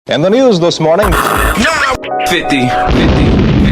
In the news this morning. 50.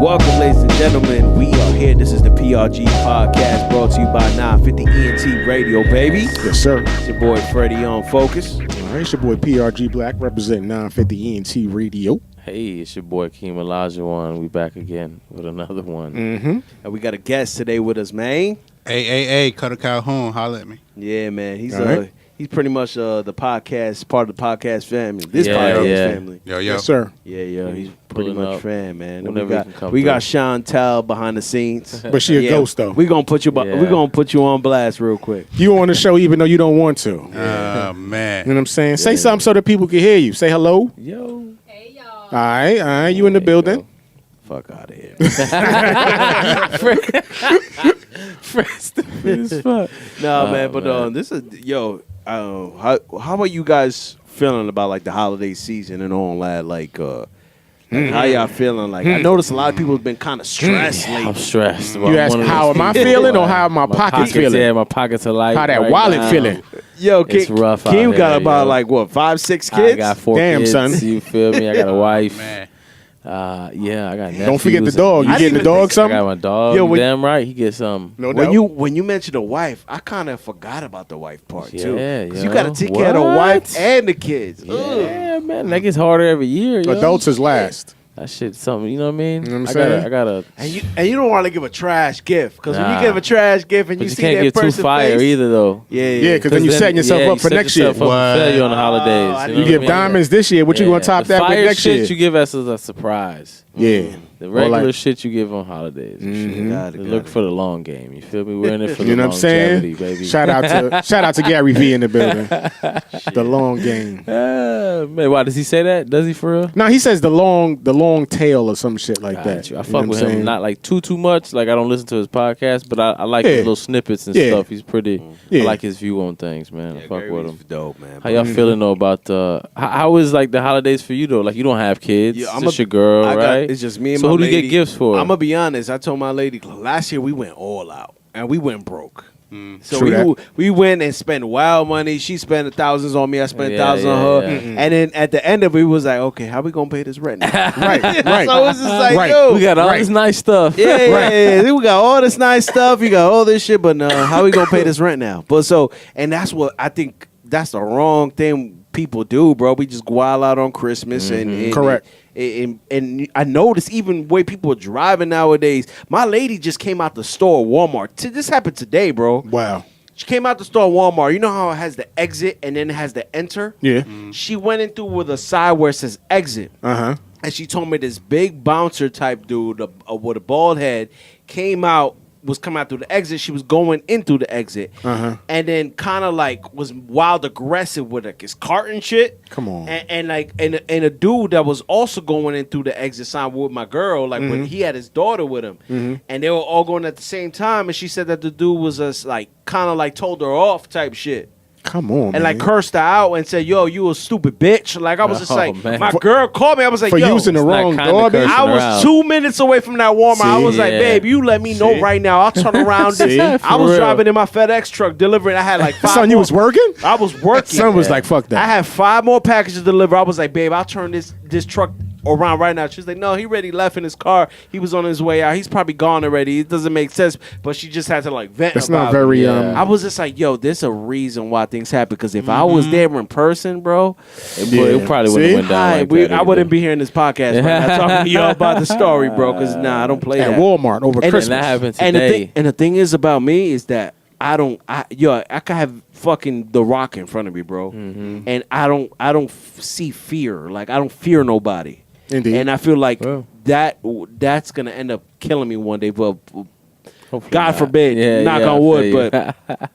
Welcome, ladies and gentlemen. We are here. This is the PRG podcast brought to you by 950 ENT Radio, baby. Yes, sir. It's your boy Freddie on Focus. All right, it's your boy PRG Black representing 950 ENT Radio. Hey, it's your boy Keem Olajuwon. We back again with another one. Mm-hmm. And we got a guest today with us, man. Hey, Cutter Calhoun, holla at me. Yeah, man. He's right. he's pretty much the podcast, part of the podcast family. This Yeah, podcast yeah. family. Yo. Yes, sir. Yeah. He's pretty Pulling much up fan, man. And whenever he can come we got through. Chantal behind the scenes. But she a ghost, though. We gonna put you. Yeah. We gonna put you on blast real quick. You on the show even though you don't want to. You know Man. what I'm saying? Say something so that people can hear you. Say hello. Yo. Hey, y'all. All right. You in the building. Fuck out of here. No, man, but man. this is how are you guys feeling about like the holiday season and all that? Like, how y'all feeling? Like, I noticed a lot of people have been kind of stressed I'm lately. stressed. You ask how am I feeling or how my pockets feeling? Yeah, my pockets are light. How that right wallet now. feeling? Yo, It's rough out Kim got here, about yo. like what 5, 6 kids? I got 4 Damn, kids. son. You feel me? I got a wife. Man. Yeah, I got nephews. Don't forget the dog. You I getting the didn't dog even I something? got my dog. Yo, when- Damn right, he gets some. No doubt. When you mentioned the wife, I kind of forgot about the wife part too. Yeah, Because you yo. got to take care of the What? wife and the kids. Ugh. Yeah, man, that gets harder every year. Yo. Adults is last. That shit's something. You know what I mean? You know what I'm I saying? gotta. And you don't want to give a trash gift because when Nah. you give a trash gift and But you you see can't that get too person fire face, either, though. Yeah, because then you setting yourself up for set next year. yourself up for failure on the holidays. I you know didn't You what give I mean? diamonds this year. What you gonna top the that with fire next shit year? you give us as a surprise. Yeah. The regular like- shit you give on holidays. Got it, Look got for the long game. You feel me? We're in it for the You know what I'm saying? longevity, baby. Shout out to Gary V in the building. The long game. Man, why does he say that? Does he for real? No, he says the long tail or some shit like Got that. you. I You know fuck what with I'm him, saying? not like too much. Like I don't listen to his podcast, but I like Yeah. his little snippets and Yeah. stuff. He's pretty. Yeah. I like his view on things, man. I fuck Gary with V's him. dope, man. How y'all feeling though about how is like the holidays for you though? Like you don't have kids, Yeah, it's just your girl, right? It's just me and So my who do you lady. get gifts for? I'm gonna be honest. I told my lady last year we went all out and we went broke. So True that. we went and spent wild money. She spent thousands on me. I spent Yeah, thousands on her. yeah. And then at the end of it, we was like, okay, how we gonna pay this rent now? Right. So it's just like, Right. yo, We got all Right. this nice stuff. yeah. We got all this nice stuff. You got all this shit, but how we gonna pay this rent now? But and that's what I think. That's the wrong thing people do, bro. We just go all out on Christmas and Correct. And I noticed even way people are driving nowadays. My lady just came out the store, Walmart. This happened today, bro. Wow. She came out the store, Walmart. You know how it has the exit and then it has the enter? Yeah. She went in through with a side where it says exit. Uh-huh. And she told me this big bouncer type dude with a bald head was coming out through the exit. She was going in through the exit. Uh-huh. And then kind of like was wild aggressive with like his cart and shit. Come on. And a dude that was also going in through the exit sign with my girl, like when he had his daughter with him. And they were all going at the same time. And she said that the dude was just like kind of like told her off type shit. Come on, And like man. cursed her out and said, yo, you a stupid bitch. Like I was just Oh, like, man. my girl called me. I was like, For yo. using the not wrong kinda door, cursing bitch. I her was out. 2 minutes away from that Walmart. I See? was like, Yeah. babe, you let me know See? right now. I'll turn around. See? I was real. driving in my FedEx truck delivering. I had like 5 Son, you more- was working? I was working. Son was like, fuck I that. had 5 more packages to deliver. I was like, babe, I'll turn this truck around right now. She's like, no, he already left in his car. He was on his way out. He's probably gone already. It doesn't make sense. But she just had to like vent That's about not very, it. Yeah. I was just like, yo, there's a reason why things happen. Because if I was there in person, bro, It probably wouldn't See? have went down like that I either. wouldn't be here in this podcast right now talking to y'all about the story, bro. Because I don't play At that. Walmart over And Christmas. that happened And today. the thing is about me is that I could have fucking The Rock in front of me, bro, and I don't see fear. Like I don't fear nobody. Indeed. And I feel like Well. that's gonna end up killing me one day. But Hopefully God not. forbid, Yeah, knock yeah, on I wood. feel you. But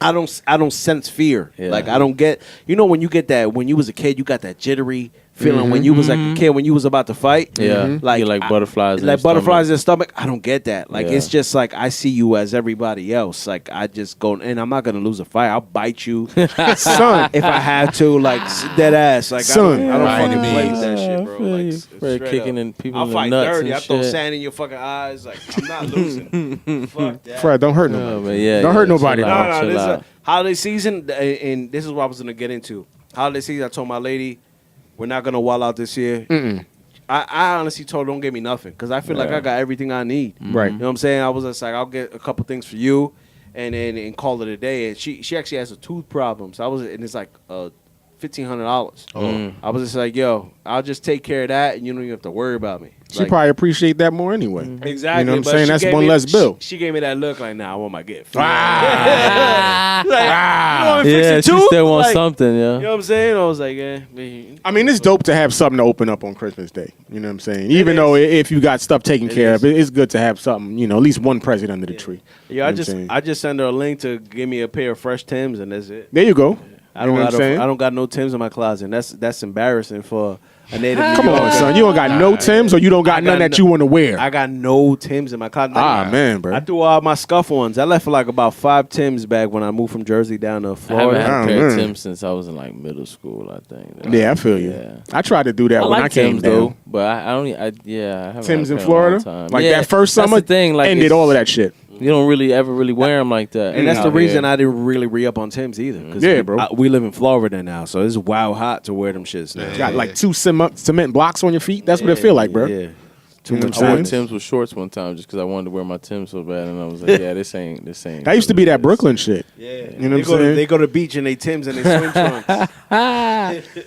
I don't sense fear. Yeah. Like I don't get. You know when you get that when you was a kid, you got that jittery feeling when you was like a kid when you was about to fight. Yeah. Like You like butterflies in your like butterflies in stomach. the stomach. I don't get that. Like Yeah. it's just like I see you as everybody else. Like I just go and I'm not gonna lose a fight. I'll bite you, Son. if I have to. Like dead ass. Like Son. I don't Right fucking to play me. with that shit, I bro. feel Like you. straight Straight kicking up. in people I'll in the fight nuts dirty. and I throw shit. sand in your fucking eyes. Like I'm not losing. Fuck that. Fred, don't hurt Oh, nobody. man, yeah, Don't yeah, hurt nobody, chill bro. out, chill this out. holiday season, and this is what I was gonna get into. Holiday season, I told my lady, we're not gonna wild out this year. I honestly told her, don't give me nothing, because I feel like I got everything I need. Right. You know what I'm saying? I was just like, I'll get a couple things for you, and call it a day. And she actually has a tooth problem, so and it's like $1,500. I was just like, yo, I'll just take care of that, and you don't even have to worry about me. She probably appreciate that more anyway. Exactly. You know what I'm but saying? she That's gave one me- less bill. She gave me that look like, nah, I want my gift. Yeah, Fix she it too? still wants Like, something. You Yeah. know what I'm saying? I was like, yeah. Man. I mean, it's dope to have something to open up on Christmas Day. You know what I'm saying? Even though if you got stuff taken care of, it's good to have something, you know, at least one present under the tree. Yeah, You know what I'm saying? I just send her a link to give me a pair of fresh Timbs, and that's it. There you go. I You know don't what I'm saying? I don't got no Timbs in my closet, and that's embarrassing for a native New Come on, Yorker. son. You don't got no Timbs, or you don't got I none got that you want to wear. I got no Timbs in my closet. Man, bro. I threw all my scuff ones. I left for like about 5 Timbs back when I moved from Jersey down to I haven't Florida. had a Oh, pair of man. Timbs since I was in like middle school. I think. Yeah, I feel you. Yeah. I tried to do that I when like I came Timbs down. though, but I haven't. I haven't Timbs had in a pair in a long Florida, time. like Yeah, that first that's summer, the thing. Like ended all of that shit. You don't really ever wear them like that. And that's the out reason here. I didn't really re-up on Timbs either. 'Cause Yeah, bro. we live in Florida now, so it's wild hot to wear them shits now. Got like 2 cement blocks on your feet. That's what it feel like, bro. Yeah. Too much I wore Timbs. Timbs with shorts one time just because I wanted to wear my Timbs so bad, and I was like, yeah, this ain't. That used to be that Brooklyn shit. Yeah. You know they what I'm go saying? they go to the beach and they Timbs and they swim trunks.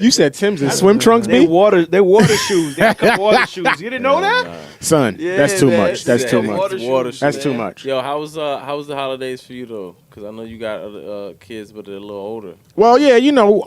You said Timbs and swim trunks, They B? water shoes. They got water shoes. You didn't know that? Son, Yeah, that's too man. much. That's too much. Water shoes, That's man. too much. Yo, how was the holidays for you though? Because I know you got other kids, but they're a little older. Well, yeah, you know,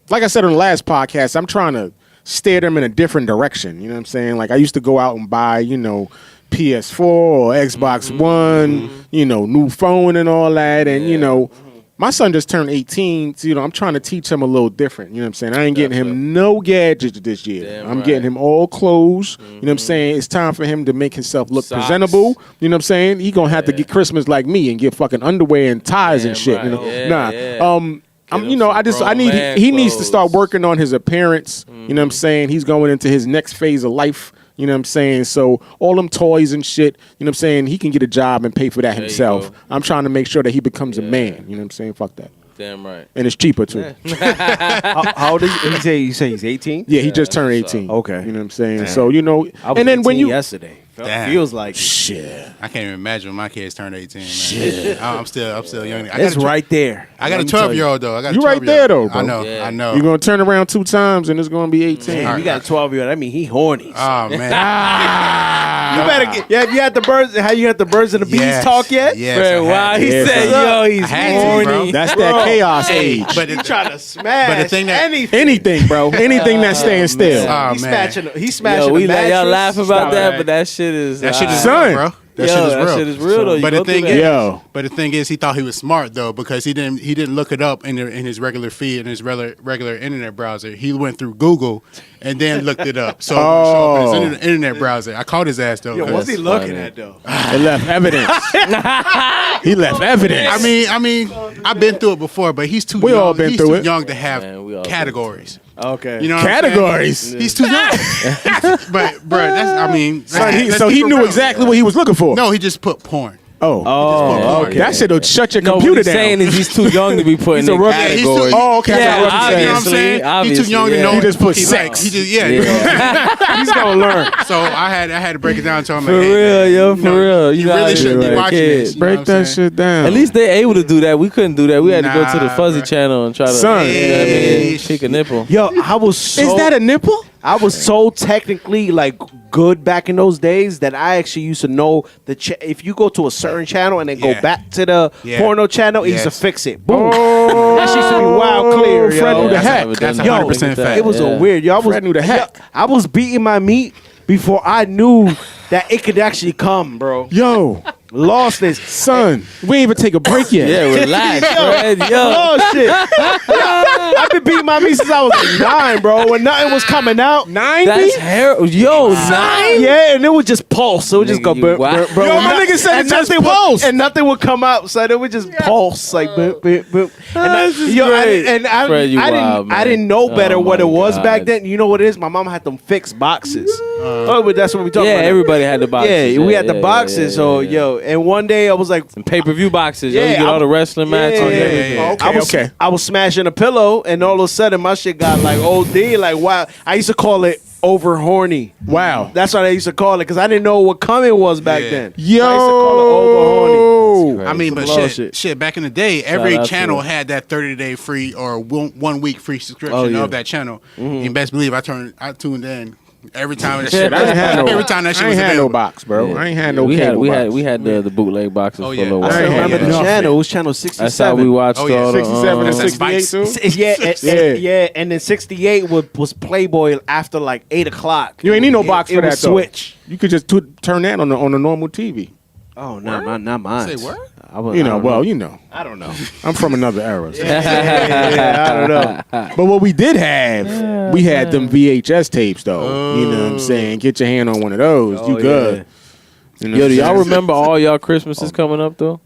like I said on the last podcast, I'm trying to steer them in a different direction. You know what I'm saying? Like I used to go out and buy, you know, PS4 or Xbox One, you know, new phone and all that. And, you know, my son just turned 18. So, you know, I'm trying to teach him a little different. You know what I'm saying? I ain't getting him no gadgets this year. Damn I'm right. getting him all clothes. You know what I'm saying? It's time for him to make himself look Socks. presentable. You know what I'm saying? He going to have to get Christmas like me and get fucking underwear and ties and Damn shit. You right. know? Yeah, Nah. yeah. I'm, Get you him know, some I need, grown man he needs to start clothes. working on his appearance. You know what I'm saying? He's going into his next phase of life. You know what I'm saying? So all them toys and shit, you know what I'm saying? He can get a job and pay for that There you himself. go. I'm trying to make sure that he becomes a man. You know what I'm saying? Fuck that. Damn right. And it's cheaper too. How old is he? You say he's 18? Yeah, he just turned 18. Okay. You know what I'm saying? So, you know, I was and then when 18 you yesterday. Damn. Feels like it. shit. I can't even imagine when my kids turn 18. Man. I'm still young. It's right there. I got a Let me tell 12-year-old though. I got a You right 12-year-old. there, though, bro. I know. Yeah. I know. You're going to turn around 2 times and it's going to be 18. Man, you got a 12-year-old. I mean, he horny. Oh man. You better get. Yeah, you had the birds. How you had the birds and the bees Yes. talk yet? Yes. Bro, I had wow, to. he Yeah, said, bro. yo, he's I had to, horny. bro. That's that chaos age. But He it, trying to smash. But the thing that- anything. Anything, bro. Anything that's staying still. Oh, He's man. smashing. He's smashing. Yo, we the let y'all mattress. laugh about Stop that, it. but that shit is that shit is Son. real, bro. That Yo, shit is that real. shit is real though. You But go the through thing that. is, Yo. but the thing is, he thought he was smart though because he didn't look it up in his regular feed in his regular internet browser. He went through Google and then looked it up. So, so in his internet browser, I caught his ass though. Yo, what's he 'cause- looking funny. at though? It left evidence. He left evidence. I mean, I've been through it before, but he's too We young. all been he's through too it. young to have Man, we all been categories. Okay. You know what I'm saying? Categories. He's too young. But bro, So he knew exactly what he was looking for. No, he just put porn. Oh. Oh, okay. That shit'll shut your No, what computer he's down. saying is he's too young to be putting He's a in rookie. He's too- categories. Oh, okay. Yeah, That's what I'm You know what I'm saying? Obviously, He's too young to yeah. know. He just put He's sex. He just, yeah. Yeah. He's gonna learn. So I had to break it down to him. For like, hey, real, man, yo, you for know, real. You gotta really shouldn't be like watching kids. this. You know Break what that I'm saying? shit down. At least they're able to do that. We couldn't do that. We had to go to the Nah, fuzzy bruh. channel and try to, Son. you know what I mean, Hey. pick a nipple. Yo, I was so. Is that a nipple? I was so technically like good back in those days that I actually used to know if you go to a certain channel and then go Yeah. back to the Yeah. porno channel, he used to Yes. fix it. Boom. Oh, That shit used to be wild clear, Fred yo. knew the That's heck. never That's done 100% nothing with fact. that. It was Yeah. a weird. Yo, I was Fred knew the heck. I was beating my meat before I knew that it could actually come, bro. Yo, Lost this. son, we ain't even take a break yet. Yeah, relax, Fred. Yo, Oh shit. I've been beating my meat since I was like 9, bro. When nothing was coming out. 90? That's terrible. Yo, 9? Yeah, and it would just pulse. It would just go, Nigga, bro. you bro Yo, my nigga said it just pulsed. And nothing would come out, so it would just pulse like boop, boop, boop. This is Yo, great. I Fred, you wild, man. didn't know better Oh, what it my was God. back then. You know what it is? My mom had them fixed boxes. But that's what we talking Yeah, about. everybody had the boxes. Yeah, we had the yeah, boxes. yeah, so yeah. yo, and one day I was like, And pay-per-view boxes. Yeah, yo, you get I- all the wrestling matches. yeah. yeah. Okay. I was smashing a pillow, and all of a sudden my shit got like OD. Like wow, I used to call it over horny. Wow. That's what I used to call it because I didn't know what coming was back Yeah. then. Yo. I used to call it over horny. That's I mean, Some but low shit, shit. back in the day, every out to channel it. had that 30-day free or 1 week free subscription Oh, yeah. of that channel. And best believe I tuned in every time that Shit, shit. I ain't had no, every time that shit I was ain't had no available. box, bro. I ain't had no we cable box. had the bootleg boxes Oh, for yeah. a little I while. still ain't remember had the nothing. channel. It was channel 67. That's how we watched Oh, yeah. all the 67 and That's 68 Spikes. too? Yeah, and then 68 was Playboy after like 8 o'clock. You ain't need no box It for would that though. switch. You could just turn that on a normal TV. Oh, not mine. Say what? You know, well, you know. I don't know. I'm from another era. So. Yeah, I don't know. But what we did have, we had them VHS tapes though. You know what I'm saying? Get your hand on one of those. You good. You know Yo, what do I'm y'all saying? remember all y'all Christmases coming up though?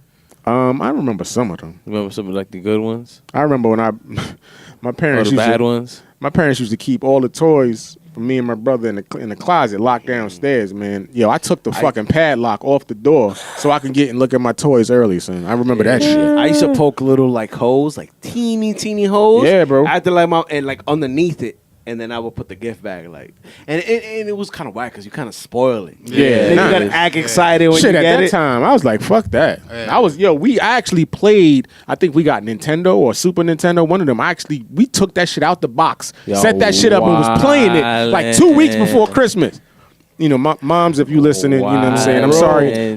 I remember some of them. Remember some of like the good ones I remember when my or parents the used bad to, ones? my parents used to keep all the toys for me and my brother in the closet, locked downstairs, man. Yo, I took the fucking padlock off the door so I could get and look at my toys early, son. I remember that shit. I used to poke little like holes, like teeny holes. Yeah, bro. I had to like and like underneath it, and then I would put the gift bag like, and it was kind of whack because you kind of spoil it. Yeah, Then nah. you gotta act excited when Shit, you at get that it. time, I was like, fuck that. Yeah. I actually played, I think we got Nintendo or Super Nintendo, one of them. We took that shit out the box, Yo, set that shit up and was playing it like 2 weeks before Christmas. You know, moms, if you listening, you know what I'm saying?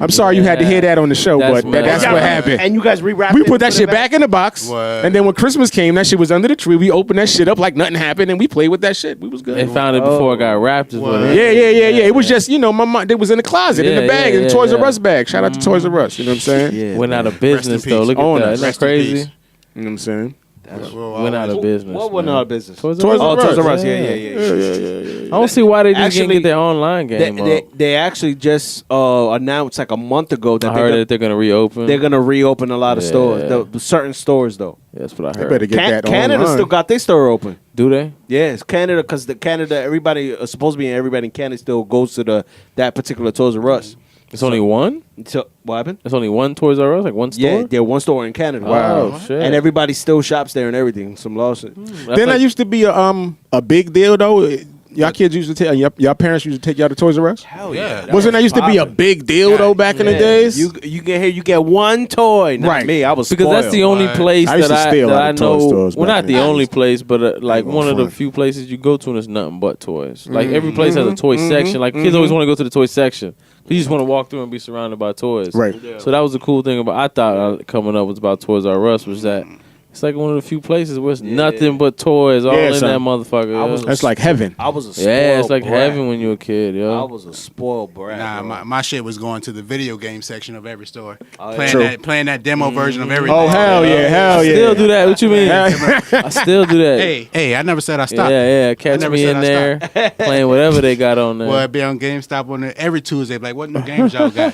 I'm sorry you had to hear that on the show, That's but that's mad. what happened. And you guys rewrapped We it. put that shit back in the box, What? and then when Christmas came, that shit was under the tree. We opened that shit up like nothing happened, and we played with that shit. We was good. They found it before it got wrapped. Is what What? it is. Yeah. It was just, you know, my mom, it was in the closet, in the Yeah, bag, yeah, in the Toys R yeah. Us bag. Shout out to Toys R Us, you know what I'm saying? Yeah. Went out of business in though. peace. Look at Own that. us. Isn't that Rest in crazy? peace. You know what I'm saying? Went out of business. What went man. out of business? Toys Toys Oh, R Us. Toys R Us. Yeah. I don't see why they just didn't Actually, get their online game up. They actually just announced like a month ago that I heard that they're gonna reopen. they're gonna reopen a lot of Yeah. stores, certain stores though. That's what I I heard. better get that Canada online. still got their store open. Do they? Yes, Canada, because everybody supposed to be, everybody in Canada still goes to that particular Toys R Us. It's only one. So what happened? It's only one Toys R Us, like one store. Yeah, they're one store in Canada. Wow, shit. And everybody still shops there and everything. Some lawsuit. That's Then like- that used to be a big deal though. Y'all kids used to take y'all parents used to take y'all to Toys R Us. Hell yeah. Wasn't that used to be a big deal though back in the days? You get one toy. Not Right. me. I was because that's the spoiled. only What? place I used that to I steal that out I of toy know. stores Well, back not in the the only days. place, but like Ain't one gonna of the front. few places you go to and it's nothing but toys. Like every place has a toy section. Like kids always want to go to the toy section. You just want to walk through and be surrounded by toys. Right. So that was the cool thing about. I thought coming up was about Toys R Us was that. It's like one of the few places where it's nothing but toys all Yeah, in son. that motherfucker. I was yo. That's like heaven. I was a spoiled Yeah, it's like brat. heaven when you're a kid, I yo. was a spoiled brat. Nah, bro. my shit was going to the video game section of every store, Oh, playing yeah. that demo version of everything. Oh hell yeah, hell yeah. Still do that. What you mean? I still do that. Hey, I never said I stopped. Yeah. Catch never me said in I there playing whatever they got on there. Well, I'd be on GameStop on there every Tuesday. Like, what new games y'all got?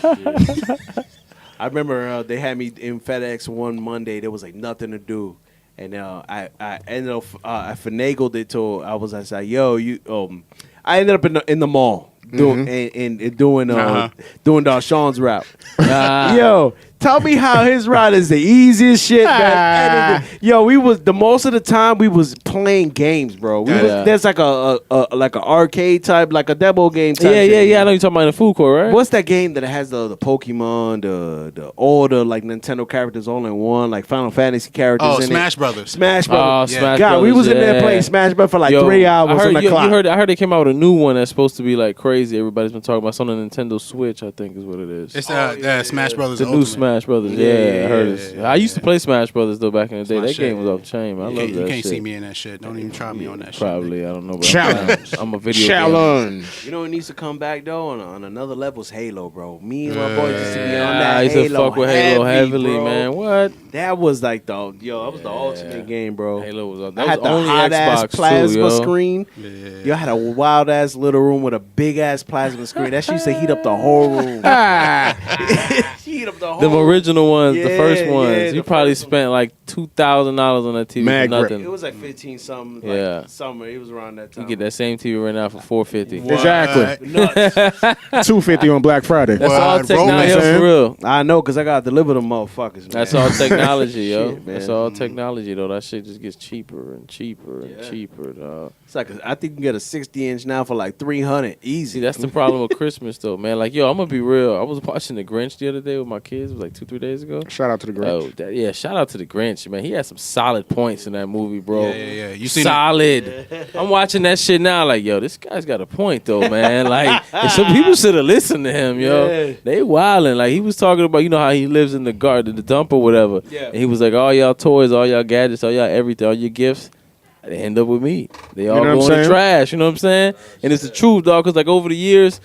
I remember they had me in FedEx one Monday. There was like nothing to do, and I ended up I finagled it till I was like, yo, you I ended up in the mall doing and doing doing Sean's route. Yo, tell me how his route is the easiest shit, man. Yo, we was the most of the time we was playing games, bro. There's like a arcade type, like a demo game type. Yeah. shit. I know you're talking about in the food court, right? What's that game that has the Pokemon, all the like Nintendo characters all in one, like Final Fantasy characters? Oh, in Smash it? Brothers. Smash Oh, Brothers. Smash God, we Brothers, was in there yeah. playing Smash Brothers for like Yo, 3 hours I heard, on the clock. I heard they came out with a new one that's supposed to be like crazy. Everybody's been talking about. It's on the Nintendo Switch, I think is what it is. It's the Smash Brothers the new Ultimate. Smash Smash Brothers. Yeah, I heard it. I used to play Smash Brothers though back in the day. my That shit. game was off the chain, man. I love that shit. You can't see me in that shit. Don't even try me on that shit. Probably, I don't know. But Challenge. I'm a video Challenge. You know what needs to come back though on another level is Halo, bro. Me and my boys used to be on that I used Halo. to fuck with Halo heavily, bro. man. What? That was like that was the ultimate game, bro. Halo was I that had was the only hot ass Xbox plasma too, yo. screen. You had a wild ass little room with a big ass plasma screen. That shit used to heat up the whole room. Heat up the whole The original ones, the Yeah, first ones. yeah, You the probably first spent like $2,000 on that TV Mad for grip. nothing. It was like 15 something. Yeah. Like summer. It was around that time. You get that same TV right now for $450. Exactly. Nuts. $250 on Black Friday. That's all Word, technology, romance. for real. I know, cause I gotta deliver them motherfuckers. Man. That's all technology, yo. Shit, man. That's all technology, though. That shit just gets cheaper and cheaper and cheaper, dog. It's like I think you can get a 60-inch now for like $300 easy. See, that's the problem with Christmas, though, man. Like, yo, I'm gonna be real. I was watching The Grinch the other day with my kids. It was like 2-3 days ago. Shout out to the Grinch. Oh, yeah, shout out to The Grinch, man. He had some solid points in that movie, bro. Yeah. You seen solid. I'm watching that shit now, like, yo, this guy's got a point, though, man. Like, and some people should have listened to him, yo. Yeah. They wildin'. Like, he was talking about, you know, how he lives in the garden, the dump or whatever. Yeah. And he was like, all y'all toys, all y'all gadgets, all y'all everything, all your gifts, they end up with me. They all know what I'm go in the saying? trash, you know what I'm saying? And it's the truth, dog, because, like, over the years,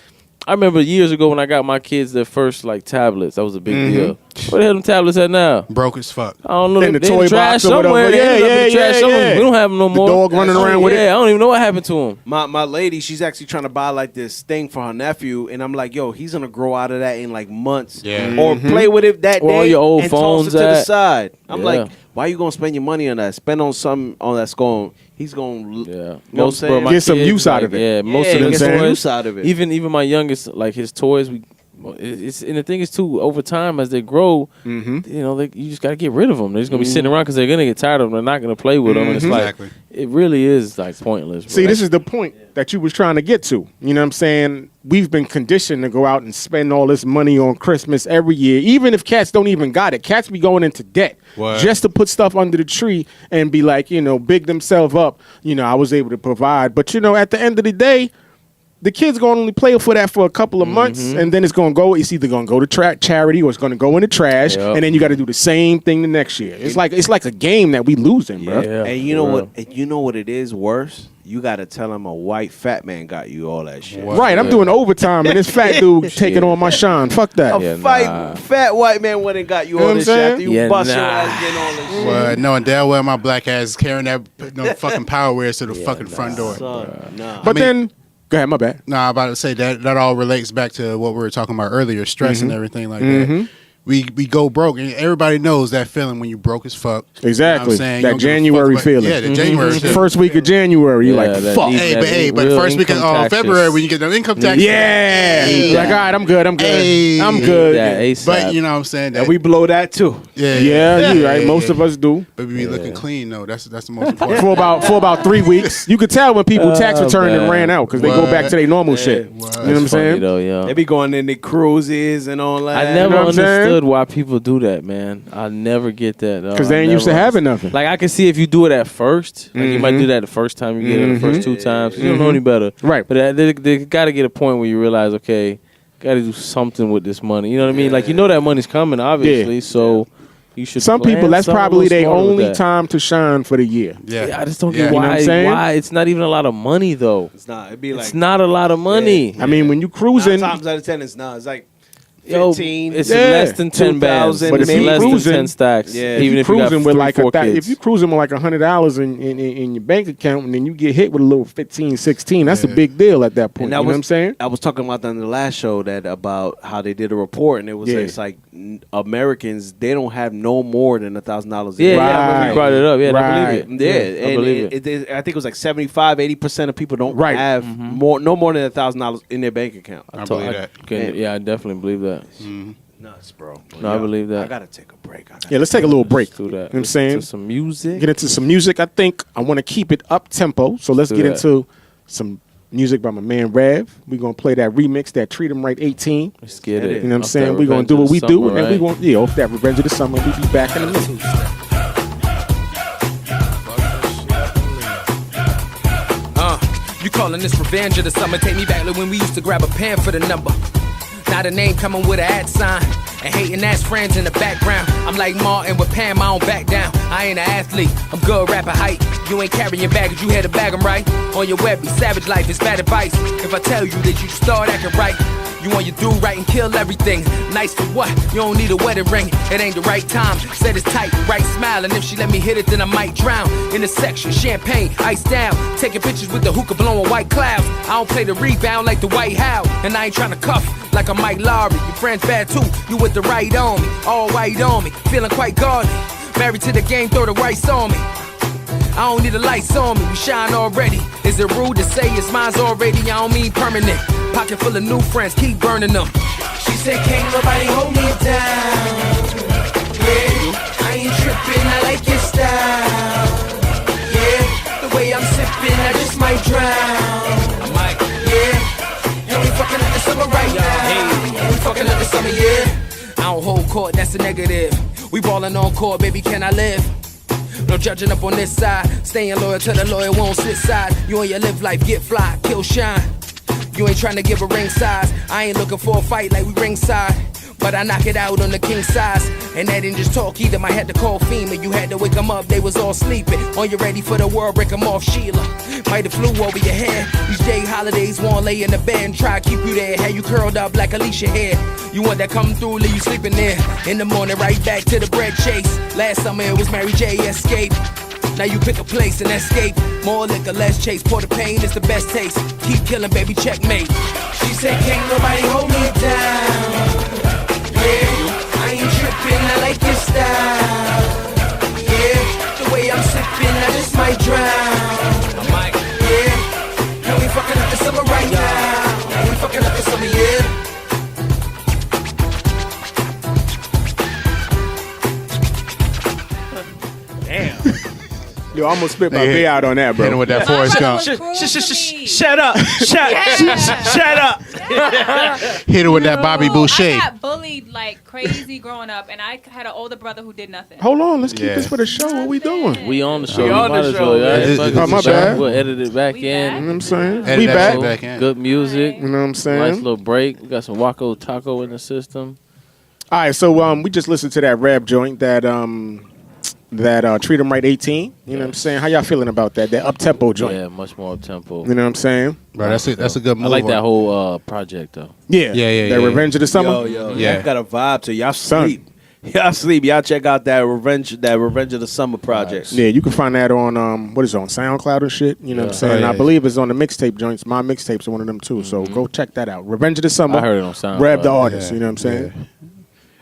I remember years ago when I got my kids their first, like, tablets. That was a big deal. Where the hell them tablets at now? Broke as fuck. I don't know. In the They toy trash box or whatever. somewhere. They ended up in the Yeah, trash yeah, somewhere. yeah. We don't have them no The more. dog running around with Yeah, it. I don't even know what happened to him. My lady, she's actually trying to buy like this thing for her nephew, and I'm like, yo, he's gonna grow out of that in like months. Yeah. Or play with it that Where all day your old and phones toss it to the at. side. I'm Yeah. like, why you gonna spend your money on that? Spend on something on that's going. He's gonna. Yeah, You know what I'm most saying? bro, my Get some kids, use out like, of it. Yeah, most of Yeah, them get some toys. use out of it. Even my youngest, like his toys, it's and the thing is too. Over time, as they grow, you know, you just gotta get rid of them. They're just gonna be sitting around because they're gonna get tired of them. They're not gonna play with them, and it's like Exactly. it really is like pointless. Bro. See, this is the point that you was trying to get to. You know what I'm saying? We've been conditioned to go out and spend all this money on Christmas every year. Even if cats don't even got it. Cats be going into debt What? just to put stuff under the tree and be like, you know, big themselves up. You know, I was able to provide. But, you know, at the end of the day, the kid's going to only play for that for a couple of months, and then it's going to go. It's either going to go to charity or it's going to go in the trash, Yep. and then you got to do the same thing the next year. It's like a game that we losing, bro. Yeah, And you know for what? real. And you know what it is worse. You gotta tell him a white fat man got you all that shit. Right, I'm Yeah. doing overtime, and this fat dude taking on my shine. Fuck that. Yeah, A fat white man went and got you know all what this I'm shit saying? after you Yeah, bust your nah. ass getting all this shit. Well, knowing damn well my black ass is carrying that fucking power wears to the fucking front door. Son, nah. But I mean- then, go ahead, my bad. Nah, I'm about to say that all relates back to what we were talking about earlier, stress and everything like that. We go broke, and everybody knows that feeling when you broke as fuck. Exactly. You know what I'm saying? That You don't give a January fuck about- feeling. Yeah, the January shit. First week of January, you're Yeah, like, that fuck. deep- But real first week of income taxes. February when you get the income tax. Yeah. Hey. Like, all right, I'm good. Hey. I'm good. That ASAP. But you know what I'm saying? That, And we blow that too. Yeah, you right. Most of us do. But we be looking clean though. That's the most important. For about 3 weeks, you could tell when people tax return and man. ran out because they go back to their normal shit. You know what I'm Funny saying? though, yo. They be going in the cruises and all that. I never know what I'm saying? understood why people do that, man. I never get that. Because they ain't used to having nothing. Like I can see if you do it at first, like you might do that the first time you get it, the first 2 times. 'Cause you don't know any better, Right. But they got to get a point where you realize, okay, got to do something with this money. You know what I mean? Like you know that money's coming, obviously. Yeah. So you should. Some plan people, that's something a probably little their smarter with only that. time to shine for the year. Yeah, I just don't Yeah. get You know what why. I'm saying? Why it's not even a lot of money though. It's not. It'd be like It's not a lot of money. I mean, when you 9 cruising, times out of 10, it's not. It's like Yo, 15. it's Yeah. less than 10 bands, 2,000, but it's maybe less cruising- than 10 stacks. Yeah. Even if you got cruising with 3, like 4 if kids. you cruising with like $100 in your bank account and then you get hit with a little 15, 16, that's a big deal at that point. And You know what I'm saying? I was talking about that in the last show that about how they did a report and it was Yeah. it's like Americans they don't have no more than $1,000. Yeah, a year. yeah, when Right. you brought it up. Yeah, I Right. believe it. Yeah, I and believe it. I think it was like 75-80% of people don't Right. have no more than $1,000 in their bank account. I believe that. Yeah, I definitely believe that. Nuts, bro. No, I believe that. I gotta take a break. Yeah, let's take a little break. Let's do that. You know what I'm saying? To some music. Get into some music. I think I want to keep it up tempo. So let's do get that. into some music by my man Rev. We're going to play that remix, that Treat 'Em Right 18. Let's get it. You know what I'm Off saying? that We're going to do what we Revenge of do. the And Summer, we're going to, off that Revenge of the Summer. We'll be back in a minute. You calling this revenge of the summer? Take me back like when we used to grab a pen for the number. Now the name coming with an @ sign. and hating ass friends in the background. I'm like Martin with Pam, I don't back down. I ain't an athlete, I'm good rapping height. You ain't carrying baggage, you had to bag 'em right. On your web, be savage life, it's bad advice. If I tell you that you start acting right, you want your do right and kill everything. Nice for what? You don't need a wedding ring. It ain't the right time. Said it's tight, right smile. And if she let me hit it, then I might drown. In the section, champagne, ice down. Taking pictures with the hookah blowing white clouds. I don't play the rebound like the White House. And I ain't trying to cuff like a Mike Lowry. Your friend's bad too. You with the right on me. All white on me. Feeling quite gaudy. Married to the game, throw the rice on me. I don't need the lights on me, we shine already. Is it rude to say it's mine's already? I don't mean permanent. Pocket full of new friends, keep burning them. She said, can't nobody hold me down. Yeah, I ain't tripping, I like your style. Yeah, the way I'm sipping, I just might drown. I might. Yeah, and we fucking up the summer right now. And we fucking up the summer, yeah. I don't hold court, that's a negative. We ballin' on court, baby, can I live? No judging up on this side. Staying loyal to the lawyer, won't switch side. You and your live life, get fly, kill shine. You ain't trying to give a ring size. I ain't looking for a fight like we ringside. But I knock it out on the king size. And that didn't just talk either. Might have to call FEMA. You had to wake them up, they was all sleeping. On you ready for the world, break them off, Sheila. Might have flew over your head. These day holidays won't lay in the bed and try to keep you there. Had you curled up like Alicia hair. You want that come through, leave you sleeping there. In the morning, right back to the bread chase. Last summer it was Mary J. Escape. Now you pick a place and escape. More liquor, less chase. Pour the pain, it's the best taste. Keep killing, baby, checkmate. She said, can't nobody hold me down. Yeah, I ain't tripping, I like your style. Yeah, the way I'm sipping, I just might drown. I might. Yeah, and we fucking up the summer right now. And we fucking up the summer, yeah. Yo, I almost spit my beer out on that, bro. Hit him with that Forrest Gump. Shut up. Shut up. Hit her with that Bobby Boucher. I got bullied like crazy growing up, and I had an older brother who did nothing. Hold on, let's keep Yeah. this for the show. What we doing? We on the show. We on might the as show, well, man. yeah. Fuck Oh, it. my bad. We'll edit it back We in. back. You know what I'm saying? Edit We that back. shit back in. Good music. You know what I'm saying? Nice little break. We got some Waco Taco in the system. All right, so we just listened to that rap joint that Treat 'Em Right 18. You know what I'm saying? How y'all feeling about that? That up-tempo joint. Yeah, much more up tempo. You know what I'm saying? Bro, that's a good move. I like that whole project though. Yeah. Yeah. That Revenge of the Summer. Yo, Yeah. y'all got a vibe to y'all Son. sleep. Y'all sleep. Y'all check out that Revenge of the Summer project. Yeah, you can find that on what is it, on SoundCloud and shit. You know what I'm saying? Oh, yeah. I believe it's on the mixtape joints. My mixtapes are one of them too. So go check that out. Revenge of the Summer. I heard it on SoundCloud. Grab the artist. Yeah. You know what I'm saying?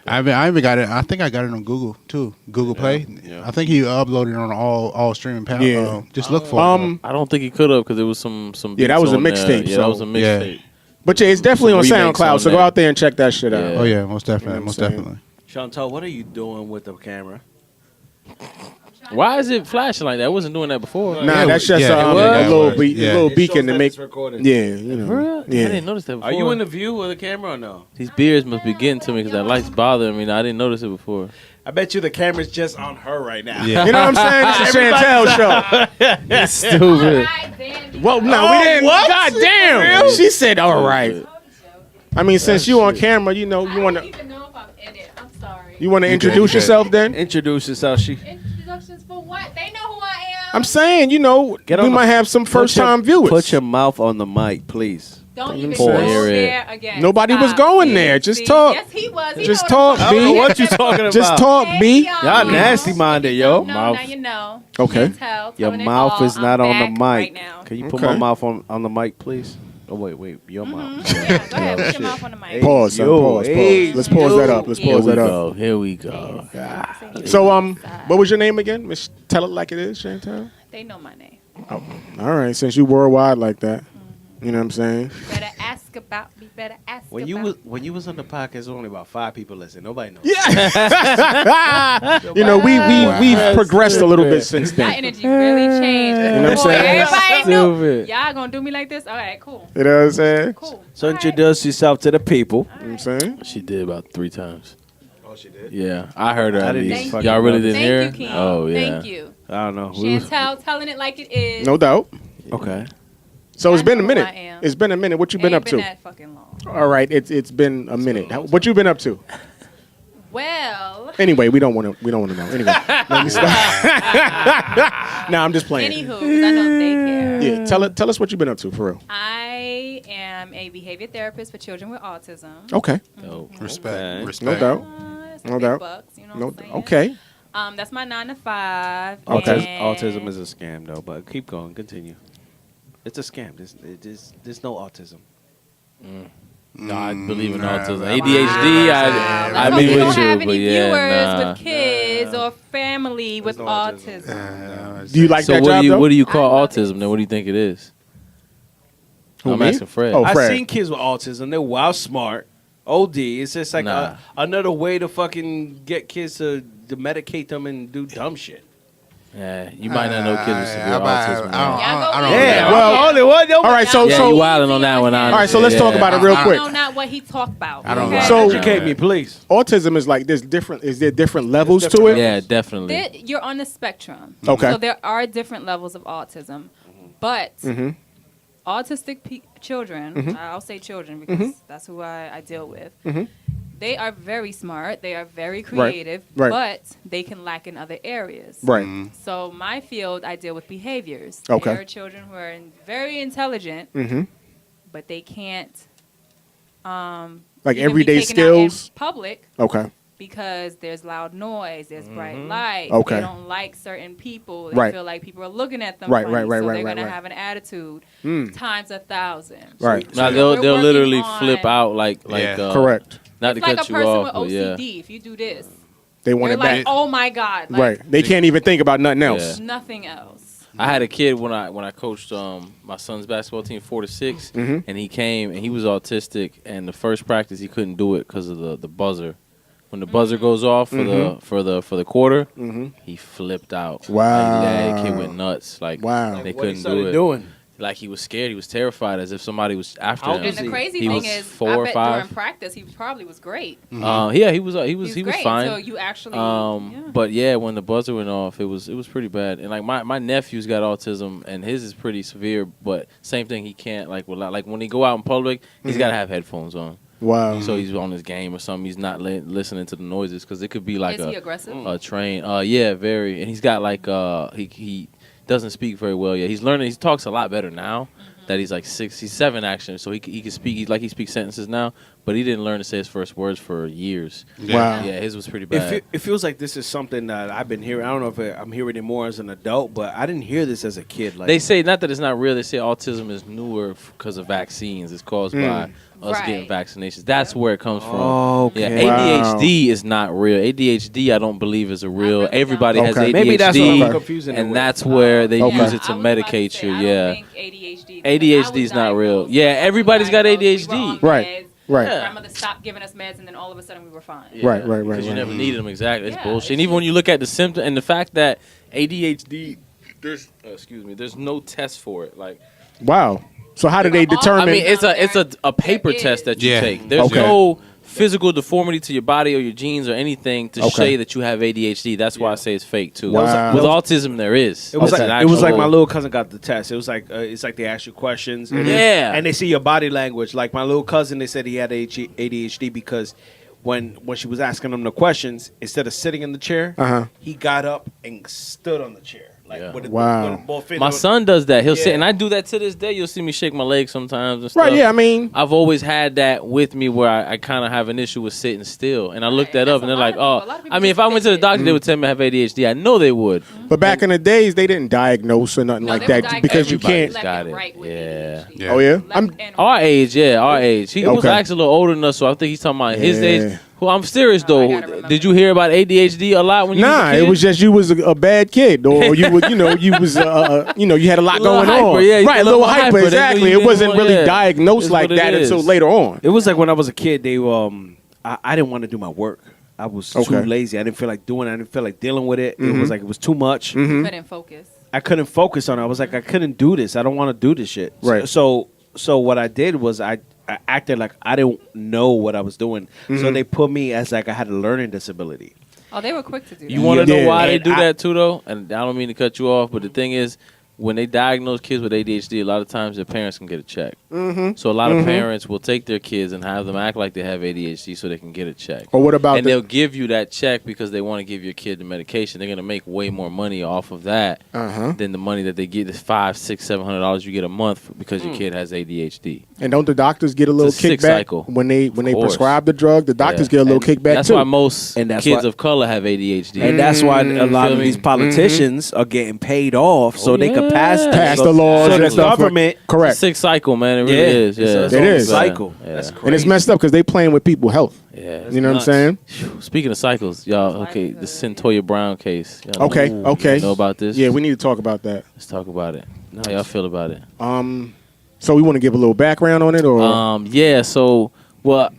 I even got it. I think I got it on Google too. Google Play. Yeah. I think he uploaded it on all streaming platforms. Yeah. Just look for it. I don't think he could have because there was some. Yeah, that beats was a on there. mixtape, Yeah, so- that was a mixtape. But yeah, it's definitely on Some remakes SoundCloud. on So go that. out there and check that shit out. Yeah. Oh yeah, most definitely, You know what most I'm saying? definitely. Chantal, what are you doing with the camera? Why is it flashing like that? I wasn't doing that before. Nah, Yeah, that's just yeah, a it little was. beat, Yeah. a little It beacon shows to that make. it's recording. Yeah, you know. For real? Yeah. I didn't notice that before. Are you in the view with the camera or no? These beards must be getting to me because that light's bothering me. I didn't notice it before. I bet you the camera's just on her right now. Yeah. You know what I'm saying? This is a Chantel show. Stupid. Well, no, we didn't. what? God damn. She said, all right. I mean, since you on camera, you know, you want I to don't even know if I'm in it. I'm sorry. introduce good. yourself then? Introduce yourself. Introductions for what? They know who I am. I'm saying, you know, Get we on the- might have some first-time viewers. Put your mouth on the mic, please. Don't even Pour go it. there again. Nobody was Stop. going See? there. Just See? talk. Yes, he was. He Just know what talk, I'm B. I don't know talking what you talking about. Just talk, Hey, B. Y'all nasty-minded, yo. No, Mouth. now you know. Okay. Chantel, Your telling it mouth all. is not I'm on the back mic. right now. Can you put Okay. my mouth on the mic, please? Oh, wait. Your mouth. Yeah, go ahead. Put your mouth on the mic. Pause, son. Yo, Pause. hey, Let's pause that up. Let's Here pause Here we that up. go. Here we go. So, what was your name again? Miss, tell it like it is, Chantel. They know my name. All right, since you worldwide like that, you know what I'm saying? Better ask about me. Better ask When you was on the podcast, only about 5 people listening. Nobody knows. Yeah. You know, we've progressed a little bit since That then. energy really changed. You know what I'm Boy, saying? everybody knew. Stupid. Y'all gonna do me like this? All right, cool. You know what I'm saying? Cool. So All right. introduce yourself to the people. You know what I'm saying? She did about 3 times. Oh, she did? Yeah, I heard her I at didn't least. fucking Y'all really know. didn't hear? Thank you, King. Oh yeah. Thank you. I don't know. Chantel telling it like it is. No doubt. Okay. So it's I been a know who minute. I am. It's been a minute. What you been Ain't up to? that fucking long. All right, it's been a minute. What you been up to? Well. Anyway, we don't want to know. Anyway, let me stop. Nah, I'm just playing. Anywho, 'cause I know they care. Yeah, tell us what you've been up to for real. I am a behavior therapist for children with autism. Okay, Respect. no doubt. It's No big doubt. bucks, you know No, what I'm saying? okay. That's my 9 to 5. Autism, and autism is a scam, though. But keep going, continue. It's a scam. There's no autism. No, I believe in Nah, autism. nah. ADHD, I So be we don't with you, have but any yeah, viewers nah. with kids or family with no autism. Do you like So that what job do you though? what do you call I love autism? it. Then what do you think it is? Who, I'm me? asking Fred. Oh, I've Fred. seen kids with autism. They're wild smart. OD. It's just like Nah. another way to fucking get kids to medicate them and do dumb shit. Yeah, you might not know kids with severe I autism. don't know. Yeah, well, only one. All right, so Yeah, you wilding on that one. all right, so let's honestly. talk about it real I quick. know not what he talked about. I don't okay? know. So- Educate me, please. Autism is like there's different. Is there different levels to different it? Yeah, definitely. You're on the spectrum. Okay. So there are different levels of autism, but autistic children, I'll say children because that's who I deal with. They are very smart. They are very creative, Right. but they can lack in other areas. Right. So my field, I deal with behaviors. Okay. There are children who are very intelligent, but they can't. Like even be everyday taken out in skills. public Okay. because there's loud noise, there's bright light. Okay. They don't like certain people. They Right. feel like people are looking at them. Right, funny, right, right, so right, they're right, gonna right. have an attitude times 1,000. Right. Now So they'll we're they'll literally working flip on- out like Yeah. Correct. Not It's to like cut a you person off, with but yeah. OCD. If you do this, They want you're it like, back. oh my god, like, Right. They can't even think about nothing else. nothing else. I had a kid when I coached my son's basketball team 4 to 6, and he came and he was autistic. And the first practice he couldn't do it because of the buzzer. When the buzzer goes off for the quarter, he flipped out. Wow. Like, that kid went nuts. Like Wow. they What he couldn't started do it. doing? Like he was scared. He was terrified, as if somebody was after How him. old And is the he? crazy He thing was is, 4 I or bet 5. during practice he probably was great. Yeah, he was great fine. until you actually. But yeah, when the buzzer went off, it was pretty bad. And like my nephew's got autism, and his is pretty severe. But same thing, he can't like when he go out in public, he's got to have headphones on. Wow. So he's on his game or something. He's not listening to the noises because it could be like Is he aggressive? a train. Yeah, very. And he's got like he doesn't speak very well yet. He's learning. He talks a lot better now. That he's like 6, he's 7 actually, so he can speak. He speaks sentences now, but he didn't learn to say his first words for years. Wow. Yeah, his was pretty bad. It feels like this is something that I've been hearing. I don't know if I'm hearing it more as an adult, but I didn't hear this as a kid. Like They say, not that it's not real, they say autism is newer because of vaccines. It's caused by us Right. getting vaccinations. That's where it comes from. Okay. Yeah, ADHD is not real. ADHD, I don't believe, is a real. really Everybody has Okay. ADHD. Maybe that's what I'm confusing it and with. that's where they Okay. use it to I was about medicate say, you. I Yeah. don't think ADHD. ADHD is not real. Yeah, everybody's got ADHD. We were on Right. meds. Right. Yeah. Grandmother stopped giving us meds, and then all of a sudden we were fine. Right. Because you never needed them. Exactly. It's Yeah, bullshit. it's And even when you look at the symptom and the fact that ADHD, there's no test for it. Like, Wow. So how do they determine? I mean, it's a paper There test is. that you Yeah. take. There's Okay. no physical deformity to your body or your genes or anything to Okay. say that you have ADHD. That's why I say it's fake too. Wow. With autism, there is. It was It's like an it was like my actual- little cousin got the test. It was like it's like they ask you questions, and Yeah. and they see your body language. Like my little cousin, they said he had ADHD because when she was asking him the questions, instead of sitting in the chair, he got up and stood on the chair. Like Yeah. with the, Wow. with both feet. My son does that. He'll sit, Yeah. and I do that to this day. You'll see me shake my legs sometimes and stuff. right. Yeah. I mean, I've always had that with me where I kind of have an issue with sitting still. And I looked Right. that up, That's and a they're lot like, of people. oh, A lot of people I mean, if I just went to the think doctor, they would tell me I have ADHD. I know they would. but back in the days, they didn't diagnose or nothing No, like they were that diagnosed because you left can't. and Got it. right with Yeah. ADHD. Yeah. Oh yeah. Left I'm. and Our right. age, yeah, our age. He was Okay. actually a little older than us, so I think he's talking about his Yeah. age. Well, I'm serious I though. gotta remember Did you hear about ADHD a lot when you Nah, was a kid? it was just you was a bad kid, or you was, you was, you had a lot A little going hyper, on. yeah, you right, get a little hyper, They knew exactly. you It wasn't didn't really want- yeah. diagnosed It's like what it that until is. later on. It was like when I was a kid. They I didn't want to do my work. I was too Okay. lazy. I didn't feel like doing it. I didn't feel like dealing with it. It was like it was too much. Couldn't focus. I couldn't focus on it. I was like, I couldn't do this. I don't want to do this shit. Right. So what I did was I acted like I didn't know what I was doing. So they put me as like I had a learning disability. Oh, they were quick to do that. You want to Yeah. know why they And do I- that too, though? And I don't mean to cut you off, but the thing is, when they diagnose kids with ADHD, a lot of times their parents can get a check. So a lot of parents will take their kids and have them act like they have ADHD so they can get a check. Or what about and they'll give you that check because they want to give your kid the medication. They're going to make way more money off of that than the money that they get, the $500, $600, $700 you get a month because your kid has ADHD. And don't the doctors get a little kickback cycle. when they prescribe the drug? The doctors get a little kickback that's too. Why most kids of color have ADHD. And that's why a lot of these politicians are getting paid off so they can pass the laws so and the stuff. government. Correct. It's a sick cycle, man. It really is. Yeah. It is. Cycle. Yeah. That's crazy. And it's messed up because they playing with people's health. Yeah. You know what I'm saying? Speaking of cycles, y'all, okay, the Cyntoia Brown case. Y'all Okay. know about this? Yeah, we need to talk about that. Let's talk about it. How y'all feel about it? So we want to give a little background on it, or yeah. So, well,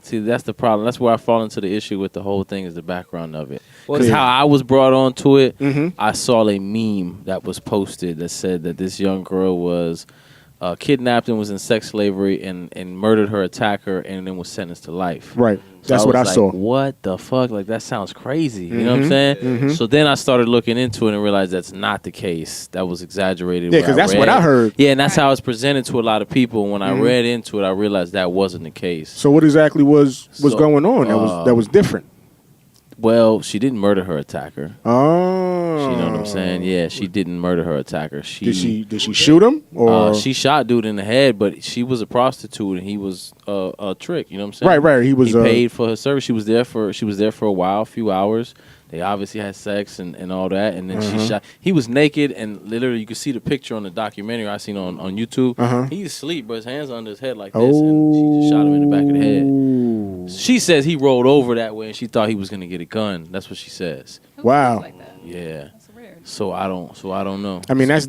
see, that's the problem. That's where I fall into the issue with the whole thing is the background of it. Because how I was brought onto it, I saw a meme that was posted that said that this young girl was kidnapped and was in sex slavery and murdered her attacker and then was sentenced to life. right? So That's what I was saw. like, what the fuck? Like, that sounds crazy. You know what I'm saying? So then I started looking into it and realized that's not the case. That was exaggerated. Yeah, because that's what I heard. Yeah, and that's how it's presented to a lot of people. When I read into it, I realized that wasn't the case. So what exactly was going on that was different? Well, she didn't murder her attacker. Oh, You know what I'm saying? Yeah, she didn't murder her attacker. Did she shoot him? Or she shot dude in the head, but she was a prostitute and he was a trick. You know what I'm saying? Right. He paid for her service. She was there for a while, a few hours. They obviously had sex and all that, and then she shot. He was naked, and literally you could see the picture on the documentary I seen on YouTube. He's asleep, but his hands under his head like this, and she just shot him in the back of the head. She says he rolled over that way, and she thought he was gonna get a gun. That's what she says. Wow. Like that? Yeah. That's weird. So I don't know. I mean, that's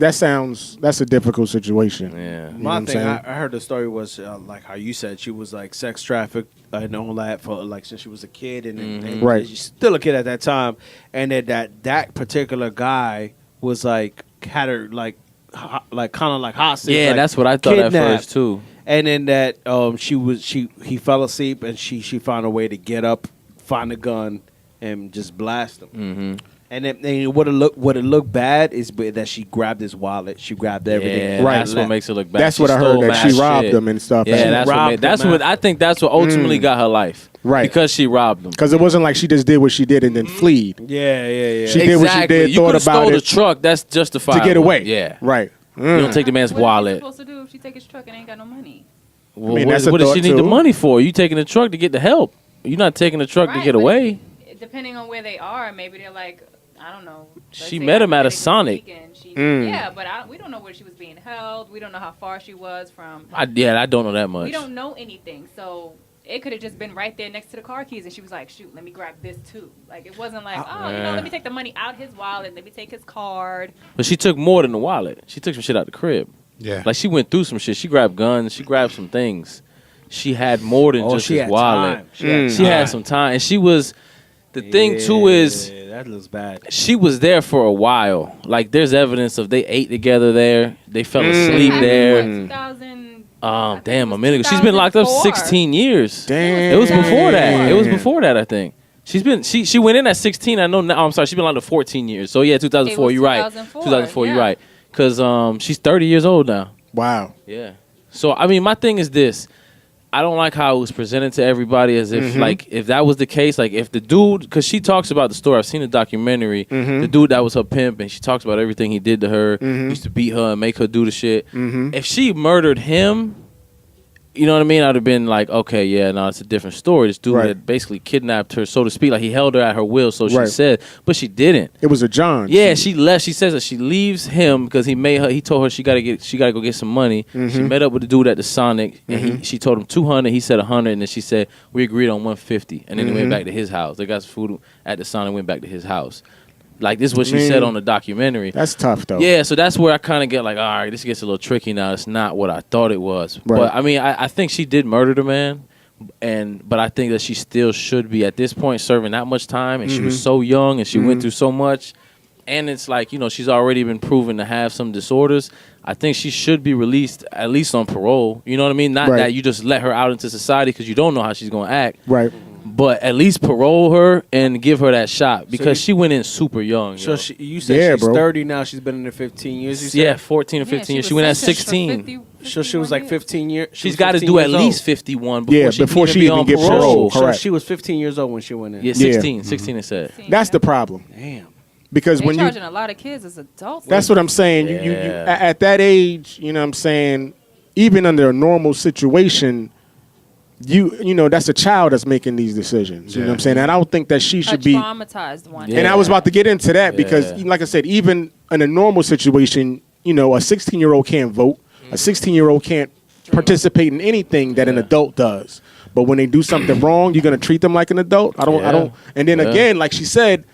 a difficult situation. Yeah. You know My what I'm thing, saying? I heard the story was like how you said she was like sex trafficked and all that for like since she was a kid and Right. she's still a kid at that time, and then that particular guy was like had her like kind of like hostage. Yeah, like, that's what I thought at kidnapped. first too. And then that he fell asleep and she found a way to get up, find a gun, and just blast him. Mm-hmm. And then what it looked bad is that she grabbed his wallet, she grabbed everything. Yeah, Right. that's what makes it look bad. That's She what I heard, stole that mad she robbed shit. them and stuff. Yeah, And that's robbed what. That's them what I think. That's what ultimately got her life. Right. Because she robbed them. because it wasn't like she just did what she did and then fled Yeah. She did what she did, You thought could've about stole the it truck. That's justified to get away. Yeah. Right. You don't take the man's What wallet. is she supposed to do if she take his truck and ain't got no money? Well, I mean, what that's a what does she thought, need the too. money for? You taking the truck to get the help. You're not taking the truck to Right, get but away. Depending on where they are, maybe they're like, I don't know. let's She say met him at a hypothetically Sonic. speaking, Yeah, but we don't know where she was being held. We don't know how far she was from. I don't know that much. We don't know anything. So it could have just been right there next to the car keys, and she was like, shoot, let me grab this too. Like, it wasn't like, let me take the money out his wallet, let me take his card. But she took more than the wallet. She took some shit out the crib. Yeah. Like, she went through some shit. She grabbed guns. She grabbed some things. She had more than just she his had wallet. time. She had some time. And she was... The thing, too, is... that looks bad. She was there for a while. Like, there's evidence of they ate together there. They fell asleep there. 2000. Damn, a minute ago. She's been locked up 16 years. Damn. It was before that. It was before that, I think. She's been she went in at 16. I know now. I'm sorry. She's been locked up 14 years. So yeah, 2004. You're right. 2004. You're right. Because she's 30 years old now. Wow. Yeah. So I mean, my thing is this. I don't like how it was presented to everybody as if like if that was the case, like if the dude, because she talks about the story. I've seen the documentary. The dude that was her pimp, and she talks about everything he did to her. Used to beat her and make her do the shit. If she murdered him, you know what I mean? I'd have been like, okay, yeah, no, it's a different story. This dude had basically kidnapped her, so to speak. Like, he held her at her will, so she said, but she didn't. It was a John. Yeah, she left. She says that she leaves him because he told her she gotta go get some money. She met up with the dude at the Sonic, and she told him 200. He said 100, and then she said we agreed on 150. And then they went back to his house. They got some food at the Sonic, went back to his house. Like, this is what she said on the documentary. That's tough, though. Yeah, so that's where I kind of get like, all right, this gets a little tricky now. It's not what I thought it was. Right. But, I mean, I think she did murder the man, but I think that she still should be, at this point, serving that much time. And she was so young, and she went through so much. And it's like, you know, she's already been proven to have some disorders. I think she should be released, at least on parole. You know what I mean? Not that you just let her out into society because you don't know how she's going to act. Right. But at least parole her and give her that shot because she went in super young. So yo. you said she's bro. 30 now. She's been in there 15 years. You said? Yeah, 14 or 15 years. She went at 16. So she was like 15 years. She's got to do at least 51 before before she be even on get parole. parole. So Correct. she was 15 years old when she went in. Yeah, 16. 16 it said. That's the problem. Damn. Because They when you charging a lot of kids as adults. that's what I'm saying. You Yeah. at that age, you know what I'm saying, even under a normal situation, you know that's a child that's making these decisions. You know what I'm saying? And I don't think that she a should be. traumatized one. Yeah. And I was about to get into that because, Yeah. like I said, even in a normal situation, you know, a 16-year-old can't vote. A 16-year-old can't participate in anything that an adult does. But when they do something wrong, you're gonna treat them like an adult. I don't. And then again, like she said,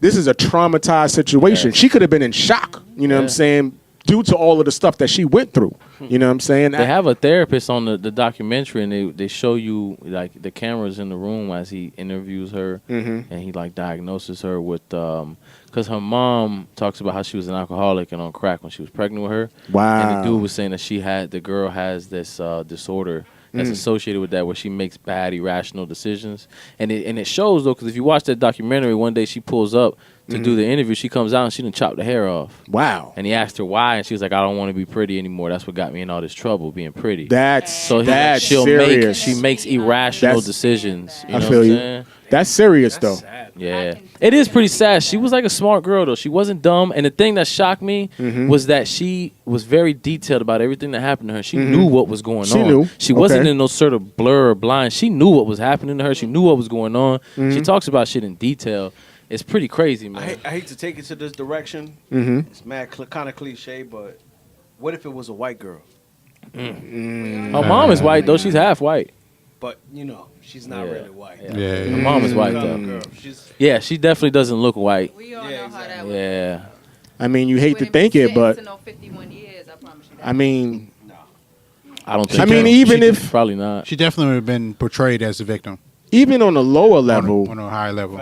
this is a traumatized situation. She could have been in shock. You know what I'm saying? Due to all of the stuff that she went through. You know what I'm saying? They have a therapist on the documentary, and they show you like the cameras in the room as he interviews her, and he like diagnoses her with because her mom talks about how she was an alcoholic and on crack when she was pregnant with her. Wow. And the dude was saying that the girl has this disorder that's associated with that, where she makes bad, irrational decisions, and it shows though, because if you watch that documentary, one day she pulls up to do the interview, she comes out and she done chopped the hair off. Wow. And he asked her why, and she was like, "I don't want to be pretty anymore. That's what got me in all this trouble, being pretty." That's serious. She makes irrational decisions. You I know feel what I'm you. saying? That's serious though. Yeah, it is pretty sad. She was like a smart girl though. She wasn't dumb. And the thing that shocked me was that she was very detailed about everything that happened to her. She knew what was going on. She knew. She wasn't in no sort of blur or blind. She knew what was happening to her. She knew what was going on. She talks about shit in detail. It's pretty crazy, man. I hate to take it to this direction. It's mad kind of cliche, but what if it was a white girl? Her mom is white though. She's half white. But you know, she's not really white. Her mom is white though. Girl. She's Yeah, she definitely doesn't look white. We all know how that Yeah. I mean, you hate to wouldn't think be it, but sentenced to no 51 years, I promise you that. I mean, I don't think. I mean, so. even She- if- probably not. She definitely would have been portrayed as a victim even on a lower level, on a higher level.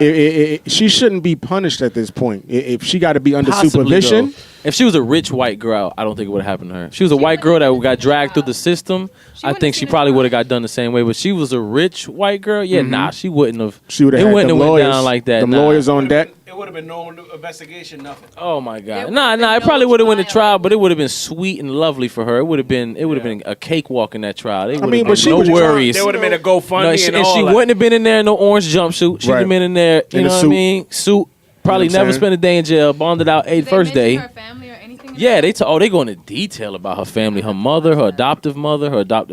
she shouldn't be punished at this point. If she got to be under Possibly, supervision, though. If she was a rich white girl, I don't think it would have happened to her. If she was a white girl that got dragged through the system, I wouldn't think have she seen probably it. would have got done the same way. But she was a rich white girl, nah, she wouldn't have. she would have It had wouldn't them have went lawyers, down like that. them nah. lawyers on deck. It would have been no investigation, nothing. Oh my God! There Nah. would've been It probably no would have went to trial. trial, but it would have been sweet and lovely for her. It would have been a cakewalk in that trial. It I mean, would've but been she no was trying- worries. There would have been a GoFundMe No, and she all that. wouldn't have been in there in no orange jumpsuit. She'd Right. have been in there, you In a know what I suit. mean? Suit. Probably You know what I'm never saying? spent a day in jail. Bonded out Did they first day. mention her family or anything? Yeah, they go into detail about her family, her mother, her adoptive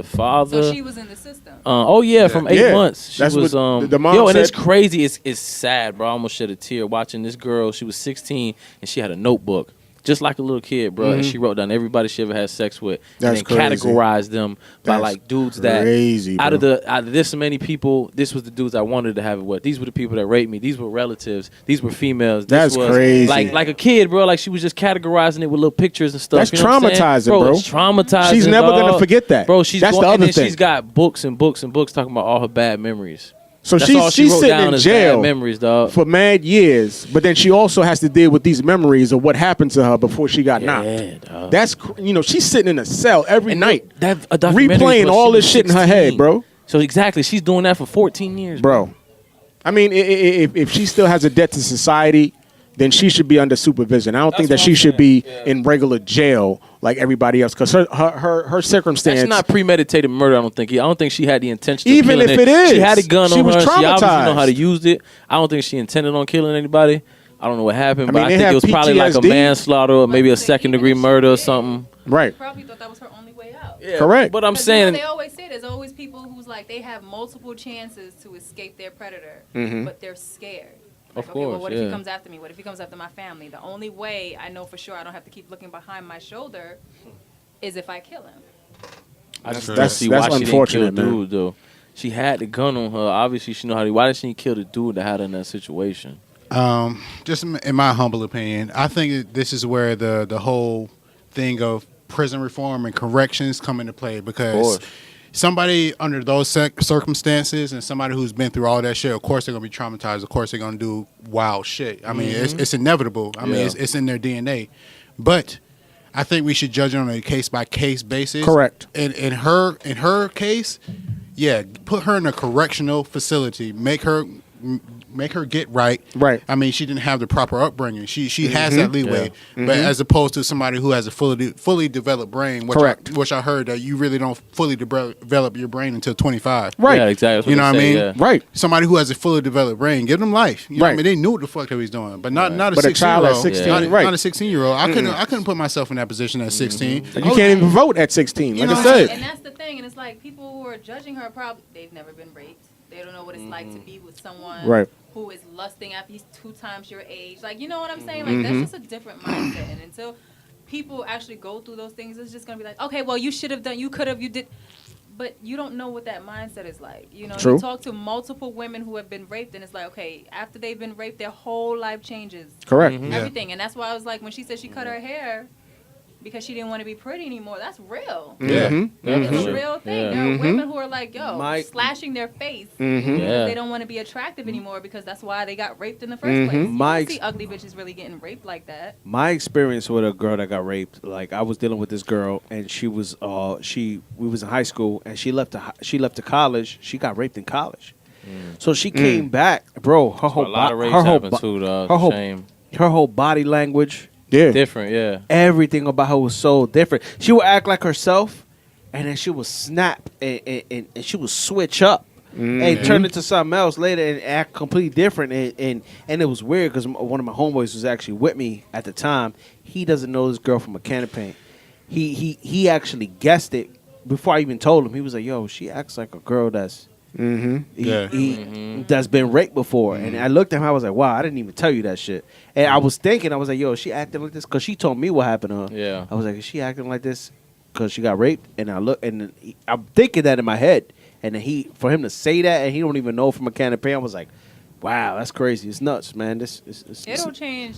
father. So she was in the system. From 8 Yeah. months. She That's was what the mom yo, and said. it's crazy. It's sad, bro. I almost shed a tear watching this girl. She was 16 and she had a notebook. Just like a little kid, bro. And she wrote down everybody she ever had sex with. That's and then crazy. categorized them by That's like dudes that crazy, out bro. of this many people, this was the dudes I wanted to have it with. These were the people that raped me. These were relatives. These were females. This That's was crazy. Like a kid, bro. Like she was just categorizing it with little pictures and stuff. That's you know what I'm saying? traumatizing, bro. It's traumatizing. She's never gonna dog. forget that. Bro, That's the and other then thing. she's got books and books and books talking about all her bad memories. So That's all she she's wrote sitting down in as jail bad memories, dog. for mad years, but then she also has to deal with these memories of what happened to her before she got knocked. Dog. That's she's sitting in a cell every night, a documentary replaying was all she this was shit in her 16. head, bro. So exactly, she's doing that for 14 years, Bro, I mean, if she still has a debt to society, then she should be under supervision. I don't think that she should be in regular jail like everybody else, because her circumstance. That's not premeditated murder. I don't think she had the intention. Even of killing if it is, she had a gun she on was her. She obviously traumatized. know how to use it. I don't think she intended on killing anybody. I don't know what happened, I but mean, I they think have it was probably like a PTSD. manslaughter or maybe a second-degree murder or something. Right. Probably thought that was her only way out. Yeah, Correct. But I'm 'Cause, saying, they always say there's always people who's like they have multiple chances to escape their predator, but they're scared. Like, Of okay, well, course, what if yeah. he comes after me? What if he comes after my family? The only way I know for sure I don't have to keep looking behind my shoulder is if I kill him. I just That's- see that's why she didn't unfortunate, kill the man. dude though. She had the gun on her. Obviously, she know how to. Why did she kill the dude that had her in that situation? Just in my humble opinion, I think that this is where the whole thing of prison reform and corrections come into play, because somebody under those circumstances and somebody who's been through all that shit, of course they're gonna be traumatized. Of course they're gonna do wild shit. I mean, it's inevitable. I mean, it's in their DNA. But I think we should judge it on a case by case basis. Correct. In her case, put her in a correctional facility, make her get right. Right. I mean, she didn't have the proper upbringing. She has that leeway, but as opposed to somebody who has a fully developed brain, which I heard that you really don't fully develop your brain until 25. Right. Yeah, exactly. You know what I mean? Yeah. Right. Somebody who has a fully developed brain, give them life. You know what I Right. mean? They knew what the fuck they was doing, but not a But a child at 16-year-old. 16, right. Not a 16-year-old. I couldn't put myself in that position at 16. And you can't even vote at 16, like know I what I'm said. And that's the thing, and it's like people who are judging her probably they've never been raped. They don't know what it's like to be with someone Right. who is lusting after he's 2 times your age. Like, you know what I'm saying? Like, that's just a different mindset. And until people actually go through those things, it's just gonna be like, okay, well, you should have done, you could have, you did. But you don't know what that mindset is like. You know, True. you talk to multiple women who have been raped, and it's like, okay, after they've been raped, their whole life changes. Correct. Everything. And that's why I was like, when she said she cut her hair because she didn't want to be pretty anymore, that's real. Yeah. It's a real thing. Yeah. There are women who are like, yo, My- slashing their face Yeah. because they don't want to be attractive anymore because that's why they got raped in the first place. You My don't see ugly bitches really getting raped like that. My experience with a girl that got raped, like I was dealing with this girl, and she was we was in high school, and she left to college. She got raped in college, so she came back, bro. Her whole A lot of rapes her whole happen bo- too, dog. her whole Shame. her whole body language, Yeah. Different, yeah. everything about her was so different. She would act like herself, and then she would snap and she would switch up. And turn into something else later and act completely different. And it was weird because one of my homeboys was actually with me at the time. He doesn't know this girl from a can of paint. He actually guessed it before I even told him. He was like, yo, she acts like a girl that's that's been raped before. And I looked at him, I was like, wow, I didn't even tell you that shit. And I was thinking, I was like, yo, is she acting like this? Because she told me what happened to her. Yeah. I was like, is she acting like this because she got raped? And I look, and I'm thinking that in my head. And then for him to say that, and he don't even know from a can of paint, I was like, wow, that's crazy. It's nuts, man. It'll change.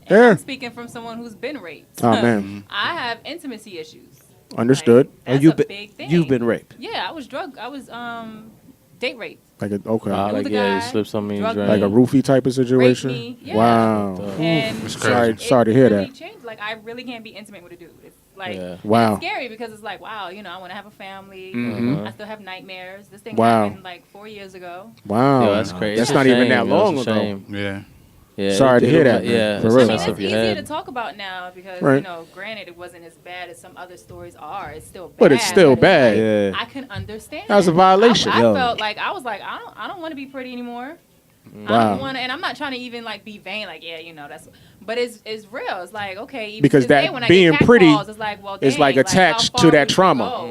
Yeah. And I'm speaking from someone who's been raped. Oh, man. I have intimacy issues. Understood. Like, you've that's a been big thing. you've been raped. Yeah, I was date raped. Like a, okay. It was Like, a yeah, you guy, slipped something in your drugged drink. Like a roofie type of situation. Raped me, yeah. Wow. And Sorry to hear really that. changed. Like, I really can't be intimate with a dude. It's like, Yeah. Wow. it's scary because it's like, wow, you know, I want to have a family. Mhm. I still have nightmares. This thing Wow. happened like 4 years ago. Wow. Yo, that's crazy. That's It's not a even shame, that yo, long it's a ago. shame. Yeah. Yeah, Sorry to hear it'll- that, man. Yeah, For it's real. I mean, mess it's up your easier head. to talk about now because, Right. you know, granted, it wasn't as bad as some other stories are. It's still bad. But it's still bad. Yeah. I can understand. That was a violation. I Yo. felt like I was like, I don't want to be pretty anymore. I Wow. don't want to, and I'm not trying to even like be vain. Like, yeah, you know, that's. But it's real. It's like, okay, even Because to this that day, when I being get cat pretty calls, it's like, well, is, dang, like, how attached far to that would you trauma. go,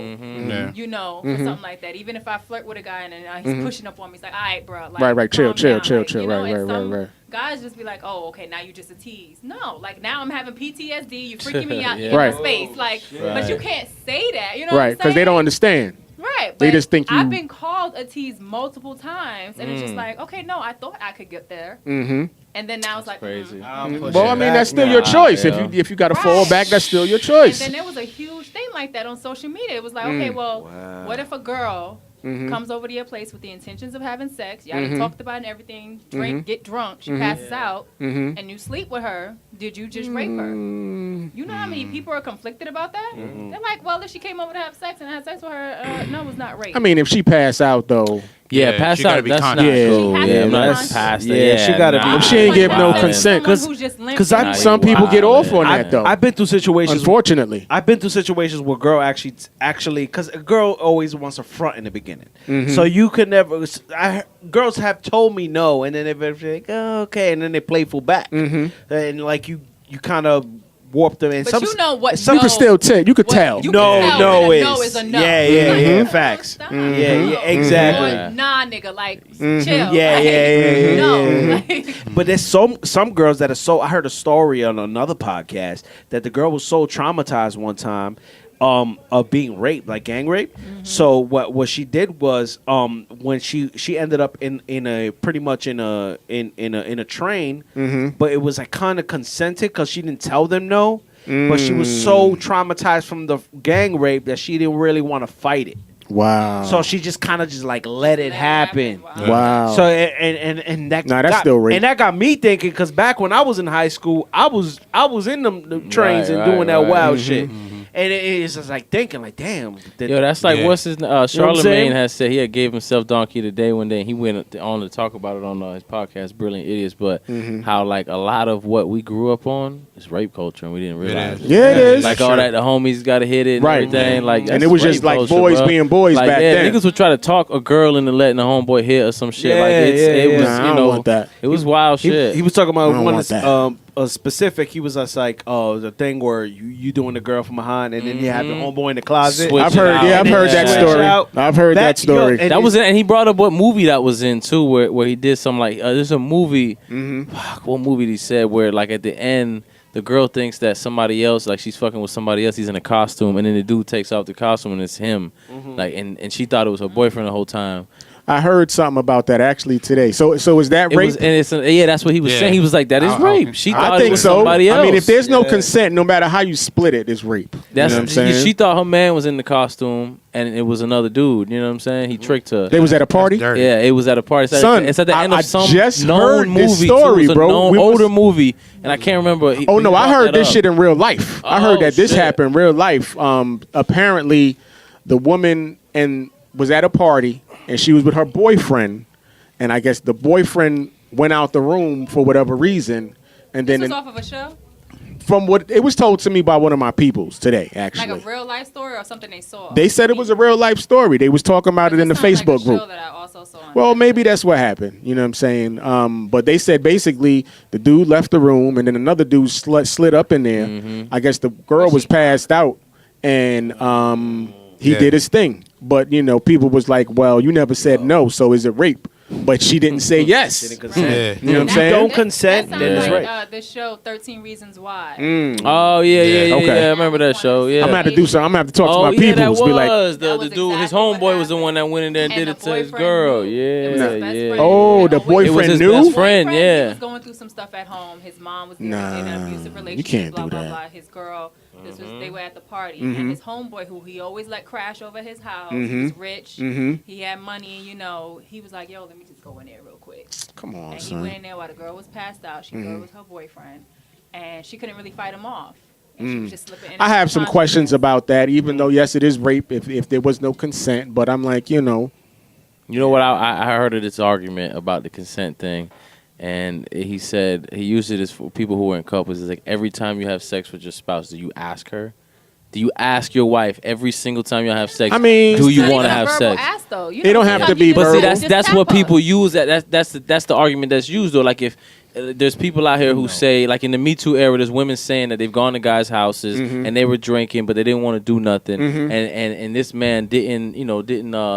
Yeah. you know, for something like that. Even if I flirt with a guy and he's pushing up on me, he's like, all right, bro, like, Right, chill, calm chill, down. chill, Like, chill. you know, Right, and right, some right. Guys just be like, oh, okay, now you just a tease. No, like now I'm having PTSD. You freaking me out Yeah. in Right. my space. Like, but Right. you can't say that. You know Right. what I'm Because they saying? don't understand. Right. They but just think I've you- been called a tease multiple times, and it's just like, okay, no, I thought I could get there, Mm-hmm. and then now it's like, Crazy. Well, I mean, that's still your choice. Yeah. If you got to fall Right. back, that's still your And choice. then there was a huge thing like that on social media. It was like, okay, well, what if a girl comes over to your place with the intentions of having sex? Y'all done talked about it and everything. Drink, get drunk. She passes out, and you sleep with her. Did you just rape her? You know how many people are conflicted about that? They're like, well, if she came over to have sex and I had sex with her, no, it was not rape. I mean, if she pass out though, Yeah, Yeah, pass she gotta out. be That's not conscious. cool. She has Yeah, to be that's conscious. past Yeah, it. she gotta be- If she ain't give no Like, consent, someone 'cause- who's just limp 'cause and I- like, some people get off on that though. I've been through situations. Unfortunately, I've been through situations where girl actually, because a girl always wants a front in the beginning. So you could never. Girls have told me no, and then they're like, oh, okay, and then they playful back, and like you kind of warp them. And But some, you know what? some no, can still tell. You could what- tell. you no, can tell no when a is no is a no. yeah, facts. Stop. Yeah, exactly. Or, nah, nigga, like chill. Yeah, Like, yeah. No, like, But there's some girls that are so. I heard a story on another podcast that the girl was so traumatized one time of being raped, like gang rape. So what she did was when she ended up in a pretty much in a train, but it was like kind of consented because she didn't tell them no. But she was so traumatized from the gang rape that she didn't really want to fight it. Wow. So she just kind of just like let it happen. Wow. So and that Nah, that's got, still rape. and that got me thinking because back when I was in high school, I was in them trains Right, and doing that right. wild shit. And it's just like thinking, like, damn. Yo, that's like what's his Charlemagne saying? has said he had gave himself donkey today one day. And he went on to talk about it on his podcast, Brilliant Idiots. But how like a lot of what we grew up on is rape culture, and we didn't realize it. Yeah, it is. Like all that, the homies got to hit it, and everything. Like, and it was just like culture, boys bro. being boys like, back then. Niggas would try to talk a girl into letting the homeboy hit or some shit. Yeah, Like it was, Nah, I you don't know, want that. it was wild shit. He was talking I about don't one want that's, that. a specific. He was just like, oh, the thing where you doing the girl from behind, and then you have the homeboy in the closet. Switch I've heard, it out. I've heard that Switch story. out. I've heard that story. and That was it, and he brought up what movie that was in too, where he did some like there's a movie. Fuck, what movie he said where like at the end the girl thinks that somebody else, like she's fucking with somebody else, he's in a costume, and then the dude takes off the costume and it's him, like and she thought it was her boyfriend the whole time. I heard something about that actually today. So is that It rape? was, and yeah, that's what he was saying. He was like, that is rape. She thought I it think was so. somebody else. I mean, if there's no consent, no matter how you split it, it's rape. That's, you know what I'm saying? she thought her man was in the costume, and it was another dude. You know what I'm saying? He tricked her. They was at a party. Yeah, it was at a party. Son, It's at the end I of some just known heard movie. this story, too. It was a bro. known We was- older movie, and I can't remember. Oh no, I heard this shit in real life. I heard that this shit. happened in real life. Apparently, the woman was at a party and she was with her boyfriend, and I guess the boyfriend went out the room for whatever reason, and This then was off of a show? from what it was told to me by one of my peoples today, actually. Like a real life story or something they saw? They said it was a real life story. They was talking about it in the Facebook Like a show group. that I also saw on Well, maybe that's what happened. You know what I'm saying? But they said basically the dude left the room and then another dude slid up in there. I guess the girl was passed out and he did his thing. But, you know, people was like, well, you never said no, so is it rape? But she didn't say yes. Didn't consent. You know what I'm saying? Don't consent, That then sounds it's like rape. the show 13 Reasons Why. Oh yeah. Okay. I remember that show. Yeah. I'm gonna have to do something. I'm gonna have to talk to my yeah, peoples. that Be like, was That the was dude. His exactly what homeboy was the one that went in there and did the it to his boyfriend girl. knew. Yeah, It was his best yeah. friend. oh, the It was It was boyfriend his knew? best friend. He Yeah. was going through some stuff at home. His mom was in Nah, an abusive you relationship. can't blah do blah that. blah. His girl. They were at the party, and his homeboy, who he always let crash over his house, he was rich. He had money. You know, he was like, "Yo, let me just go in there real quick." come on, And he son. went in there while the girl was passed out. She thought it was her boyfriend, and she couldn't really fight him off. And she was just slipping in. I have some and questions about that, even though yes, it is rape if there was no consent. But I'm like, you know, You know what? I heard of this argument about the consent thing, and he said he used it as for people who are in couples. It's like every time you have sex with your spouse, do you ask her? Do you ask your wife every single time you have sex? I mean, do you It's not want to even a have verbal sex? ask, though. You It know, don't have to sometimes be you But just see, verbal. that's tap what her. people use. That's the argument that's used though. Like if there's people out here who say, like in the Me Too era, there's women saying that they've gone to guys' houses and they were drinking, but they didn't want to do nothing, and this man didn't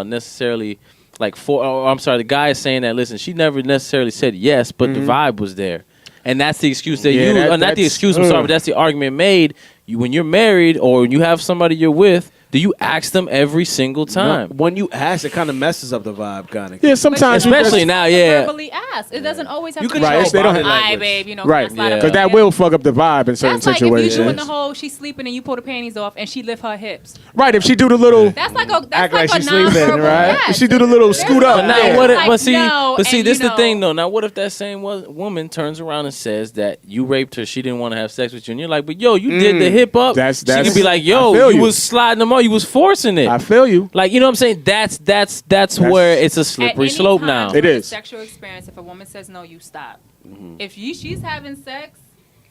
necessarily like I'm sorry, the guy is saying that. Listen, she never necessarily said yes, but the vibe was there. And that's the excuse they Yeah, use. that- Not the that's- excuse, I'm sorry, but that's the argument made. When you're married or when you have somebody you're with, do you ask them every single time? When you ask, it kind of messes up the vibe, kind of. yeah, sometimes you Especially just- now, yeah. Verbally ask. It doesn't always have You to can be. Right, show they don't body have- Hi, language. babe. You know, right, can I slide yeah. up because that there? will fuck up the vibe in certain That's like situations. if you doing the whole she's sleeping and you pull the panties off and she lift her hips. Right, if she do the little, That's like a Act like a she's sleeping, nonverbal. right? Yes. if she do the little scoot up. But now Yeah. what? Like, But see, no, this and is you the thing know- though. Now what if that same woman turns around and says that you raped her, she didn't want to have sex with you, and you're like, but yo, you did the hip up. That's- she could be like, I yo, feel you you. was sliding them on, you was forcing it. I feel you. Like you know what I'm saying? That's where it's a At slippery any slope time now. It during is. Sexual experience. If a woman says no, you stop. If she's having sex,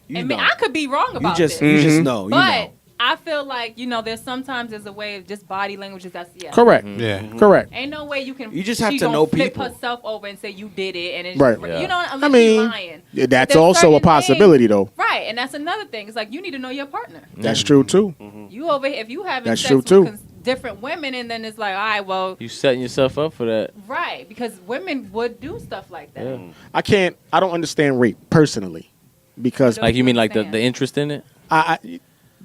You I mean, know. I could be wrong You about just this. you just know. You But know. I feel like there's sometimes there's a way of just body language. That's Correct. Yeah. Correct. Ain't no way you can. You just have she to gonna know flip people. herself over and say you did it, and it's Right. just, Yeah. you know. Unless I mean, she's lying. yeah, that's There's also a certain possibility, though. Right, and that's another thing. It's like you need to know your partner. That's true too. You over here, if you having That's sex true, with too. different women, and then it's like, all right, well, You setting yourself up for that. right, because women would do stuff like that. I don't understand rape personally because Like you mean like the understand. interest in it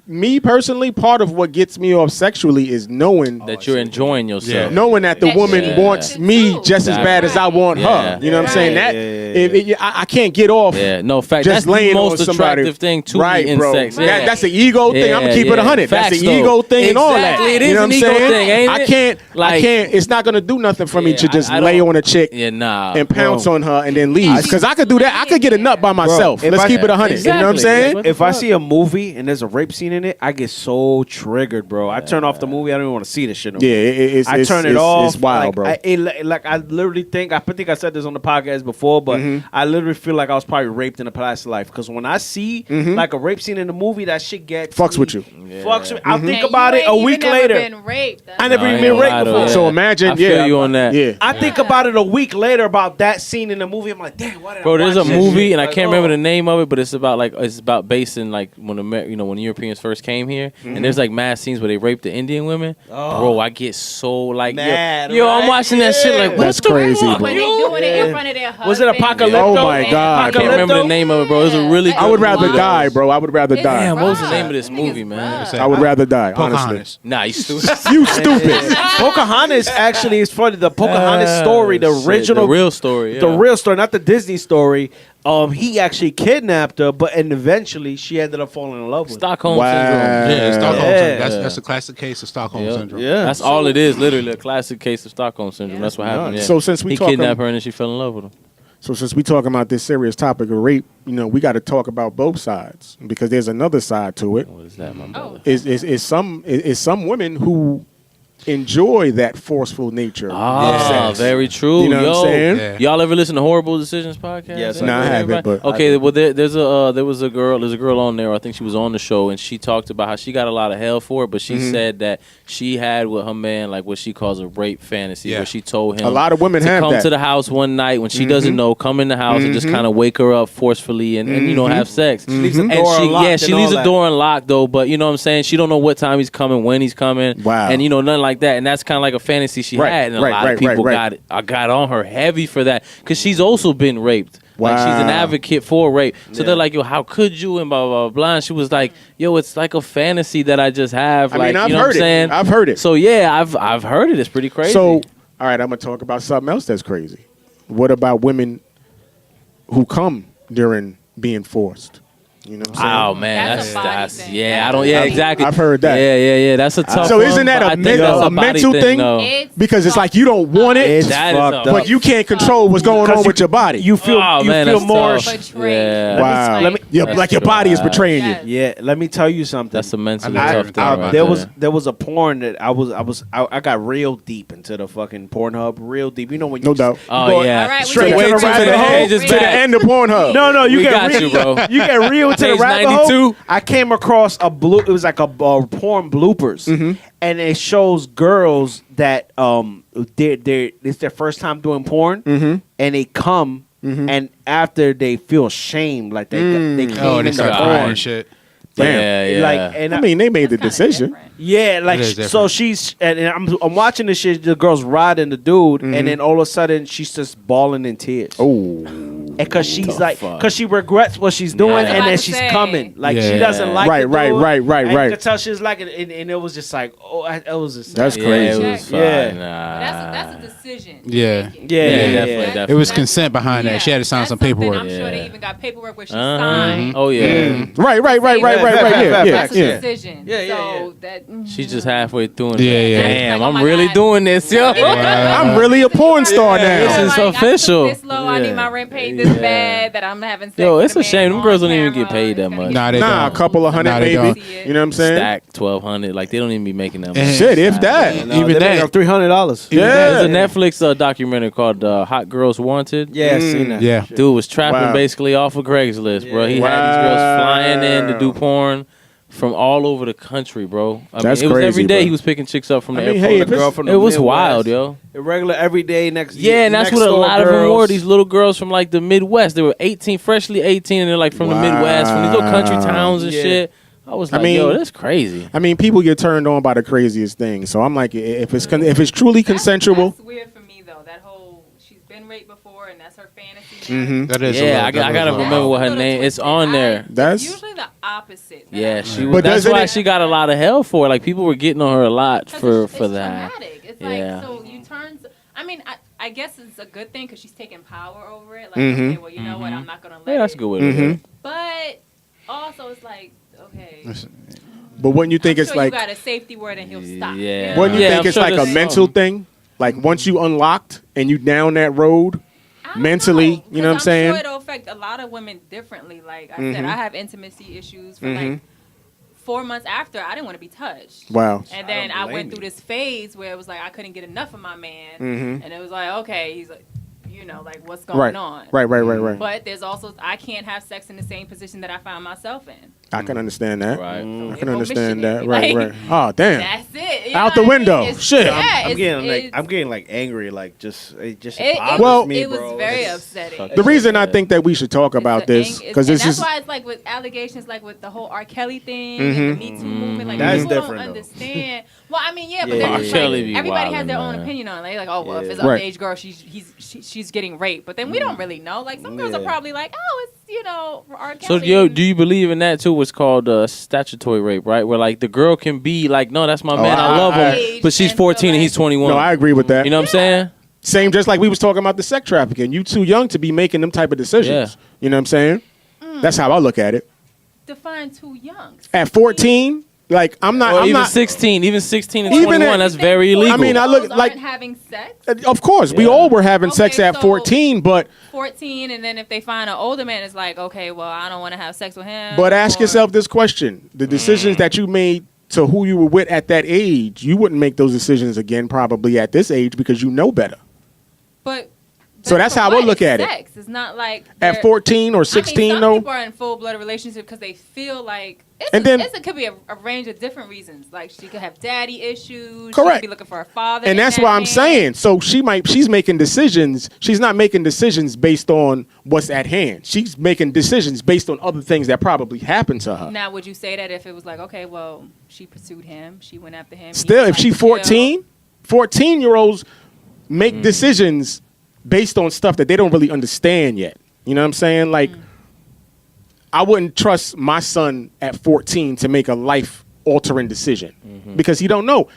me personally, part of what gets me off sexually is knowing that you're enjoying yourself. knowing that the That woman she wants wants me it too. just as bad as I want Yeah. her. You know what I'm saying? Right. That I can't get off. Yeah, no fact. Just That's the laying most on somebody. attractive thing to right, me in bro. sex. Right. Yeah. That's an ego thing. I'm gonna keep it 100. Facts, That's an though. ego thing and all that. Exactly. It you is know an what I'm ego saying? thing, ain't it? I can't. Like- It's not gonna do nothing for me Yeah, to just I lay don't- on a chick Yeah, nah. and pounce on her and then leave. Because I could do that. I could get a nut by myself. if Let's I- keep it 100. You know what I'm Exactly. saying? What the If I fuck? see a movie and there's a rape scene in watching it, I get so triggered, bro. I turn off the movie. I don't even want to see this shit no more. Yeah, I turn it off. It's wild, like, bro. I literally think I said this on the podcast before, but I literally feel like I was probably raped in a past life. Because when I see like a rape scene in the movie, that shit gets fucks with you. Fucks with me. I'll think And about you it a ain't week even later. never been raped. I never even been raped before. So imagine, I feel you on that. Yeah. I think about it a week later about that scene in the movie. I'm like, damn, why did Bro, I there's watch a this movie, shit? and I Like, can't remember the name of it, but it's about basing like when Europeans first came here, and there's like mass scenes where they rape the Indian women. Bro, I get so like, Mad, yo, I'm right? watching that shit like, what That's the crazy, fuck? bro. When they doing it in front of their husband. Was it Apocalypto? Oh my God, I can't remember the name of it, bro. It was a really. I would good rather movie, die, though. bro. I would rather die. Damn, what was the rough. name of this That nigga's movie, man? rough. I would rather die, honestly. Pocahontas. Nah, you stupid. You stupid. Pocahontas actually is funny. The Pocahontas story, the Shit, original, the real story, the yeah. real story, not the Disney story. He actually kidnapped her, and eventually she ended up falling in love with him. Stockholm Wow. Syndrome. Yeah, Stockholm Yeah. Syndrome. That's a classic case of Stockholm Yeah. Syndrome. Yeah, That's all it is, literally a classic case of Stockholm Syndrome. Yeah. That's what happened. Yeah. So since we he talking- kidnapped her and then she fell in love with him. So since we talking about this serious topic of rape, we got to talk about both sides because there's another side to it. What is that, my brother? Is some women who enjoy that forceful nature. Ah, of sex. very true. You know what I'm saying? Yeah. Y'all ever listen to Horrible Decisions podcast? Yes, Nah, I haven't, but- okay. Well, there's a girl on there. I think she was on the show, and she talked about how she got a lot of hell for it, but she said that she had with her man like what she calls a rape fantasy, Yeah. where she told him A lot of women to have come that. to the house one night when she doesn't know, come in the house and just kind of wake her up forcefully and have sex. leaves the And door she unlocked she and leaves all the that. door unlocked though, but you know what I'm saying? She don't know what time he's coming, when he's coming. Wow. And nothing like that. And that's kind of like a fantasy she Right, had, and right, a lot right, of people right. got on her heavy for that because she's also been raped. Like she's an Wow. advocate for rape. So they're like, yo, how could you? And blah, blah, blah, blah. And she was like, yo, it's like a fantasy that I just have. I Like, mean, I've you know heard what I'm it. saying? I've heard it. So yeah, I've heard it. It's pretty crazy. So, all right, I'm gonna talk about something else that's crazy. What about women who come during being forced? You know what I'm saying? oh man, That's a body thing. yeah. I don't. Yeah, exactly. I've heard that. Yeah. That's a tough. So one, isn't that but a I think men- that's a body mental thing? though. It's Because it's like you don't want it, It's That is fucked a- up. but you can't control what's going on with your body. You feel Oh, man, feel that's more. tough. Betrayed. Yeah. Wow. Let me- Yeah, That's like your true. body is betraying Yes. you. Yeah, let me tell you something. That's a mentally I- tough thing. I- right there there. was a porn that I got real deep into the fucking Pornhub, real deep. You know when you No just- doubt. you Oh go yeah. All right, straight we to the got rabbit you. hole. Hey, just To the back. end of Pornhub. No, you We get got real, you, bro. You get real to the Page rabbit 92. hole. I came across it was like a porn bloopers, and it shows girls that it's their first time doing porn, and they come, and after they feel shame, like they came Oh, and in they the start crying porn. and shit. Yeah. Like, and I mean, they made the That's kinda decision. different. yeah, like It is so different. she's and I'm watching this shit. The girl's riding the dude, and then all of a sudden she's just bawling in tears. Oh, Because she's like, fuck? because she regrets what she's doing, Yeah. and I then was she's about to say. coming. Like she Yeah. doesn't like Right, the right, dude, right, right, and right. You could tell she's like it, and it was just like, it was just That's Yeah, crazy. it was fine. Yeah. Nah. That's a decision. Yeah. definitely. It was consent behind that. She had to sign That's some something paperwork. I'm sure they Yeah. even got paperwork where she Uh-huh. signed. Oh yeah. right. Yeah, That's a yeah. decision. Yeah, yeah, So that She's just halfway through. And Yeah, yeah. Damn, Like, oh I'm my really God. doing this, yo. I'm really a porn star This now. is like, official. I took this low. I need my rent paid this bad that I'm having sex. Yo, with it's a man shame. Them on girls don't even camera. get paid that It's gonna much. get- Nah, they Nah, a don't. couple of hundred Nah, they maybe. don't. You know what I'm saying? Stack 1,200. Like they don't even be making that much. And- Shit, if that. Even that. $300. Yeah. There's a Netflix documentary called "Hot Girls Wanted." Yeah, I seen that. Yeah. Dude was trapping Wow. basically off of Craigslist, bro. He had these girls flying in to do porn from all over the country, bro. I That's mean, it was crazy, every day bro. he was picking chicks up from the I mean, airport. hey, if girl it's- from the It was Midwest. wild, yo. Irregular everyday next. Yeah, and that's next what a door lot of them girls. were. These little girls from like the Midwest. They were 18, freshly 18, and they're like from the Midwest, from these little country Wow. towns and Yeah. shit. I was I like, mean- yo, that's crazy. I mean, people get turned on by the craziest things. So I'm like, if it's truly consensual, That's weird for me though. That whole she's been raped before and that's her fantasy. now. That is. a Yeah, little- I that is a gotta little- remember what her That's a name. little It's twisted. on there. That's- It's usually the opposite. Yeah, she. But That's doesn't why it- she got a lot of hell for. Like people were getting on her a lot 'Cause for it's that. traumatic. It's Yeah. like so you turn. I mean, I guess it's a good thing because she's taking power over it. Like, Mhm. okay, well, you know what? I'm not gonna let Yeah, that's it. a good way to do it. But also, it's like, okay. but wouldn't you think I'm it's sure like, you got a safety word and he'll stop. Yeah. wouldn't you Yeah, think I'm it's sure like a there's mental some. thing? Like once you unlocked and you down that road, I don't mentally, know, you know what I'm 'cause saying? Sure it'll affect a lot of women differently. Like I said, I have intimacy issues for like 4 months after, I didn't want to be touched. Wow. And then I went through this phase where it was like I couldn't get enough of my man, and it was like, okay, he's like, you know, like what's going on? Right. But there's also I can't have sex in the same position that I found myself in. I can understand that. Right. I can understand that. Like, Right. Oh, damn. That's it. You Out know the what I mean? window. It's- Shit. Yeah, I'm getting like angry, like it It Well- was, it was very upsetting. The reason I think that we should talk about this because and this that's is why it's like with allegations, like with the whole R. Kelly thing and the Me Too movement, like That's people different, don't though. understand. Well, I mean, yeah, but Yeah, then R. it's Kelly like, be everybody has wildin', their own man. opinion on it. Like, oh, well, if it's Right. underage girl, she's getting raped. But then we don't really know. Like some girls are probably like, oh, it's R. So, Kelly. do you believe in that too? What's called statutory rape, right? Where like the girl can be like, no, that's my man, I love him, but she's 14 and he's 21. no, I agree with that. You know what I'm saying? Same, just like we was talking about the sex trafficking. You too young to be making them type of decisions. Yeah. You know what I'm saying? That's how I look at it. Define too young. At 14, like I'm not. Or I'm even not. 16 and Even 21, at- that's very illegal. I mean, I look Girls like. aren't having sex. Of course, we all were having Okay, sex at so- 14, but 14, and then if they find an older man, it's like, okay, well, I don't want to have sex with him. ask or- yourself this question: the decisions that you made to who you were with at that age, you wouldn't make those decisions again probably at this age because you know better. But So that's how I what? look It's at it. sex. It's not like At they're- 14 or I 16, mean, some though. people are in full blood relationship because they feel like And then- it could be a range of different reasons. Like she could have daddy issues. She Correct. could be looking for a father. And in that's that why I'm man. saying. So she's making decisions. She's not making decisions based on what's at hand. She's making decisions based on other things that probably happened to her. Now, would you say that if it was like, okay, well, she pursued him, she went after him. he Still, was if like, she's 14, 14-year-olds make decisions based on stuff that they don't really understand yet. You know what I'm saying? Like, I wouldn't trust my son at 14 to make a life-altering decision because he don't know.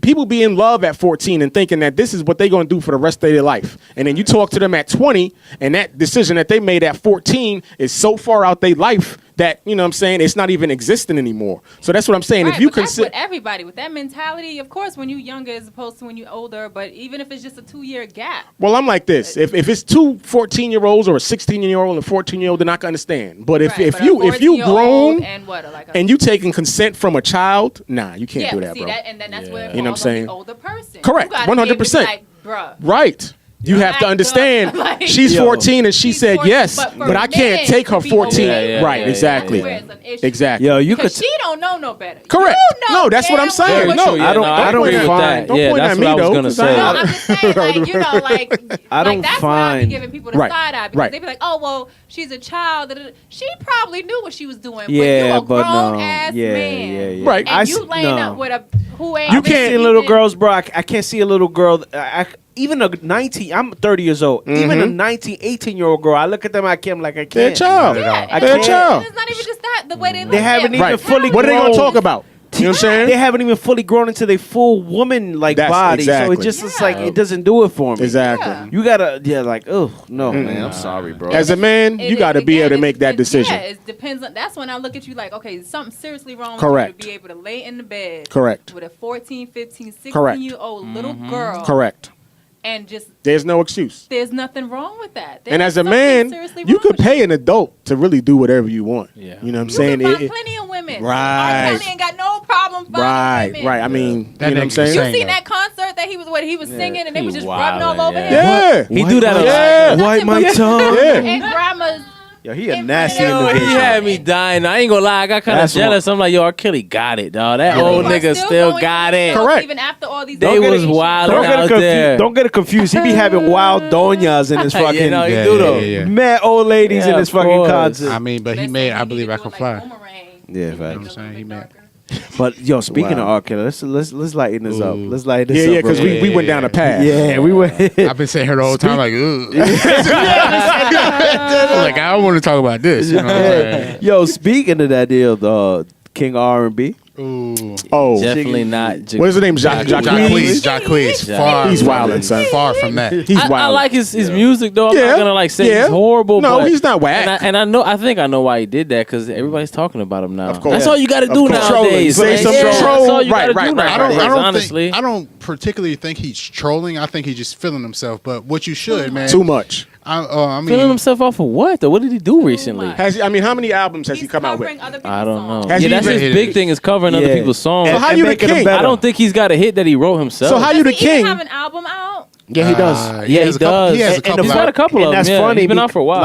People be in love at 14 and thinking that this is what they're going to do for the rest of their life. And then you talk to them at 20, and that decision that they made at 14 is so far out their life that, you know what I'm saying, it's not even existing anymore. So that's what I'm saying. Right, If you but that's consider with everybody with that mentality, of course, when you're younger as opposed to when you're older. But even if it's just a 2-year gap, Well, I'm like this. If it's two 14-year-olds or a 16-year-old and a 14-year-old, then I can understand. But if right, but a you 14-year-old grown and what, like a, and you taking consent from a child, nah, you can't yeah, do but that, see bro. that, and then that's where it You know what falls I'm on saying? the older person. Correct, You gotta be able to be 100%. like, bruh. Right. You have to act understand up, like- she's Yo. 14 and she She's said 14, yes, but for but I can't men take her to be 14. okay with Right, it, exactly. That's where it's an issue. Exactly. Yo, you could. Because she don't know no better. Correct. You know No, that's what I'm damn saying. well No, what Yeah, I don't- no, I don't agree with find- that. don't Yeah, point that's at what me, I was though, gonna 'cause say. No, I'm just saying, like, you know, like, I don't like that's why I be find- giving people the Right, side eye because right. they be like, oh, well, she's a child. da-da-da. She probably knew what she was doing. Yeah, but you a but no. grown ass Yeah, man. yeah, yeah. Right. And I you s- laying no. up with a who ain't You can't see little even- girls, bro. I can't see a little girl. Even a 19, I'm 30 years old. Even a 19, 18-year-old girl, I look at them, I can't, like, I can't. They're a child. Yeah, I and can't. it's Child. not even just that. The way they look. They haven't they're even fully What are they going to grown. talk about? You know what I'm saying? They haven't even fully grown into their full woman-like That's body. So exactly. it just it's Yeah. like, it doesn't do it for me. Exactly. Yeah. You gotta, like, oh, no, man, I'm sorry, bro. As a man, It you is- got to be able to again, make that decision. Yeah, it depends on. That's when I look at you like, okay, something seriously wrong Correct. with you to be able to lay in the bed. Correct. With a 14, 15, 16 Correct. year old little girl. Correct. And just There's no excuse. there's nothing wrong with that. And There's as a something man, seriously you wrong could with pay an adult to really do whatever you want. Yeah. You know what I'm You saying? can find It- plenty of women. Right. R. Kelly ain't got no problem finding right, women. right. I mean, That you know what I'm nigga's saying? You saying seen that. that concert that he was singing and they he was just wildin', rubbing all over yeah. him? Yeah. He do that a lot. Yeah. White my Nothing but- tongue. Yeah. And grandma's. Yo, he a in nasty front of Yo, individual. he had me dying. I ain't gonna lie, I got kind of That's jealous. I'm like, yo, R. Kelly got it, dog. That People old are nigga still going got through it. themselves Correct. Even after all these They other was issues. wild Don't get, out it there. don't get it confused. He be having wild doñas in his fucking. You know, he Yeah, do yeah, though. yeah. Mad old ladies Yeah, in his of fucking course. concert. I mean, but he Let's made say I he Believe need I to Can do it Fly. like Boomerang. Yeah, You know what I'm facts. saying? He made. But yo, speaking Wow. of R. Kelly, let's lighten this up. Ooh. Let's lighten this Yeah, up. yeah, because bro. we went down a path. Yeah, we went. I've been saying her the whole time, like, ugh. Like, I don't want to talk about this. You know what I'm saying? Yo, speaking of that deal, the King of R&B. Ooh. Oh, Definitely not. what is his name? Jacquees. Jacquees. Far He's from wildin', that. son. Far from that. He's I wild. like his music though. I'm Yeah, not gonna like say yeah. he's horrible. No, but, he's not whack. And I think I know why he did that because everybody's talking about him now. Of course. That's all you got to Of do course. nowadays. Say man. some Yeah, that's troll. all you Right, gotta right, do right, I don't, nowadays, I don't honestly. think I don't particularly think he's trolling. I think he's just feeling himself. But what you should, man. Too much. I mean, Feeling himself off of what though? What did he do recently? much. How many albums has he He's come out with? covering other people's I don't know. songs. Has Yeah, he that's even- his big thing is covering other people's songs. So how you the making them king? better. I don't think he's got a hit that he wrote himself. So how you the Does he even king? have an album out? Yeah, he does. Yeah, he has a couple- does. he has a And couple he's out. got a couple And of them. that's Yeah, funny. he's been out for a while.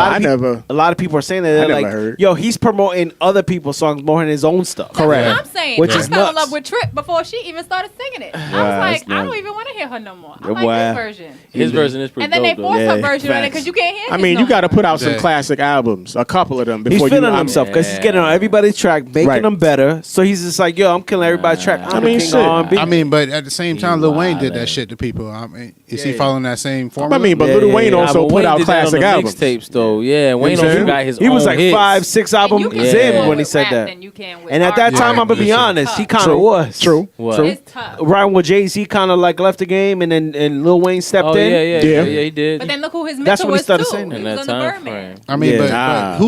A lot of people are saying that. They're never like, heard. yo, he's promoting other people's sons more than his own stuff. Correct. That's what I'm saying. Which I is fell in nuts. love with Tripp before she even started singing it. I was that's like, I nuts. don't even want to hear her no more. I Wow. like his version. His version is pretty And then they dope. force though. her Yeah, version on it facts. because you can't hear I his mean, no you got to more. put out some Yeah. classic albums, a couple of them He's before feeling you. himself because he's getting on everybody's track, making Right. them better. So he's just like, yo, I'm killing everybody's track. I'm I the mean, king shit. of R&B. I mean, but at the same time, Lil Wayne did wildin'. that shit to people. I mean, is he Yeah. following that same I formula? mean, but Yeah, Lil yeah, Wayne yeah. also but put Wayne out did that on classic the albums. mixtapes though. Yeah, Wayne what I'm also saying? got his he was own like hits. 5-6 And albums you can Yeah. do in more when he with said rap that. than you can with And at that R&B. time, I'm gonna be Listen. honest, he kind True. of was. True. What? True. It's tough. Right when Jay-Z kind of like left the game and then Lil Wayne stepped Oh in. yeah, he did. But then look who his That's mentor when he was started too. saying that. He in was that on the time Birdman. frame. I mean, Yeah. but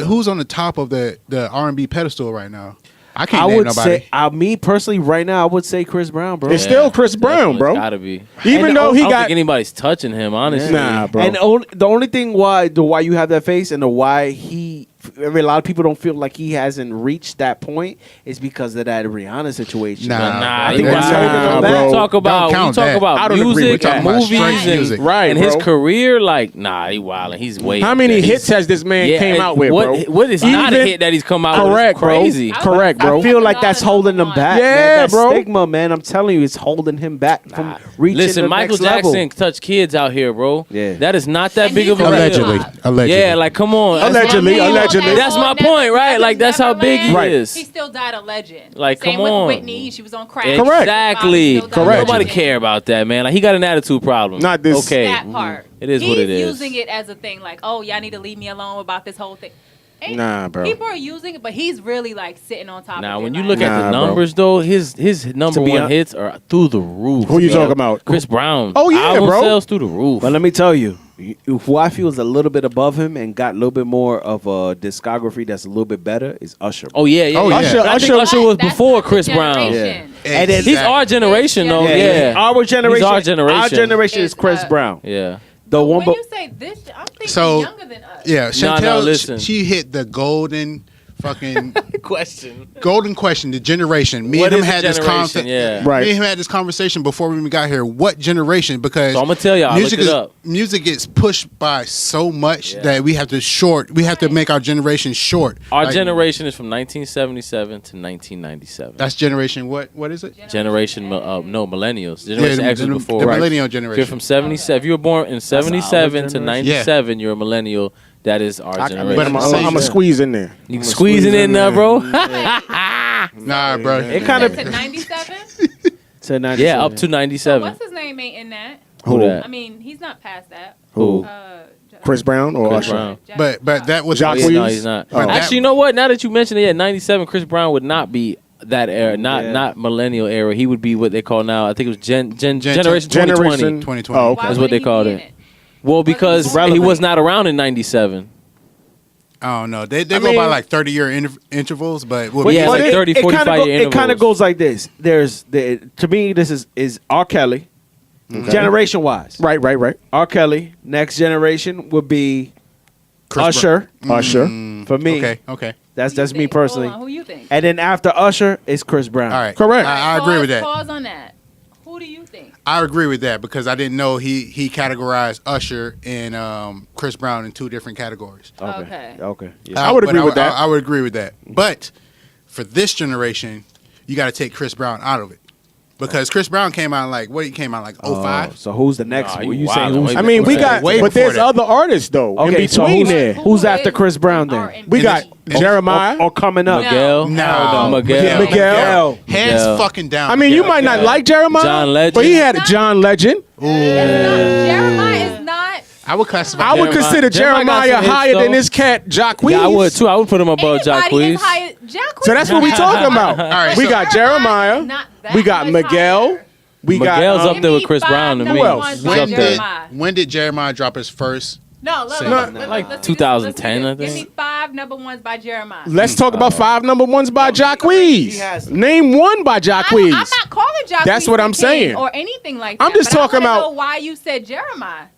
who's on the top of the R&B pedestal right now? I can't I name would nobody. say, me personally, right now, I would say Chris Brown, bro. It's still Chris Brown, Definitely. bro. It's gotta be. Even And though I he don't got think anybody's touching him, honestly. nah, bro. And the only thing why you have that face and why a lot of people don't feel like he hasn't reached that point is because of that Rihanna situation. Nah, Nah, I think he that's wild. holding him When back. you talk about Don't count that. I don't agree with music that. and Talking about movies straight music. Right, and his bro. career, like, nah, he wildin'. He's way. How up many there. hits has this man Yeah, came and out with, what, bro? What is not a Even- hit that he's come out with? Correct, It's bro. crazy. Correct, bro. I feel like that's holding him back. Yeah, man. That bro. stigma, man. I'm telling you, it's holding him back from reaching Listen, the Michael next Jackson level. touched kids out here, bro. Yeah. That is not that And big he's of a Allegedly. deal. Allegedly. Yeah, like, come on. Allegedly, That's my- allegedly. That's my point, right? Like, that's how big he Right. is. He still died a legend. Like, Same come with on. Whitney. She was on crack. Correct. Exactly. Still died a Correct. Nobody legend. care about that, man. Like, he got an attitude problem. Not this- Okay. That part. It is He's what it is. using it as a thing, like, oh, y'all need to leave me alone about this whole thing. Ain't- Nah, bro. People are using it, but he's really like sitting on top. Now, of it, when you like, look at Nah, the bro. numbers, though, his number To be one hon- hits are through the roof. Who you man. talking about? Chris Brown. Oh, yeah, Album bro. sales through the roof. But let me tell you, who I feel is a little bit above him and got a little bit more of a discography that's a little bit better is Usher. Oh yeah, yeah. Oh, yeah. yeah. But I think Usher- Usher was That's before not the Chris Brown. generation. And then He's our generation, though. Yeah, Yeah. Our generation. He's our generation. Our generation is Is, Chris Brown. Yeah. The But one, when but you say this, I'm thinking So- younger than us. Yeah, Chantal, listen. she hit the golden fucking Question. golden question. The generation. Me What and him is the had this generation? conversation. Yeah. Right. Me and him had this conversation before we even got here. What generation? Because So I'm gonna tell y'all. music Look it is up. music gets pushed by so much Yeah. that we have to make our generation short. Our Like, generation is from 1977 to 1997. That's generation. What is it? Generation, no, millennials. Generation X was before. the Right. millennial If you're generation. from 77, if you were born in 77 to generation. 97, you're a millennial. That is our generation. but I'm I'm a squeeze in there. you can squeeze it in there, bro. Nah, bro. it kind of To 97? to 97. Yeah, up to So 97. what's his name ain't in that? Who that? I mean, he's not past that. Who? Chris Brown or Chris Usher? Brown. But that was Jacquees? Oh, yeah, no, he's not. Oh. Actually, you know what? Now that you mentioned it, 97, Chris Brown would not be that era, not millennial era. He would be what they call now. I think it was generation 2020. Generation 2020. Oh, okay. That's what they called it. Well, because Wasn't he he was not around in 97. I don't know. They I go by mean- like 30-year intervals, but Well, yeah, But like 30, 45 year it kind of intervals. goes like this. To me, this is R. Kelly, generation wise. Right. R. Kelly. Next generation would be Chris Usher. Usher. For me, Okay. that's me personally. Hold on, who you think? And then after Usher is Chris Brown. All right. Correct. I agree with that. Pause on that. Who do you think? I agree with that because I didn't know he categorized Usher and Chris Brown in two different categories. Okay. Yeah. I would But agree with that. I would agree with that. But for this generation, you got to take Chris Brown out of it because Chris Brown came out he came out like 05. So who's the next? Nah, one? you You saying wildin'. who's? Wait, I mean, we Way got, before but there's that. other artists though in Okay, so between who's, there. who's after is Chris Brown then? R&B? We got And- Jeremiah. Or coming up? Miguel. No. Miguel. Miguel. Hands Miguel. fucking down. I mean, you Miguel. might not like Jeremiah, John Legend. but he had a John Legend. Jeremiah is not. I would classify. I would Jeremiah- consider Jeremiah got Jeremiah some hits, higher than though. this cat, Jacquees. Yeah, I would too. I would put him above Anybody Jacquees. is higher. Jacquees. So that's what we talking about. All right, we so- got Jeremiah. Not that We got much Miguel. higher. We Miguel's got up there with Chris Give me Brown to five me. Who number else? ones by when did Jeremiah. Jeremiah drop his first? No, look, Sing. Like let's do this. 2010, Let's do I this. think. Give me 5 number ones by Jeremiah. Let's talk about 5 number ones by He Jacquees. has- Name one by I'm Jacquees. not calling Jacquees That's what the I'm king saying. or anything like that. I'm just but talking I wanna about- know why you said Jeremiah.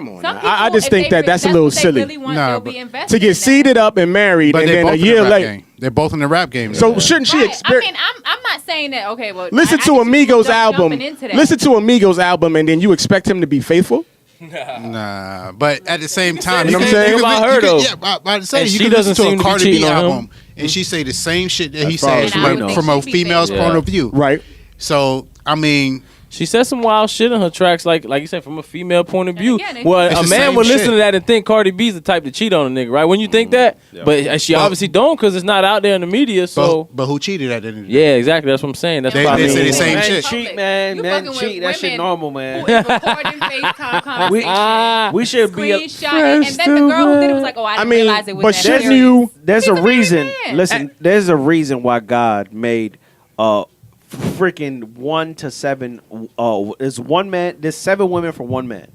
Come on. Some now. people, I just if think they that's a what little they silly. Really want, Nah, they'll but- be invested To get in that. seated up and married, But and they're then both a in the year rap later. game. They're both in the rap game. So though. shouldn't she Right. expect? I mean, I'm not saying that. Okay, well, Listen I to get you Amigos jumping album. into that. Listen to Amigos album, and then you expect him to be faithful. Nah, but at the same time, You know what I'm saying? About her, though. Yeah, about to say And you she can doesn't listen to seem a to be Cardi B cheating on him. album, and she say the same shit that he As far says as I would from think a she'd be female's faithful. point of view. Right. So I mean, She said some wild shit in her tracks, like you said, from a female point of view. again, Well, It's a the man same would listen shit. to that and think Cardi B's the type to cheat on a nigga, right? When you think that, but she obviously don't because it's not out there in the media. So but who cheated at the end of the day? yeah, exactly. That's what I'm saying. That's They- probably they say the same Men shit. cheat, man. You Men fucking cheat. with That shit women normal, man. Who is recording FaceTime conversation, We should be. screenshotting, and then the girl who did it was like, "Oh, I didn't realize it was but that shouldn't serious." you? There's He's a a married reason. man. Listen, there's a reason why God made freaking 1 to 7. There's one man. There's 7 women for one man.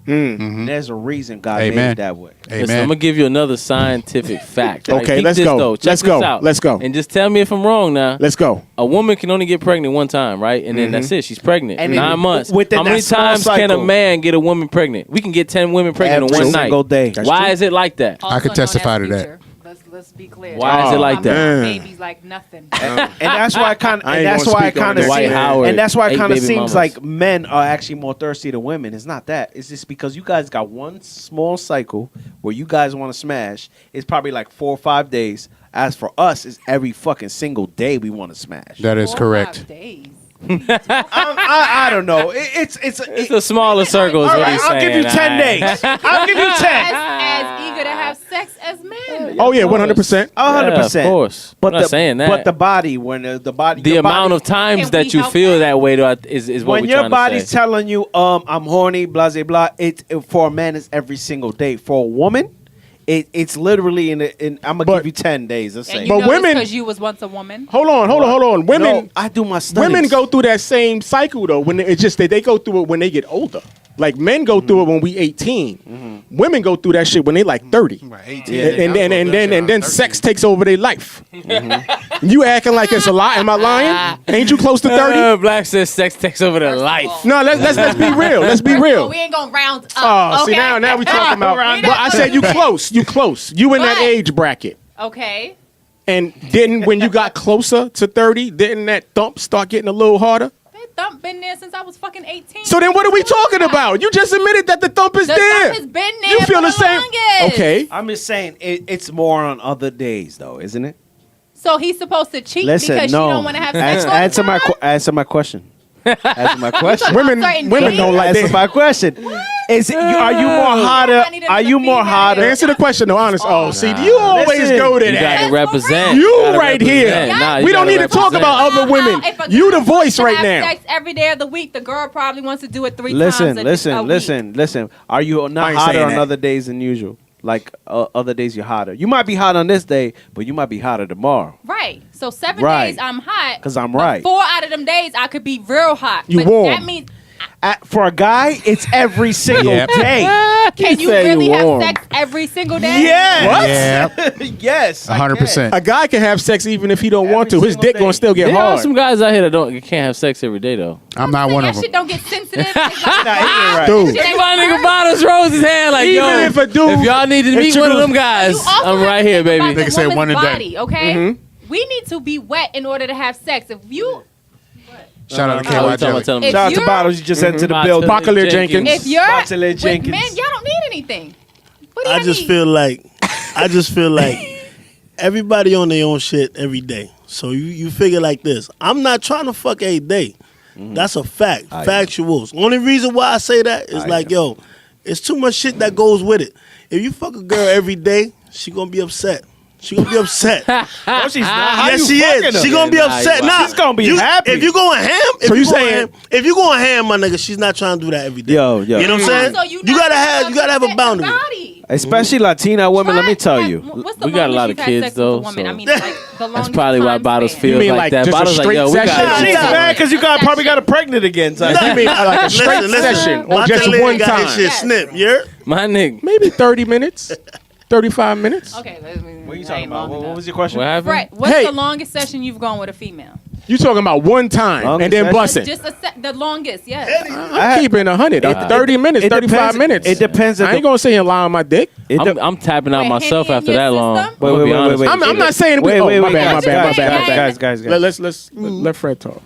There's a reason God made Amen. it that way. Listen, I'm Amen. gonna give you another scientific fact. Right? Okay, Peep let's this, go. Though. Check Let's this go. out. Let's go. And just tell me if I'm wrong now. Let's go. A woman can only get pregnant one time, right? And then that's it. She's pregnant. And 9 then months. within How many that small times can a cycle. man get a woman pregnant? We can get 10 women pregnant in Every one night. single day. Why is it like that? Also I could known testify as to that. future. Let's be clear. Why is it like I'm that? having babies like nothing. And that's why I kind of. I And ain't that's gonna why I speak on kind that. of. Dwight Howard, And that's why it 8 kind of baby seems mamas. like men are actually more thirsty than women. It's not that. It's just because you guys got one small cycle where you guys want to smash. It's probably like 4 or 5 days. As for us, it's every fucking single day we want to smash. That is 4 or correct. 5 days. I don't know. It's a smaller circle. Is all what right, he's I'll give saying, you 10 all right? days. I'll give you 10. As eager to have sex as men. Oh yeah, 100%. 100%. Yeah, of course. But I'm not saying that. But the body, when the body, The your amount body, of times Can that we you help feel that? that way though, is what when we're your trying body's to say. telling you, I'm horny, blah blah blah. It for a man is every single day. For a woman, it's literally in. I'm gonna But- give you 10 days. Let's And say. you But know women- because you was once a woman. Hold on. Women, No, I do my studies. women go through that same cycle though. When it's just that they go through it when they get older. Like men go through it when we 18. Women go through that shit when they like 30. Right, 18. And then sex takes over their life. You acting like it's a lot? Am I lying? Ain't you close to 30? Black says sex takes over their First of life. all. No, let's be real. Let's be First of all, real. we ain't gonna round up. Oh, okay? see now we talking about. Round But up. I said you close. You close. You in that But- age bracket. Okay. And didn't when you got closer to 30, didn't that thump start getting a little harder? That thump been there since I was fucking 18. So then what are we talking about? You just admitted that the thump is The there. thump has been there You feel for the the same? longest. Okay. I'm just saying it's more on other days though, isn't it? So he's supposed to cheat Listen, because no. you don't want to have sex all the Answer my time? answer my question. Answer my question. Women Certain don't days? like Answer that. my question. Is it, are you more hotter? I need Are you another more female. hotter? Answer the question though, honest. Oh, see, you always Listen, go to You that. gotta represent. You gotta right here. represent. Nah, you We don't gotta need to talk represent. about other women. If a You guy the voice wants to right have now. Sex every day of the week. The girl probably wants to do it 3 Listen, times. listen. Are you I not ain't hotter saying on that. other days than usual? Like other days you're hotter. You might be hot on this day, but you might be hotter tomorrow. Right. So 7 Right. days I'm hot. 'Cause I'm but right. 4 out of them days I could be real hot. You but warm. That means For a guy, it's every single Yep. day. can you say really you have warm. sex every single day? Yes. Yeah, Yes. I 100%. A guy can have sex even if he don't want to. Every His single dick gonna day. still get There are hard. some guys out here that can't have sex every day though. I'm not one That of them. shit don't get sensitive. Nah, he ain't right. Dude, Shit ain't My nigga work. Bottles rose his hand like, Even yo, if a dude if y'all need to meet one of them guys, You also I'm have right to here, think about baby. the Nigga say woman's one a day. body, okay? We need to be wet in order to have sex. If you Shout out to Tell KY him, tell him, tell him. If Shout out to you're- Bottles. You just entered the building. Popular Jenkins. if you're Bachelor with Jenkins. men, y'all don't need anything. What do I you just need? feel like everybody on their own shit every day. So you figure like this. I'm not trying to fuck every day. That's a fact. Factuals. Only reason why I say that is like, yo, it's too much shit that goes with it. If you fuck a girl every day, she gonna be upset. She gonna be upset. No, she's not. How Yes, you she fucking is. her? She gonna be Nah, upset. you Nah, She's gonna be you- happy. If you going ham, So you going saying- ham, if you going ham, my nigga, she's not trying to do that every day. Yo. You know what I'm saying? So You not gotta supposed have to a set boundary. your body. Especially Latina women. Let me tell you. What's the We got a longest lot you've of had kids, sex though, With a woman? so- I mean, like the That's longest probably why time Bottles span. feels mean like like that. just a Bottles like, straight yo, we session? got She's mad because you probably got her pregnant again. Son. I mean, like a straight session or My just lady one got his time. shit snipped. Yeah. my nigga. Maybe 30 minutes, 35 minutes. Okay, What are you talking about? What was your question? What happened? Right. What's Hey. the longest session you've gone with a female? You talking about one time Longest and then session? busting. Just the longest, yes. I'm keeping 100. 30 minutes, it 35 depends- minutes. it depends if I ain't the- gonna say and lie on my dick. I'm tapping out Wait, myself Henny in after your that long. system? I'm gonna be honest. wait. I'm not saying Wait, oh, wait, my wait, bad, my guys, bad, my guys, bad, my bad. guys. Let Fred talk.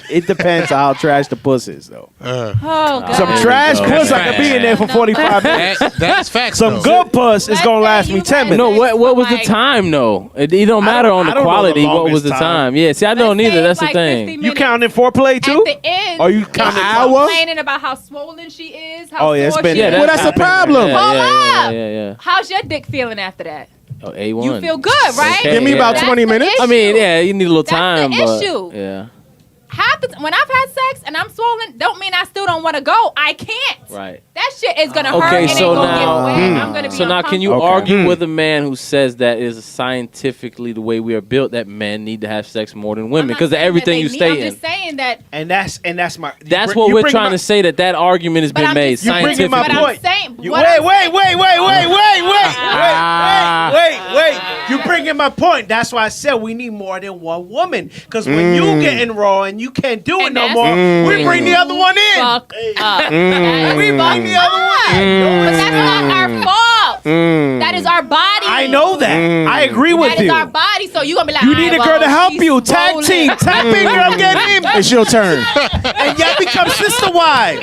It depends on how trash the puss is, though. Oh, God. Some trash go. puss, I could be in there for 45 minutes. That's facts. Some though. good puss is Let's gonna say last you me 10 guys- minutes. No, what was the Like- time though? It don't matter on the I don't know the quality. What was longest the time. time? Yeah, see, I don't Let's say either. it's That's the like 50 thing. You minutes. counting foreplay too? At the end, Or you if counting she's hour? complaining about how swollen she is, how Oh, yeah, it's sore been- she yeah, is. Well, that's the problem. Hold up. Yeah. How's your dick feeling after that? Oh, A1. You feel good, right? Okay, Give me about That's 20 the minutes. I mean, issue. yeah, you need a little That's time, the but issue. yeah, When I've had sex and I'm swollen, don't mean I still don't want to go. I can't. right. That shit is gonna hurt Okay, and so it's gonna now- get wet. I'm gonna be So now, can you uncomfortable. argue with a man who says that is scientifically the way we are built that men need to have sex more than I'm women not because of saying everything that you they stay need- in? I'm just saying that. And that's my. That's what we're trying to say. That argument has But been I'm made just- you bringing my scientifically. But I'm point. saying. You, what wait, I'm wait, saying- wait, wait, wait, wait, wait, wait. You bringing my point. That's why I said we need more than one woman. Because when you getting raw and you can't do it And no that's- more, we bring the other one in. Fuck up. We bring the other one in. But that's not our fault. That is our body. I know that. I agree with That is you. our body. So you gonna be like, You need a girl to help you. She's Tag swollen. team. Tap in, girl, get him. It's your turn. And y'all become sister wives.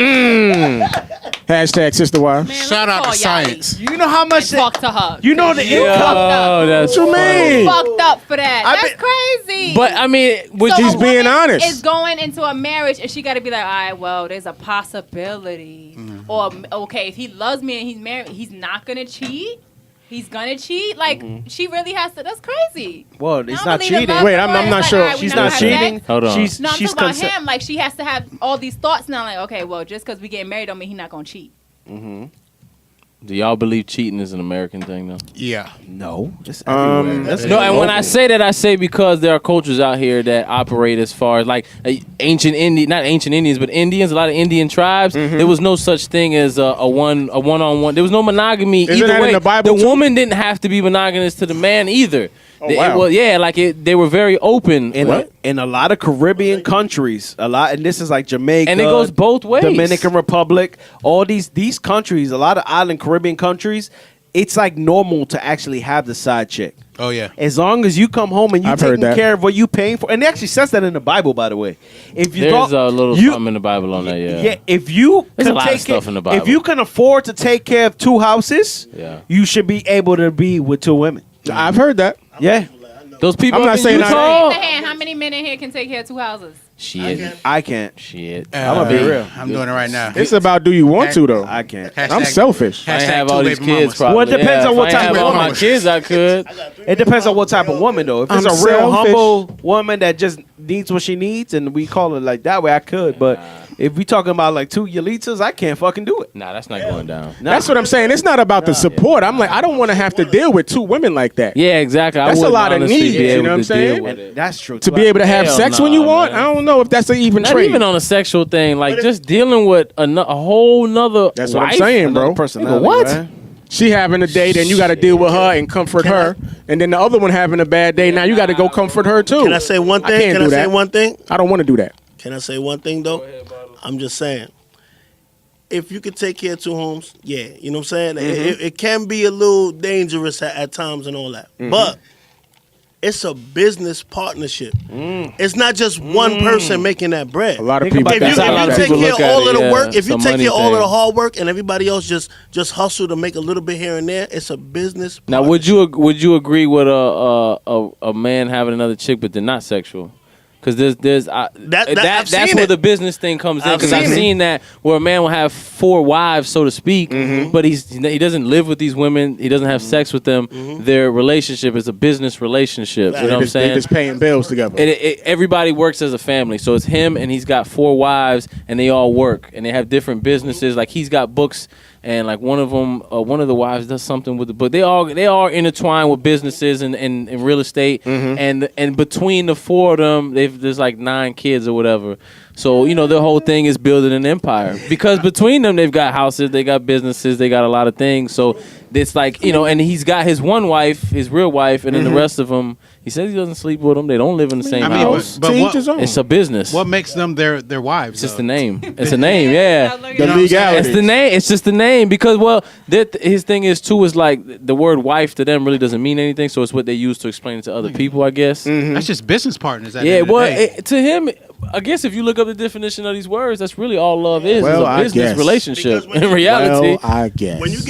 Hashtag sister wife. Man, Shout let's out call to Yachty science. You know how much and talk to her. you know the Oh, income. that's What you funny. mean? Fucked up for that. I That's crazy. But I mean, would So you a He's being woman honest. Is going into a marriage and she got to be like, all right, well, there's a possibility. Or okay, if he loves me and he's married, he's not gonna cheat. He's gonna cheat. Like she really has to. That's crazy. Well, I it's don't not believe in cheating. love Wait, no I'm more. not It's sure. all right, we She's never not had cheating. sex. Hold on. She's No, I'm she's talking about consent. him. Like she has to have all these thoughts now. Like, okay, well, just because we getting married don't mean he's not gonna cheat. Do y'all believe cheating is an American thing though? Yeah. No, it's everywhere. That's No, and when I say that, I say because there are cultures out here that operate as far as like ancient Indian, not ancient Indians, but Indians. A lot of Indian tribes. There was no such thing as a one-on-one. There was no monogamy Isn't either that in way. the Bible too? woman didn't have to be monogamous to the man either. wow. They were very open. In a lot of Caribbean countries, and this is like Jamaica, And it goes both ways. Dominican Republic, all these countries, a lot of island Caribbean countries, it's like normal to actually have the side chick. Oh yeah. As long as you come home and you I've heard taking that. care of what you paying for, and it actually says that in the Bible, by the way. If you There's don't- a little you- something in the Bible on that. yeah, if you There's a can lot of take stuff in the Bible. if you can afford to take care of two houses, Yeah. you should be able to be with two women. I've heard that. Yeah, Those people I'm not up in saying Utah. Raise the hand. How many men in here can take care of two houses? Shit. I can't. Shit. I'ma be real. I'm doing it right now. It's about do you want to though. I can't. I'm selfish. I Hashtag have two all these baby kids. mamas. Probably. Well, it depends on if what I type have of all my woman. kids. I could. It depends on what type of woman, though. If it's I'm a real selfish. humble woman that just needs what she needs, and we call it like that way, I could. But if we talking about like two Yalitas, I can't fucking do it. Nah, that's not going down. That's what I'm saying. It's not about the support. I'm like, I don't want to have to deal with two women like that. Yeah, exactly. That's I a wouldn't lot of honestly needs, be you able know what I'm to saying? deal with it. That's true. To be able to have Hell sex when you nah, want, man. I don't know if that's an even Not trade. even on a sexual thing, like just dealing with a whole nother. That's what I'm wife. saying, bro. Personality, What? right? She having a day, then you got to deal with her and comfort her, and then the other one having a bad day. Now you got to go comfort her too. Can I say one thing? can't Can I do say that. one thing? I don't want to do that. Can I say one thing though? I'm just saying. If you could take care of two homes, yeah, you know what I'm saying? It can be a little dangerous at times and all that. But it's a business partnership. It's not just one person making that bread. A lot of Think people. about If you, That's how a lot if of you take people care look of at all it, of the yeah. work, if It's you a take money care of all of the thing. hard work and everybody else just hustle to make a little bit here and there, it's a business. Now, would you agree with a man having another chick but they're not sexual? Because I've that's seen where it. the business thing comes in. I've Because I've seen it. seen that where a man will have 4 wives, so to speak, but he doesn't live with these women. He doesn't have sex with them. Their relationship is a business relationship. You know what I'm They saying? just paying bills together. Everybody works as a family, so it's him and he's got 4 wives, and they all work, and they have different businesses. Like he's got books, and like one of the wives does something with the book. They all intertwined with businesses and real estate, and between the 4 of them, there's like 9 kids or whatever. So the whole thing is building an empire because between them they've got houses, they got businesses, they got a lot of things. So it's like and he's got his one wife, his real wife, and then the rest of them. He says he doesn't sleep with them. They don't live in the same house. but To each what, his own. It's a business. what makes them their wives? It's just though? the name. It's a name. Yeah. The legality. It's the name. It's just the name because his thing is too is like the word wife to them really doesn't mean anything. So it's what they use to explain it to other people, I guess. That's just business partners. At the Yeah. end of the Well, day. to him, I guess if you look up the definition of these words, that's really all love is. Well, a I business guess. relationship. Because when In reality, Well, I guess. When you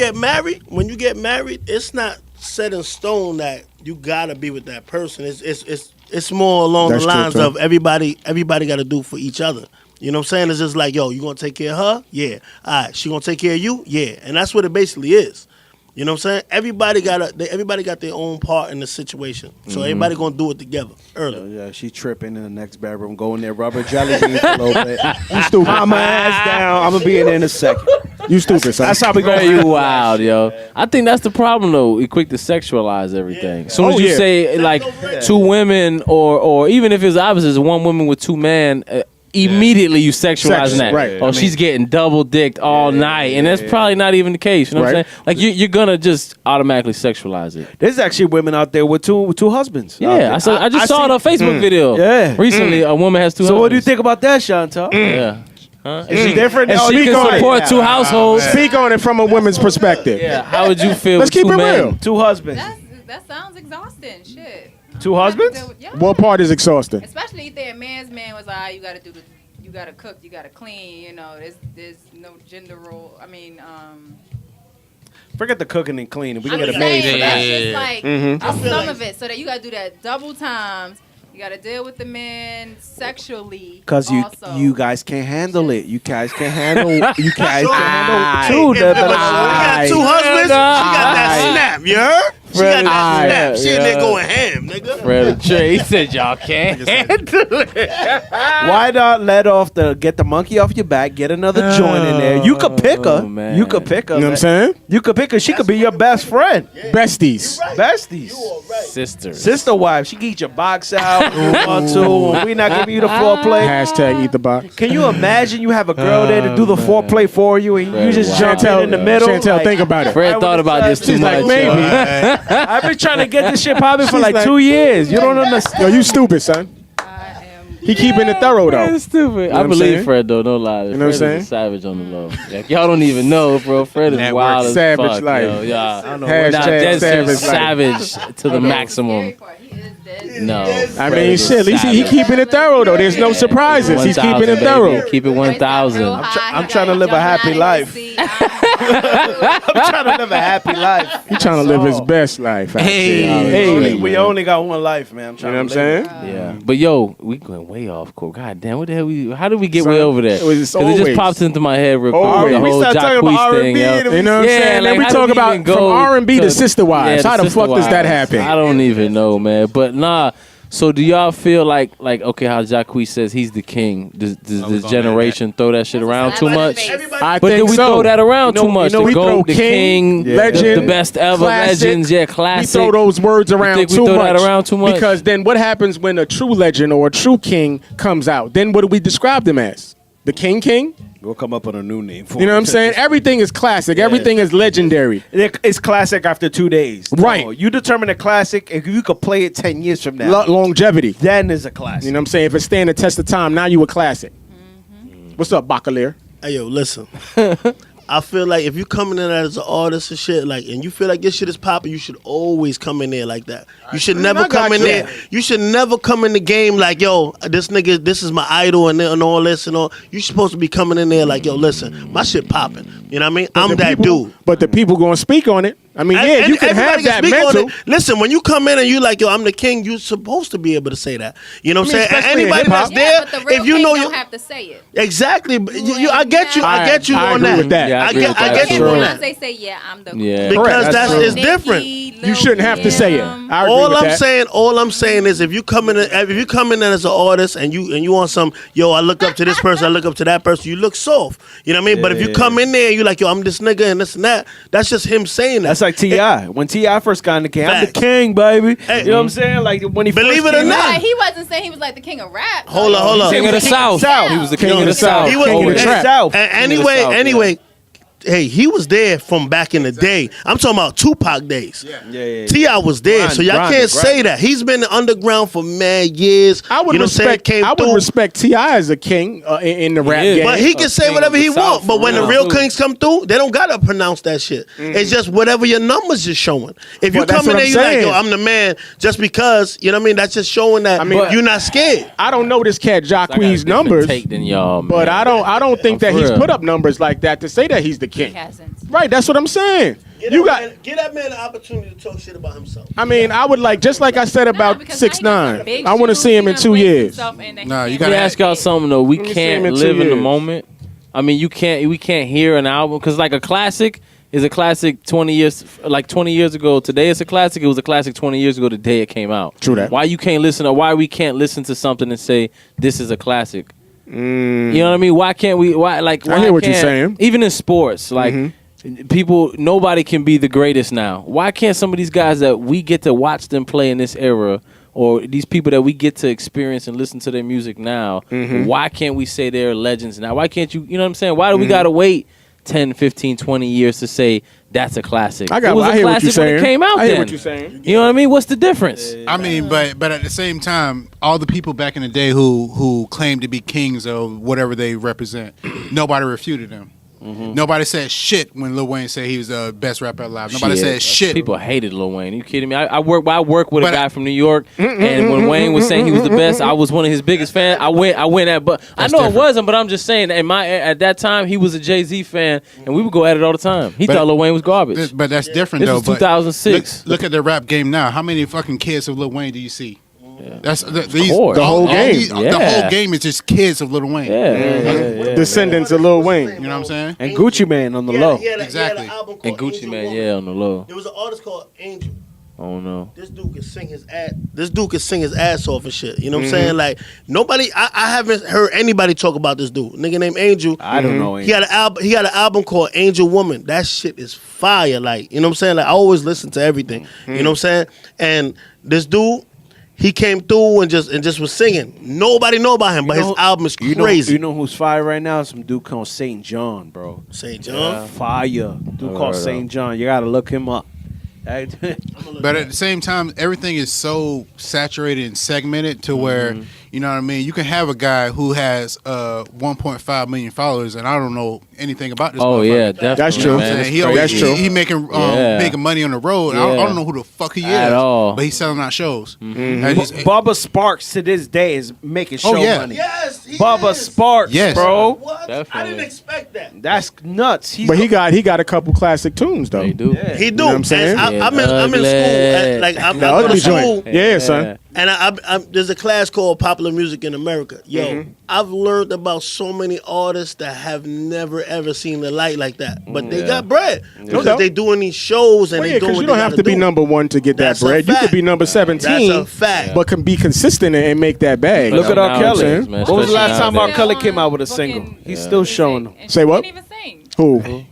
get married, it's not set in stone that you gotta be with that person. It's more along That's the true, lines too. of everybody got to do for each other. You know what I'm saying? It's just like, yo, you gonna take care of her? Yeah. All right. She gonna take care of you? Yeah. And that's what it basically is. You know what I'm saying? Everybody got their own part in the situation. So everybody gonna do it together early. Yeah, she tripping in the next bedroom, go in there, rubber jelly beans a little bit. You stupid. Calm my ass down. I'm gonna be in there in a second. You stupid, son. That's how we go. very wild, yo. I think that's the problem, though. We quick to sexualize everything. As soon as you say like two women, or even if it's obvious, it's one woman with two men. Immediately you sexualizing that. Right. Oh, she's getting double dicked all night, and that's probably not even the case. You know what I'm saying? Like you're gonna just automatically sexualize it. There's actually women out there with two husbands. Yeah, I just saw it on Facebook video. Yeah. Recently, a woman has two. So husbands. what do you think about that, Chantal? Yeah. Huh? Is it different? And Oh, she speak can on it. support two households. Speak on it from a woman's perspective. Yeah. How would you feel? Let's with keep two it men? real. Two husbands. That sounds exhausting. Shit. Two husbands? Yeah. What part is exhausting? Especially if their man's man was like, you gotta you gotta cook, you gotta clean. You know, there's no gender role. I mean, Forget the cooking and cleaning. We I'm can get just a maid saying, for that's that. just like Mm-hmm. some of it, so that you gotta do that double times. You gotta deal with the man sexually. Cause also. you guys can't handle it. You guys can handle. You guys can handle Two, two. she got two husbands. She got that snap. You heard? She got that snap. She in there going ham, nigga. Fred Trey said y'all can't handle it. Why not get the monkey off your back? Get another joint in there. You could pick her. man. You could pick her. You know what I'm saying? You could pick her. She could be your best friend. Besties. Besties. Sister. Sister wife. She can eat your box out if you want to. And we not giving you the foreplay. Hashtag eat the box. Can you imagine you have a girl there to do the foreplay for you and you just jump in the middle? Chantal, like, think about it. Fred thought about this too She's much. like, maybe. I've been trying to get this shit popping for She's like like- 2 years. You don't understand. Yo, you stupid, son. He keeping it thorough though. That's stupid. what I I'm believe saying? Fred though. No lie. You know what I'm Fred saying? is a savage on the low. Like, y'all don't even know, bro. Fred is Network wild as savage fuck. life. Yo, yeah. Hashtag That's savage just life. savage to the maximum. No. I mean, shit. At least he keeping it thorough though. There's no surprises. He's keeping it thorough. Keep it 1,000. I'm trying to live a happy life. I'm trying to live a happy life. He's trying to live his best life. Hey, we only got one life, man. I'm You trying know what I'm to saying? Yeah, but yo, we going way off course. God damn, what the hell? How did we get way over there? It was 'Cause it just always- popped into my head real quick. Always. The We whole started talking about Jacquees thing, R&B, yo. and You know what I'm saying? Then we how talk did about even from go R&B to sister wives. the How the sister fuck does that wives. happen? I don't even know, man. But nah. So do y'all feel like okay, how Jacquees says he's the king? Does this generation throw that shit around too much? I But think do we so. throw that around too much? we The throw GOAT, the king, legend, the best ever, classic. legends, yeah, We classic. throw those words around think we too throw much. that around too much? Because then what happens when a true legend or a true king comes out? Then what do we describe them as? The king? We'll come up with a new name for You know what I'm it. saying? Everything is classic. Everything is legendary. It's classic after 2 days. Right. No, you determine a classic if you could play it 10 years from now. Longevity. Then is a classic. You know what I'm saying? If it stand the test of time, now you a classic. What's up, Bacalier? Hey yo, listen. I feel like if you coming in as an artist and shit, like, and you feel like this shit is popping, you should always come in there like that. You should never come in there. You should never come in the game like, yo, this nigga, this is my idol and all this and all. You supposed to be coming in there like, yo, listen, my shit popping. You know what I mean? I'm that dude. But the people gonna speak on it. I mean, yeah, you can have everybody that speak on mental. it. Listen, when you come in and you like, yo, I'm the king, you're supposed to be able to say that. You know what I'm saying? And especially in anybody hip-hop. that's there, but the real if you king know don't you have to say it. exactly, but I get you. I get you I on agree that. with that. Yeah, I I agree get with that. you True. on Once that. they say, yeah, I'm the Yeah. Because Correct, that's true. it's different. You shouldn't have to say it. I agree All with I'm that. saying, all I'm saying is, if you come in as an artist and you on some, yo, I look up to this person, I look up to that person, you look soft. You know what I mean? But if you come in there and you like, yo, I'm this nigga and this and that, that's just him saying that. That's like T.I. When T.I. first got in the game, I'm the Facts. king, baby. Hey, you know what I'm saying? Like when he believe first it or came not. out. Like, he wasn't saying he was like the king of rap. Hold on. King of the South. South. He was the King king of of the the South. He was King of the and- trap. South. and King of the South, anyway, hey, he was there from back in the day. I'm talking about Tupac days. Yeah. T.I. was there, so y'all can't say that. He's been underground for mad years. I would respect T.I. as a king in the rap game. But he can say whatever he wants. But when the real kings come through, they don't gotta pronounce that shit. It's just whatever your numbers is showing. If you come in there, you're like, yo, I'm the man, just because, you know what I mean? That's just showing that you're not scared. I don't know this cat Jacquees numbers, than y'all, but I don't think that he's put up numbers like that to say that he's the king. Right, that's what I'm saying. Give that man an opportunity to talk shit about himself. I mean, I would like, just like I said about 6ix9ine. I want to see him in 2 years. No, you gotta ask y'all something though. We can't live in the moment. I mean, we can't hear an album because like a classic is a classic 20 years ago. Today it's a classic. It was a classic 20 years ago the day it came out. True that. Why we can't listen to something and say this is a classic? You know what I mean? Why can't we? Why I hear what you're saying. Even in sports, like nobody can be the greatest now. Why can't some of these guys that we get to watch them play in this era, or these people that we get to experience and listen to their music now, why can't we say they're legends now? Why can't you know what I'm saying? Why do we got to wait 10, 15, 20 years to say that's a classic? I hear what you're saying. When it came out I hear then. what you're saying. You know what I mean? What's the difference? I mean, but at the same time, all the people back in the day who claimed to be kings of whatever they represent, nobody refuted them. Nobody said shit when Lil Wayne said he was the best rapper alive. Nobody said shit. People hated Lil Wayne. Are you kidding me? I work with a guy from New York, and when Wayne was saying he was the best, I was one of his biggest fans. I went at, but I know it wasn't. But I'm just saying, at that time, he was a Jay-Z fan, and we would go at it all the time. He thought Lil Wayne was garbage. But that's different This though. was 2006. Look at the rap game now. How many fucking kids of Lil Wayne do you see? That's the whole game. The whole game is just kids of Lil Wayne. Descendants of Lil Wayne. You know what I'm saying? And Gucci Man on the low. Exactly. And Gucci Man, on the low. There was an artist called Angel. Oh no. This dude could sing his ass off and shit. You know what I'm saying? Like nobody, I haven't heard anybody talk about this dude. Nigga named Angel. I don't know. He had an album called Angel Woman. That shit is fire. Like, you know what I'm saying? Like I always listen to everything. You know what I'm saying? And this dude, he came through and just was singing. Nobody know about him, but his album is crazy. You know who's fire right now? Some dude called St. John, bro. St. John? Fire. Dude called St. John. You gotta look him up. But at the same time, everything is so saturated and segmented to where, you know what I mean? You can have a guy who has 1.5 million followers, and I don't know anything about this. Oh yeah, definitely. That's true. Man. That's true. He making money on the road. I don't know who the fuck he is at all, but he's selling out shows. Bubba Sparks to this day is making show money. Yes, Bubba Sparks, bro. What? Definitely. I didn't expect that. That's nuts. But he got a couple classic tunes though. They do. He do. You know what I'm saying? I'm in school. Like I'm in school. Yeah, son. And there's a class called Popular Music in America. Yo, I've learned about so many artists that have never ever seen the light like that. But they got bread because they doing these shows and they doing what you don't have to be number one to get that bread. You could be number 17. That's a fact. But can be consistent and make that bag. Look at R. Kelly. Man, When was the last time R. nowadays. Kelly came out with a single? He's still showing them. Say what? He can't even sing. Who?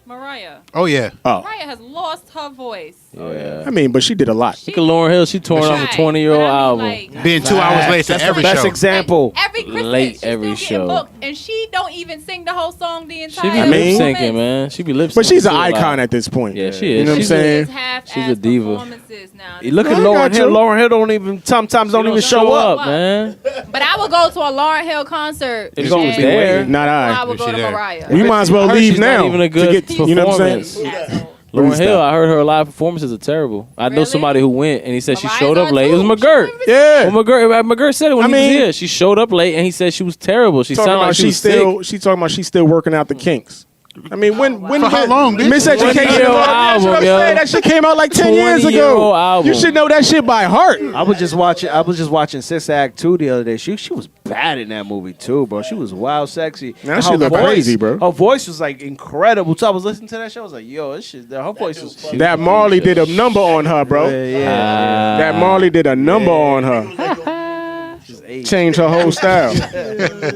Mariah. Oh yeah. Oh. Mariah has lost her voice. Oh yeah. I mean, but she did a lot. Look at Lauryn Hill. She touring off a 20-year-old album. Like, Being 2 hours late to That's every the best show. example. every Christmas, Late she's every still getting show. booked, and she don't even sing the whole song the She entire be I mean- lip syncing, man. She be lip syncing. But she's an icon at this point. Yeah, she You is. know what I'm She's saying? She's a diva. Performances now. You look at I Lauryn got Hill. you. Lauryn Hill don't even sometimes don't even show up. man. But I would go to a Lauryn Hill concert. If she was and there. Not I I. would go she to there. Mariah. You might as well I heard leave she's now not even a to good get. You know what I'm performance. saying? Asshole. Lauryn Please Hill, stop. I heard her live performances are terrible. I know Really? somebody who went and he said she Mariah's showed up on late. It was too. McGirt. Yeah. Well, McGirt said it when I he mean- was here. She showed up late and he said she was terrible. She Talking sounded about like she was sick. She talking about she's still working out the kinks. I mean, when For how long, bitch? Miseducation 20-year-old album, yo. that shit came out like 10 years 20-year-old ago. album. You should know that shit by heart. I was just watching Sister Act 2 the other day. She was bad in that movie too, bro. She was wild sexy. Now And she her look crazy, bro. Her voice was like incredible. So I was listening to that show. I was like, yo, this shit. Her voice was. That Marley did a number on her, bro. That Marley did a number on her. Changed her whole style.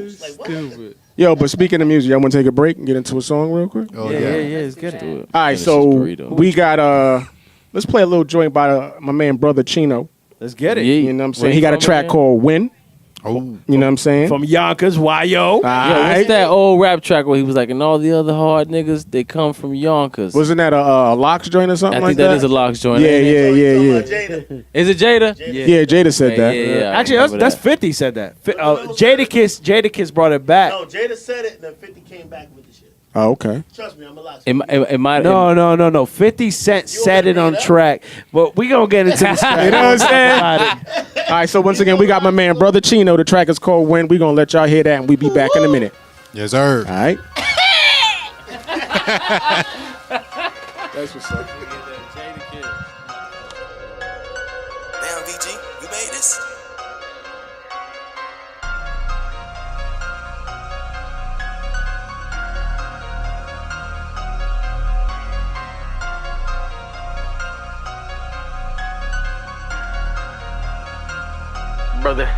Stupid. Yo, but speaking of music, y'all want to take a break and get into a song real quick? Oh Yeah, yeah. let's get it. All right, Finish so this burrito. we got let's play a little joint by my man brother Chino. Let's get it. Yeah. You know what I'm saying? Where He got a from track again? called Win. Oh, You know what I'm saying? From Yonkers, YO. Yo, what's that old rap track where he was like, and all the other hard niggas, they come from Yonkers. Wasn't that a Locks joint or something I like think that is a Locks joint. Yeah, ain't it? yeah. Is it Jada? Yeah, Jada said that. Yeah, I Actually, remember that's that. 50 said that. Jadakiss brought it back. No, Jada said it, and then 50 came back with the shit. Oh, okay. Trust me, I'm a lot. It might. No. 50 Cent said it on track. But we going to get into this. You know what I'm saying? All right, so once again, we got my man, Brother Chino. The track is called When. We're going to let y'all hear that, and we'll be back in a minute. yes, sir. All right? That's what's up. Damn, VG, you made this? Brother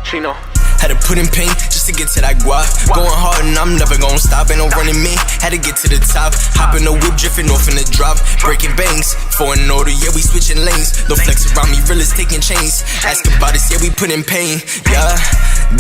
Chino. Had to put in pain just to get to that guap. Going hard and I'm never gonna stop. Ain't no running me. Had to get to the top. Hop in the whip, drifting off in the drop. Breaking bangs. For an order, yeah, we switching lanes. No flex around me, realest taking chains. Ask about us, yeah, we put in pain. Yeah,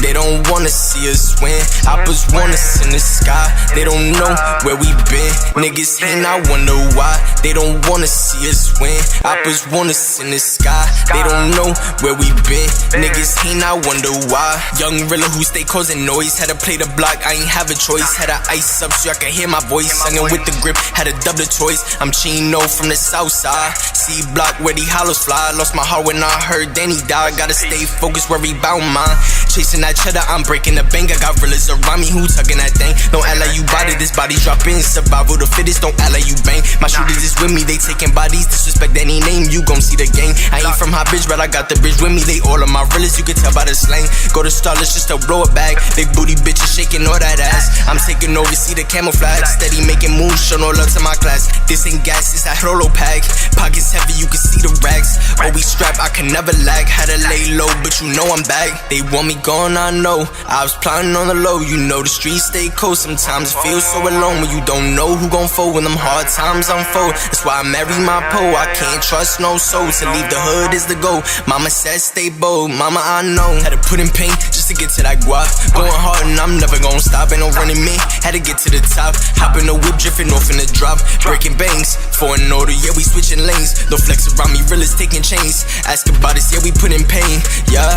they don't wanna see us win. Oppas want us in the sky. They don't know where we been. Niggas hate, I wonder why. They don't wanna see us win. Oppas want us in the sky. They don't know where we been. Niggas hate, I wonder why. Young Rilla who stay causing noise. Had to play the block, I ain't have a choice. Had to ice up so I could hear my voice. Singing with the grip, had to dub the choice. I'm Chino from the south side. C block where the hollows fly. Lost my heart when I heard Danny die. Gotta stay focused where he bound mine. Chasing that cheddar, I'm breaking the bank. I got realers around me who tugging that thing. Don't act like you body, this body drop in. Survival the fittest, don't act like you bang. My shooters is with me, they taking bodies. Disrespect any name, you gon' see the gang. I ain't from high bitch, but I got the bitch with me. They all of my realers, you can tell by the slang. Go to Starless just to blow it back. Big booty bitches shaking all that ass. I'm taking over, see the camouflage. Steady making moves, show no love to my class. This ain't gas, it's that Rolo pack. Pockets heavy, you can see the racks. Always strapped, I can never lag. Had to lay low, but you know I'm back. They want me gone, I know. I was plotting on the low, you know the streets stay cold. Sometimes it feels so alone when you don't know who gon' fold when them hard times unfold. That's why I marry my pole. I can't trust no soul. To leave the hood is the goal. Mama said stay bold, mama I know. Had to put in pain just to get to that guap. Going hard and I'm never gon' stop. Ain't no running me. Had to get to the top. Hop in the whip, drifting off in the drop. Breaking bangs for an order, yeah we switching lanes. No flex around me, realest taking chains. Ask about us, yeah we put in pain. Yeah,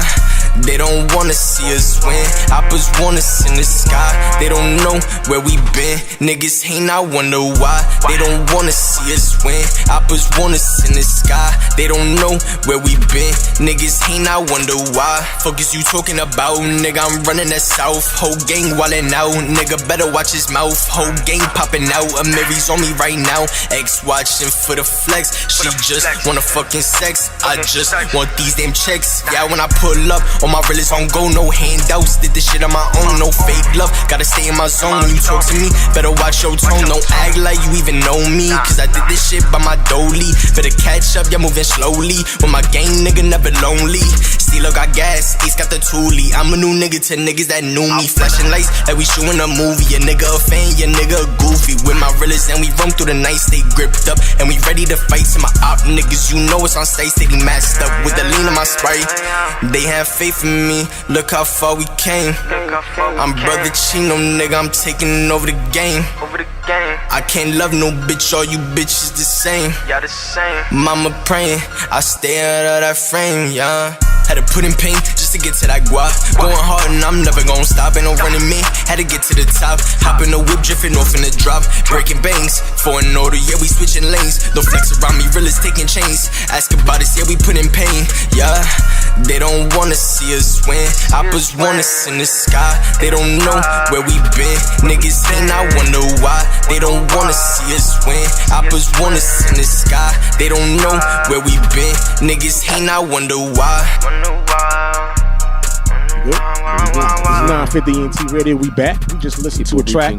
they don't wanna see us win. Oppas want us in the sky. They don't know where we been. Niggas hate, I wonder why. They don't wanna see us win. Oppas want us in the sky. They don't know where we been. Niggas hate, I wonder why. Focus you talking about, nigga, I'm running that south. Whole gang wildin' out, nigga better watch his mouth. Whole gang popping out, Mary's on me right now. Ex watching for the flex, she just wanna fucking sex. I just want these damn checks. Yeah, when I pull up, all my realest on go, no handouts. Did this shit on my own, no fake love. Gotta stay in my zone when you talk to me. Better watch your tone, don't act like you even know me. Cause I did this shit by my dolly. Better catch up, you're moving slowly. With my gang, nigga, never lonely. Still got gas, Ace got the toolie. I'm a new nigga to niggas that knew me. Flashing lights like we shooting a movie. Your nigga a fan, your nigga a goofy. With my realest and we roam through the night, stay gripped up. And we ready to fight to my op niggas. You know it's on stage, steady masked up. With the lean of my Sprite, they have faith in me. Look how far we came. I'm Brother Chino, nigga, I'm taking over the game. I can't love no bitch, all you bitches the same. Mama praying, I stay out of that frame, yeah. Had to put in pain just to get to that guap. Going hard and I'm never gon' stop. Ain't no running me. Had to get to the top. Hop in the whip, drifting off in the drop. Breaking bangs for an order, yeah we switching lanes. No flex around me, realest taking chains. Ask about us, yeah we put in pain. Yeah, they don't wanna see us win. Oppas want us in the sky. They don't know where we been. Niggas hate, I wonder why. They don't wanna see us win. Oppas want us in the sky. They don't know where we been. Niggas hate, I wonder why. Good. This is 950 ENT Radio. We back. We just listened to a track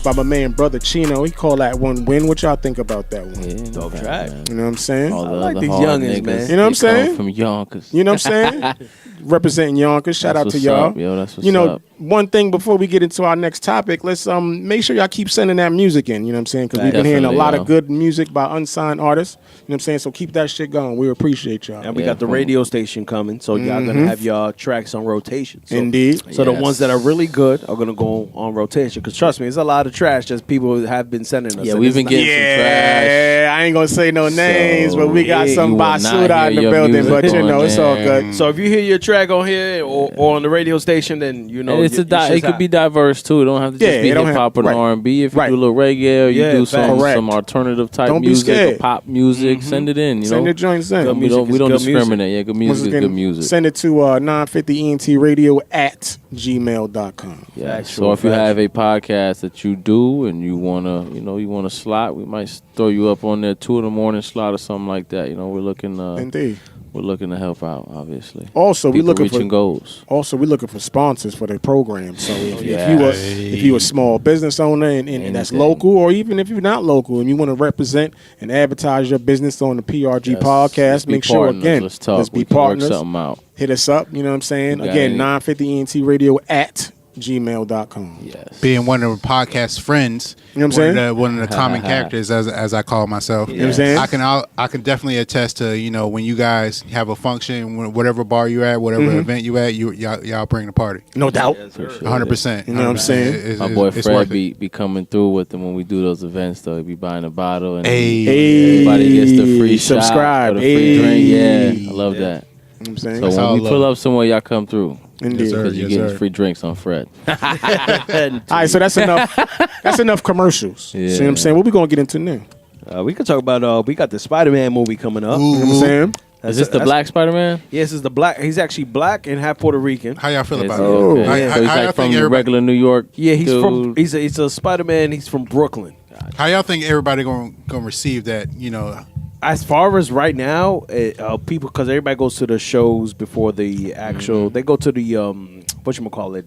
by my man Brother Chino. He called that one Win. What y'all think about that one? Yeah, Dope track. You know what I'm saying? All the I like other these hard youngins, niggas, man. You know what I'm they come saying? From Yonkers. You know what I'm saying? representing Yonkers. Shout That's out to what's y'all. up, yo, that's what's you know, up. one thing before we get into our next topic, let's make sure y'all keep sending that music in. You know what I'm saying? Because we've been hearing a lot of good music by unsigned artists. You know what I'm saying? So keep that shit going. We appreciate y'all. And we got the radio station coming, so y'all gonna have y'all tracks on rotation. So, Indeed. So the ones that are really good are gonna go on rotation. Because trust me, there's a lot of trash just people have been sending us. Yeah, And we've it's been not- getting some trash. Yeah, I ain't gonna say no names, but we got yeah, some you will not Basuda in the hear your building. music But you on know, it's all there. good. So if you hear your track on here or on the radio station, then you know And it's it could be diverse too. It don't have to just be it don't hip hop have- and right. R&B. If you Right. do a little reggae, or you Yeah, do facts. some alternative type Don't be music or scared. pop music, send it in. You Send know, your joints in. Good we music don't is good music. discriminate. Yeah, good Once music is again, good music. Send it to 950ENTradio at gmail.com. Yeah. Factual, So if you factual. have a podcast that you do and you wanna slot, we might throw you up on there 2 a.m. slot or something like that. You know, we're looking Indeed. to help out, obviously. Also, we People looking reaching for goals. Also, we're looking for sponsors for the program. So if yes. you a small business owner and that's Anything. local, or even if you're not local and you want to represent and advertise your business on the PRG Yes. podcast, Let's be make sure partners. again, Let's talk. let's be We can work partners. something out. Hit us up. You know what I'm saying? We got Again, it. 950ENTradio at gmail.com. Yes. Being one of the podcast friends, You know what I'm saying? one of the common characters, as I call myself. You know what I'm saying? I can definitely attest to when you guys have a function, whatever bar you're at, whatever event you at, y'all bring the party. No doubt. 100%. You know what I'm saying? My boy it's Fred worth it. be coming through with them when we do those events. Though he be buying a bottle and Hey. everybody gets the free Subscribe. shot or the free Hey. drink. Yeah, I love that. You know what I'm saying? So That's when all we love. pull up somewhere, y'all come through. Indeed. Yes, sir. Because you're getting free drinks on Fred. All right, so that's enough. That's enough commercials. Yeah. See what I'm saying? What we gonna get into now? we could talk about we got the Spider-Man movie coming up. You know what I'm saying? Is this the Black Spider-Man? Yes, it's the black. He's actually black and half Puerto Rican. How y'all feel about Oh. it? So he's How y'all like think from everybody- regular New York. Yeah, he's from. dude? He's a Spider-Man. He's from Brooklyn. How y'all think everybody gonna receive that? As far as right now, people, because everybody goes to the shows before the actual. They go to the whatchamacallit,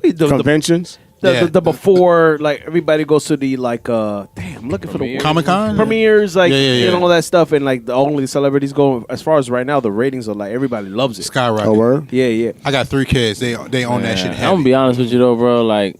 the Conventions. the before, like everybody goes to the I'm looking for the Premiere? word. Comic-Con? Premieres, like Yeah. and all that stuff, and like the only celebrities go. As far as right now, the ratings are like everybody loves it. Skyrocket. Oh, word? Yeah. I got 3 kids. They own that shit I'm heavy. gonna be honest with you though, bro. Like,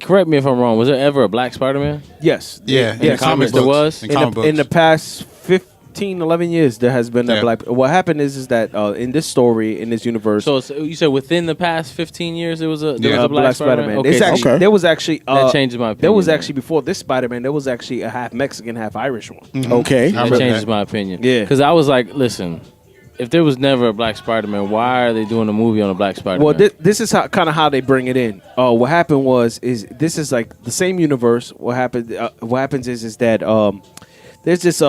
correct me if I'm wrong. Was there ever a Black Spider-Man? Yes. Yeah, in Yeah. the comic there books. was? In comic books. In the past 15, 11 years, there has been a Yeah. black. What happened is that in this story, in this universe, So you said within the past 15 years there was a Black Spider-Man. Okay, It's so actually, Okay. there was actually that changes my opinion. there was then. actually before this Spider-Man, there was actually a half Mexican, half Irish one. Okay. that changes my opinion. Yeah. because I was like, listen, if there was never a Black Spider-Man, why are they doing a movie on a Black Spider-Man? Well, this is kind of how they bring it in. What happened is this is like the same universe. What happens is that there's this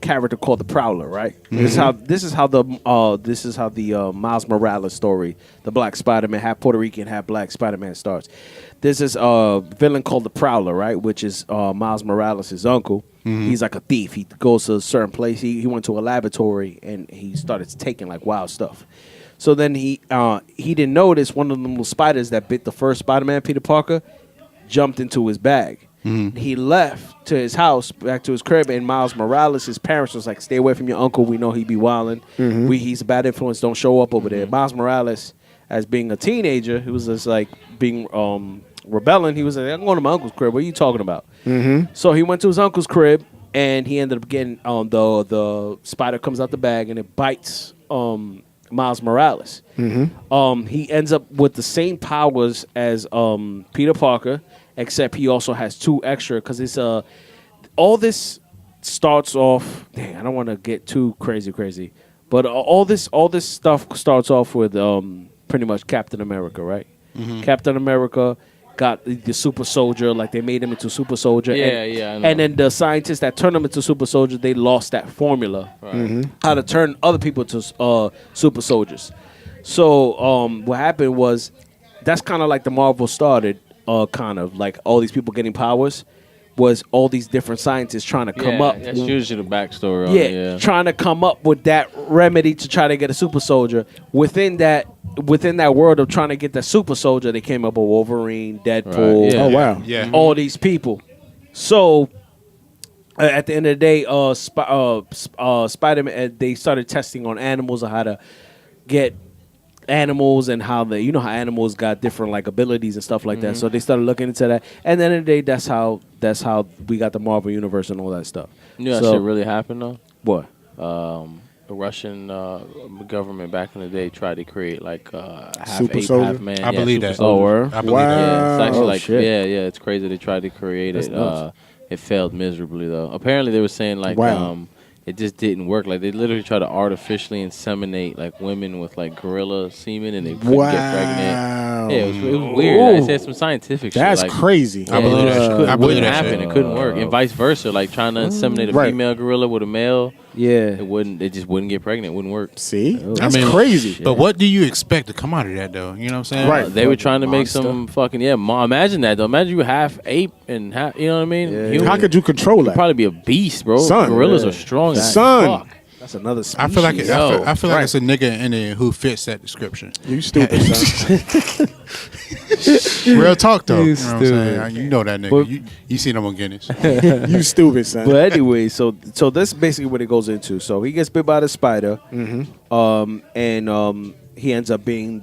character called the Prowler, right? This is how the Miles Morales story, the Black Spider-Man, half Puerto Rican, half Black Spider-Man starts. There's this villain called the Prowler, right? Which is Miles Morales' uncle. He's like a thief. He goes to a certain place. He went to a laboratory and he started taking like wild stuff. So then he didn't notice one of the little spiders that bit the first Spider-Man, Peter Parker, jumped into his bag. He left to his house, back to his crib, and Miles Morales, his parents was like, "Stay away from your uncle. We know he be wilding. He's a bad influence. Don't show up over there." Miles Morales, as being a teenager, he was just like being rebelling. He was like, "I'm going to my uncle's crib. What are you talking about?" So he went to his uncle's crib, and he ended up getting the spider comes out the bag and it bites Miles Morales. He ends up with the same powers as Peter Parker, except he also has 2 extra because it's all this starts off. Dang, I don't want to get too crazy, but all this stuff starts off with pretty much Captain America, right? Captain America got the super soldier, like they made him into super soldier. Yeah, I know. And then the scientists that turned him into super soldier, they lost that formula, how to turn other people to super soldiers. So what happened was, that's kind of like the Marvel started, kind of like all these people getting powers, was all these different scientists trying to come up. That's usually the backstory. Trying to come up with that remedy to try to get a super soldier. Within that world of trying to get that super soldier, they came up with Wolverine, Deadpool, Right, yeah. Oh, wow. Yeah. all these people. So at the end of the day, Spider-Man, they started testing on animals on how to get animals and how they, how animals got different like abilities and stuff like that. So they started looking into that. And at the end of the day, that's how we got the Marvel universe and all that stuff. That shit really happened though. What? The Russian government back in the day tried to create like half Super ape, soldier? half man. I believe that. Soldier. I believe that. Yeah, it's actually like shit. yeah, it's crazy. They tried to create it. It failed miserably though. Apparently they were saying like it just didn't work. Like they literally tried to artificially inseminate like women with like gorilla semen, and they couldn't get pregnant. Yeah, it was weird. They said some scientific shit. That's like, crazy. I believe that shit. I It believe wouldn't that happen. shit. It couldn't work, and vice versa. Like trying to inseminate a Right. female gorilla with a male, Yeah. it wouldn't. It just wouldn't get pregnant. It wouldn't work. See, I that's mean, crazy. But what do you expect to come out of that, though? You know what I'm saying? Right. They were trying to make Monster. some fucking imagine that though. Imagine you half ape and half. You know what I mean? Human. How could you control You'd that? probably be a beast, bro. Son. Gorillas Yeah. are strong. as Son. fuck. That's another species. I feel like Yo. I feel like it's a nigga in there who fits that description. You stupid, son. Real talk though. You You know what I'm saying? You know that nigga. But- you seen him on Guinness. You stupid, son. But anyway, so that's basically what it goes into. So he gets bit by the spider, and he ends up being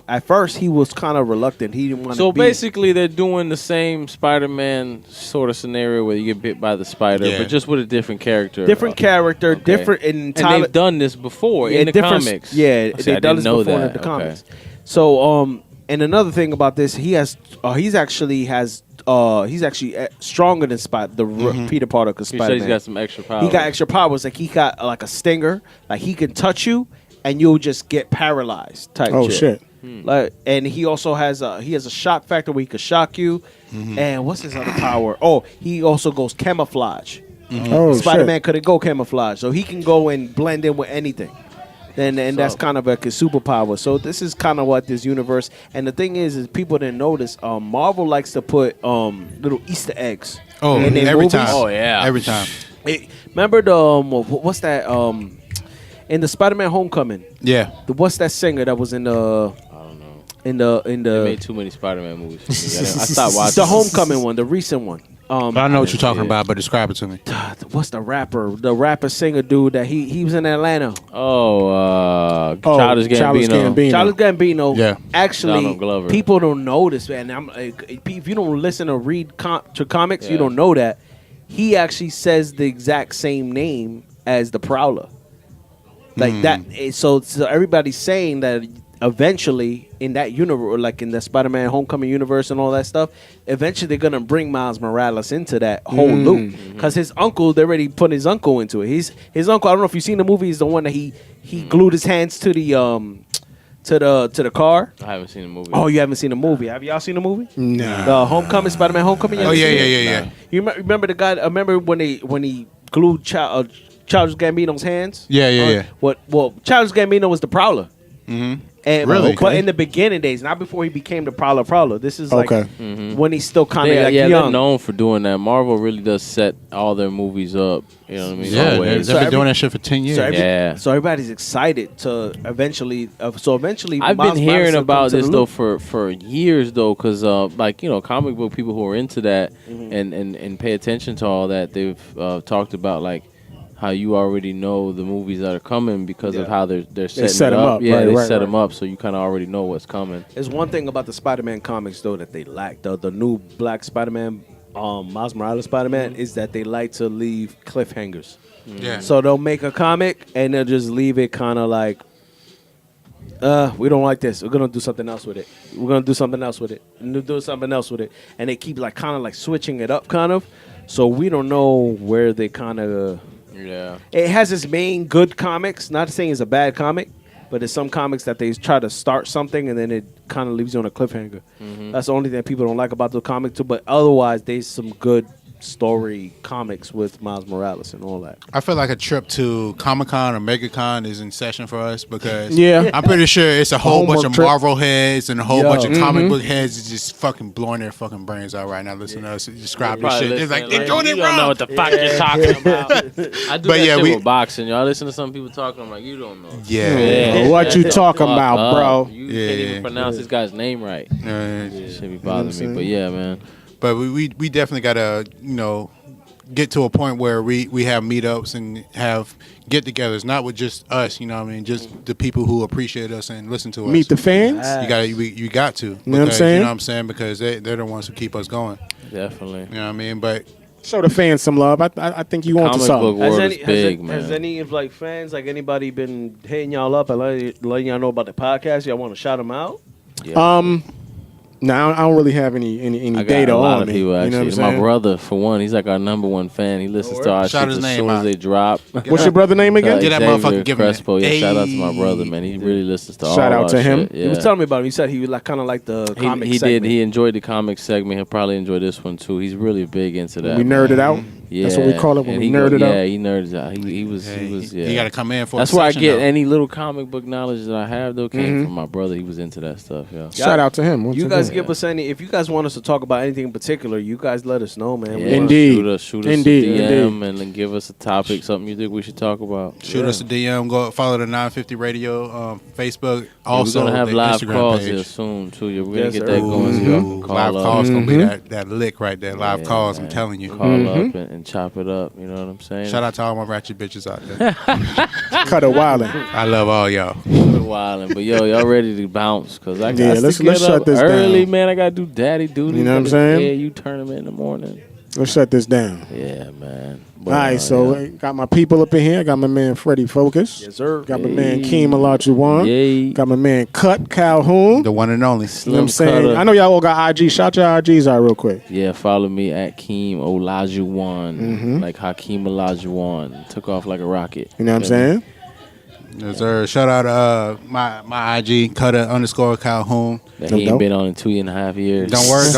at first he was kind of reluctant. He didn't want to. So basically, they're doing the same Spider-Man sort of scenario where you get bit by the spider, Yeah. but just with a different character. different character, Okay. different And they've done this before in the comics. Yeah, See, I they've done didn't this know before that. in the Okay. comics. So and another thing about this, he's actually stronger than Peter Parker. Because He said he's got some extra power. He got extra powers. Like he got like a stinger. Like he can touch you and you'll just get paralyzed. Type. Oh shit. Like, and he also has a shock factor where he could shock you. And what's his other power? Oh, he also goes camouflage. Oh Spider-Man shit. couldn't go camouflage, so he can go and blend in with anything. And that's kind of like his superpower. So this is kind of what this universe. And the thing is people didn't notice. Marvel likes to put little Easter eggs. Oh, in their every movies. time. Oh, yeah. Every time. Remember the what's that? In the Spider-Man Homecoming. Yeah. What's that singer that was in the? They made too many Spider-Man movies. For me. I stopped watching. The Homecoming one, the recent one. I know what you're talking about, but describe it to me. What's the rapper singer dude that he was in Atlanta? Childish Gambino. Childish Gambino. Yeah. Actually, Donald Glover. people don't notice, man. I'm if you don't listen or read to comics, you Yeah. don't know that he actually says the exact same name as the Prowler. Like that. So everybody's saying that eventually in that universe, like in the Spider-Man Homecoming universe and all that stuff, eventually they're gonna bring Miles Morales into that whole loop because his uncle, they already put his uncle into it. His uncle. I don't know if you've seen the movie. He's the one that he glued his hands to the to the car. I haven't seen the movie. Oh, you haven't seen the movie? Have y'all seen the movie? Nah. The Homecoming, Spider-Man Homecoming. You Oh haven't yeah, seen yeah, it? yeah, yeah. You remember the guy? I remember when he glued Childish Gambino's hands. Yeah, yeah, yeah. Well, Childish Gambino was the Prowler. And Really? but in the beginning days, not before he became the Prowler. This is like Okay. when he's still kind of like they're young. known for doing that. Marvel really does set all their movies up. You know what I mean? Yeah, Always. they've been doing that shit for 10 years. So everybody's excited to eventually. I've Miles been hearing Morales will about come to this the though loop. for years though, because like comic book people who are into that and pay attention to all that, they've talked about like how you already know the movies that are coming because of how they're setting set it 'em up. up. Yeah, Right, they right, set right. them up, so you kind of already know what's coming. There's one thing about the Spider-Man comics though that they lack. The new Black Spider-Man, Miles Morales Spider-Man, is that they like to leave cliffhangers. Yeah. So they'll make a comic and they'll just leave it kind of like, we don't like this. We're gonna do something else with it. We're gonna do something else with it. And they'll do something else with it. And they keep like kind of like switching it up, kind of. So we don't know where they kind of. Yeah. It has its main good comics. Not saying it's a bad comic, but there's some comics that they try to start something and then it kind of leaves you on a cliffhanger. That's the only thing people don't like about the comic too. But otherwise, there's some good story comics with Miles Morales and all that. I feel like a trip to Comic-Con or MegaCon is in session for us because Yeah. I'm pretty sure it's a whole bunch Homework of trip. Marvel heads and a whole Yo. bunch of comic book heads is just fucking blowing their fucking brains out right now. Listen to us describe this shit. It's like, they're doing it you don't know wrong. what the fuck you're talking about. I do But that yeah, shit we- with boxing. Y'all listen to some people talking. I'm like, you don't know. Yeah. What you Shut the talking fuck about, up. bro? You Yeah, can't yeah, even pronounce this guy's name right. Shit be bothering me. But yeah, man. But we definitely got to, get to a point where we have meetups and have get-togethers, not with just us, you know what I mean, just the people who appreciate us and listen to us. Meet the fans. You got to. You know what I'm saying? You know what I'm saying? Because they're the ones who keep us going. Definitely. You know what I mean? But show the fans some love. I think you want to Comic something. book world is big, man. Has any of like fans, like anybody been hitting y'all up and letting y'all know about the podcast? Y'all want to shout them out? Yeah. No, I don't really have any I got data a lot on of me. people actually. You know what I'm My saying? brother, for one, he's like our number one fan. He listens to our Shout shit his as name soon as out. they drop. What's your brother name again? Get that Xavier motherfucker, give him Crespo. that. Yeah, shout out to my Hey. brother, man. He really listens to all Shout out our to him. shit. He Yeah. was telling me about it. He said he was like kind of like the comic He segment. did. He enjoyed the comic segment. He'll probably enjoy this one too. He's really big into that. We nerded out. Yeah, That's what we call it when and we he nerded out. Yeah, he nerds out. He was. Yeah. You got to come in for. That's a where I section, get though. any little comic book knowledge that I have. Though came from my brother. He was into that stuff. Yeah. Shout out to him. once You guys again. give us any. If you guys want us to talk about anything in particular, you guys let us know, man. Yeah, Indeed. Shoot us Indeed. a DM Indeed. and then give us a topic, something you think we should talk about. Shoot us a DM. Go follow the 950 Radio Facebook. Also, we're gonna have the live Instagram calls page. here soon too. Yeah, we're gonna Yes, get sir. that going. So y'all can call Live up. calls gonna be that lick right there. Live Yeah, calls. I'm man. telling you. Call up and chop it up. You know what I'm saying? Shout out to all my ratchet bitches out there. Cut a wildin'. I love all y'all. Wildin'. But yo, y'all ready to bounce? Cause I got Yeah, to let's get shut up this early, down. man. I gotta do daddy duty. You know what I'm for the saying? AAU tournament in the morning. Let's shut this down. Yeah, man. All right, so I got my people up in here. I got my man Freddie Focus. Yes, sir. Got my man Keem Olajuwon. Yay. Got my man Cut Calhoun. The one and only. You know what I'm saying? I know y'all all got IG. Shout your IGs out real quick. Yeah, follow me at Keem Olajuwon, Mm-hmm. like Hakeem Olajuwon. Took off like a rocket. You know what I'm saying? Yes, sir. Shout out my IG Cutter_Calhoun. That No he ain't doubt. been on in 2.5 years. Don't worry.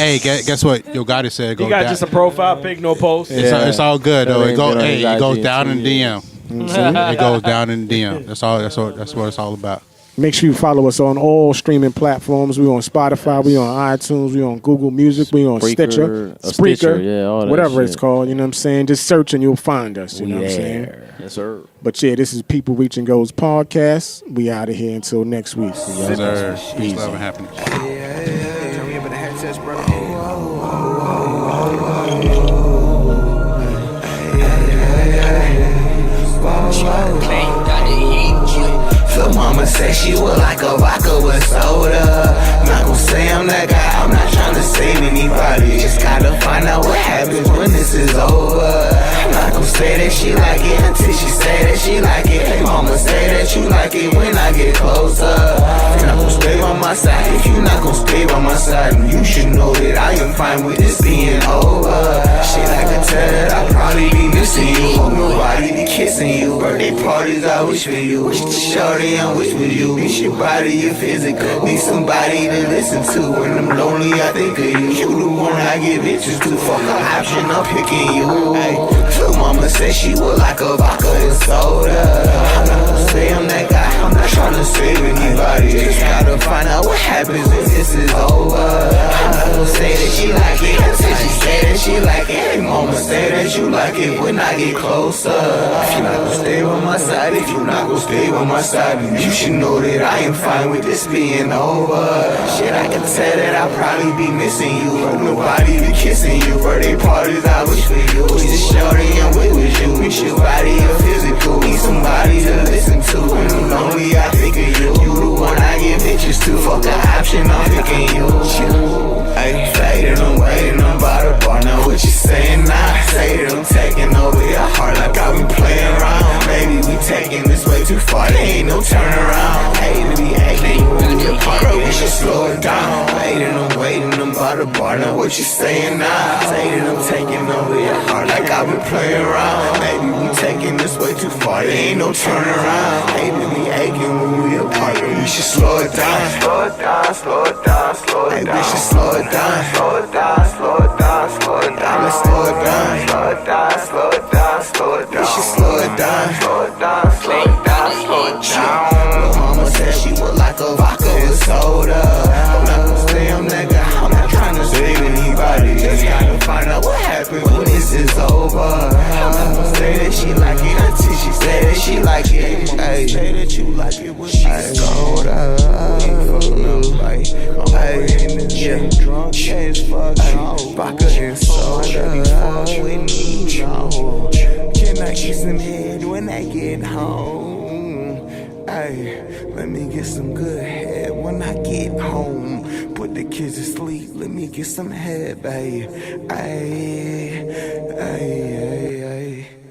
Hey, guess what? Your God said He go got down. just a profile pic, no post. It's all good though. That It ain't go, been on his it goes IG down in in 2 DM. It goes down in DM. That's what it's all about. Make sure you follow us on all streaming platforms. We on Spotify. We on iTunes. We on Google Music. We on Stitcher. Stitcher, yeah, all that whatever it's shit. called. You know what I'm saying? Just search and you'll find us. You know what I'm saying? Yes, sir. But yeah, this is People Reaching Goals podcast. We out of here until next week. Yes, sir. Peace, love, and happiness. Turn me up in the headsets, brother. Lil' mama said she would like a vodka with soda. Not gon' say I'm that guy, I'm not tryna save anybody. Just gotta find out what happens when this is over. Not gon' say that she like it until she say that she like it. Hey mama, say that you like it when I get closer. You're not gon' stay by my side if you not gon' stay by my side. And you should know that I am fine with this being over. Shit, I could tell that I probably be missing you. Hope nobody be kissing you. Birthday parties, I wish for you. Wish to shorty, I wish for you. Miss your body, your physical. Need somebody to listen to. When I'm lonely, I think of you. You the one I give interest to. Fuck an option, I'm picking you. Hey, Lil' mama said she would like a vodka and soda. I'm not gon' say I'm that guy. I'm not tryna save anybody. Just gotta find out what happens when this is over. I'm not gon' say that she like it until she say that she like it. Hey mama, say that you like it when I get closer. If you not gon' stay by my side, if you not gon' stay by my side, then you should know that I am fine with this being over. Shit, I can tell that I'll probably be missing you. Hope nobody be kissing you. Birthday parties, I wish for you. We just shorty and we with you. Miss your body, your physical. Need somebody to listen to. When I'm lonely, I think of you. You the one I give bitches to. Fuck the option, I'm picking you. Ay, faded, I'm waiting, I'm by the bar. Now what you saying now? Say that I'm taking over your heart like I've been playing around. Maybe we taking this way too far. There ain't no turnaround. Hate to be hating, you in your part, bro, we should slow it down. I'm waiting, I'm by the bar. Now what you saying now? Say that I'm taking over your heart like I've been playing around. Maybe we taking this way too far. There ain't no turnaround. Hate to be aching when we apart, but we should slow it down. Slow it down, slow it down, slow it down. We should slow it down. Slow it down, slow it down, slow it down. Let's slow it down. Slow it down, slow it down, slow it down. We should slow it down. Slow it down, slow it down, slow it down. Lil' mama said she would like a vodka with soda. I'm not gon' say I'm that guy. I'm not tryna save anybody. Just gotta find out what happens when this is over. I'm not gon' say that she like it until she say that she like it. Ay, say that you like it when she's older. Fucking up, like, I'm in the gym, drunk as fuck. Vodka and soda with me, no. Can I get some head when I get home? Ay, let me get some good head when I get home. Put the kids to sleep, let me get some head, babe. Ay, ay, ay, ay.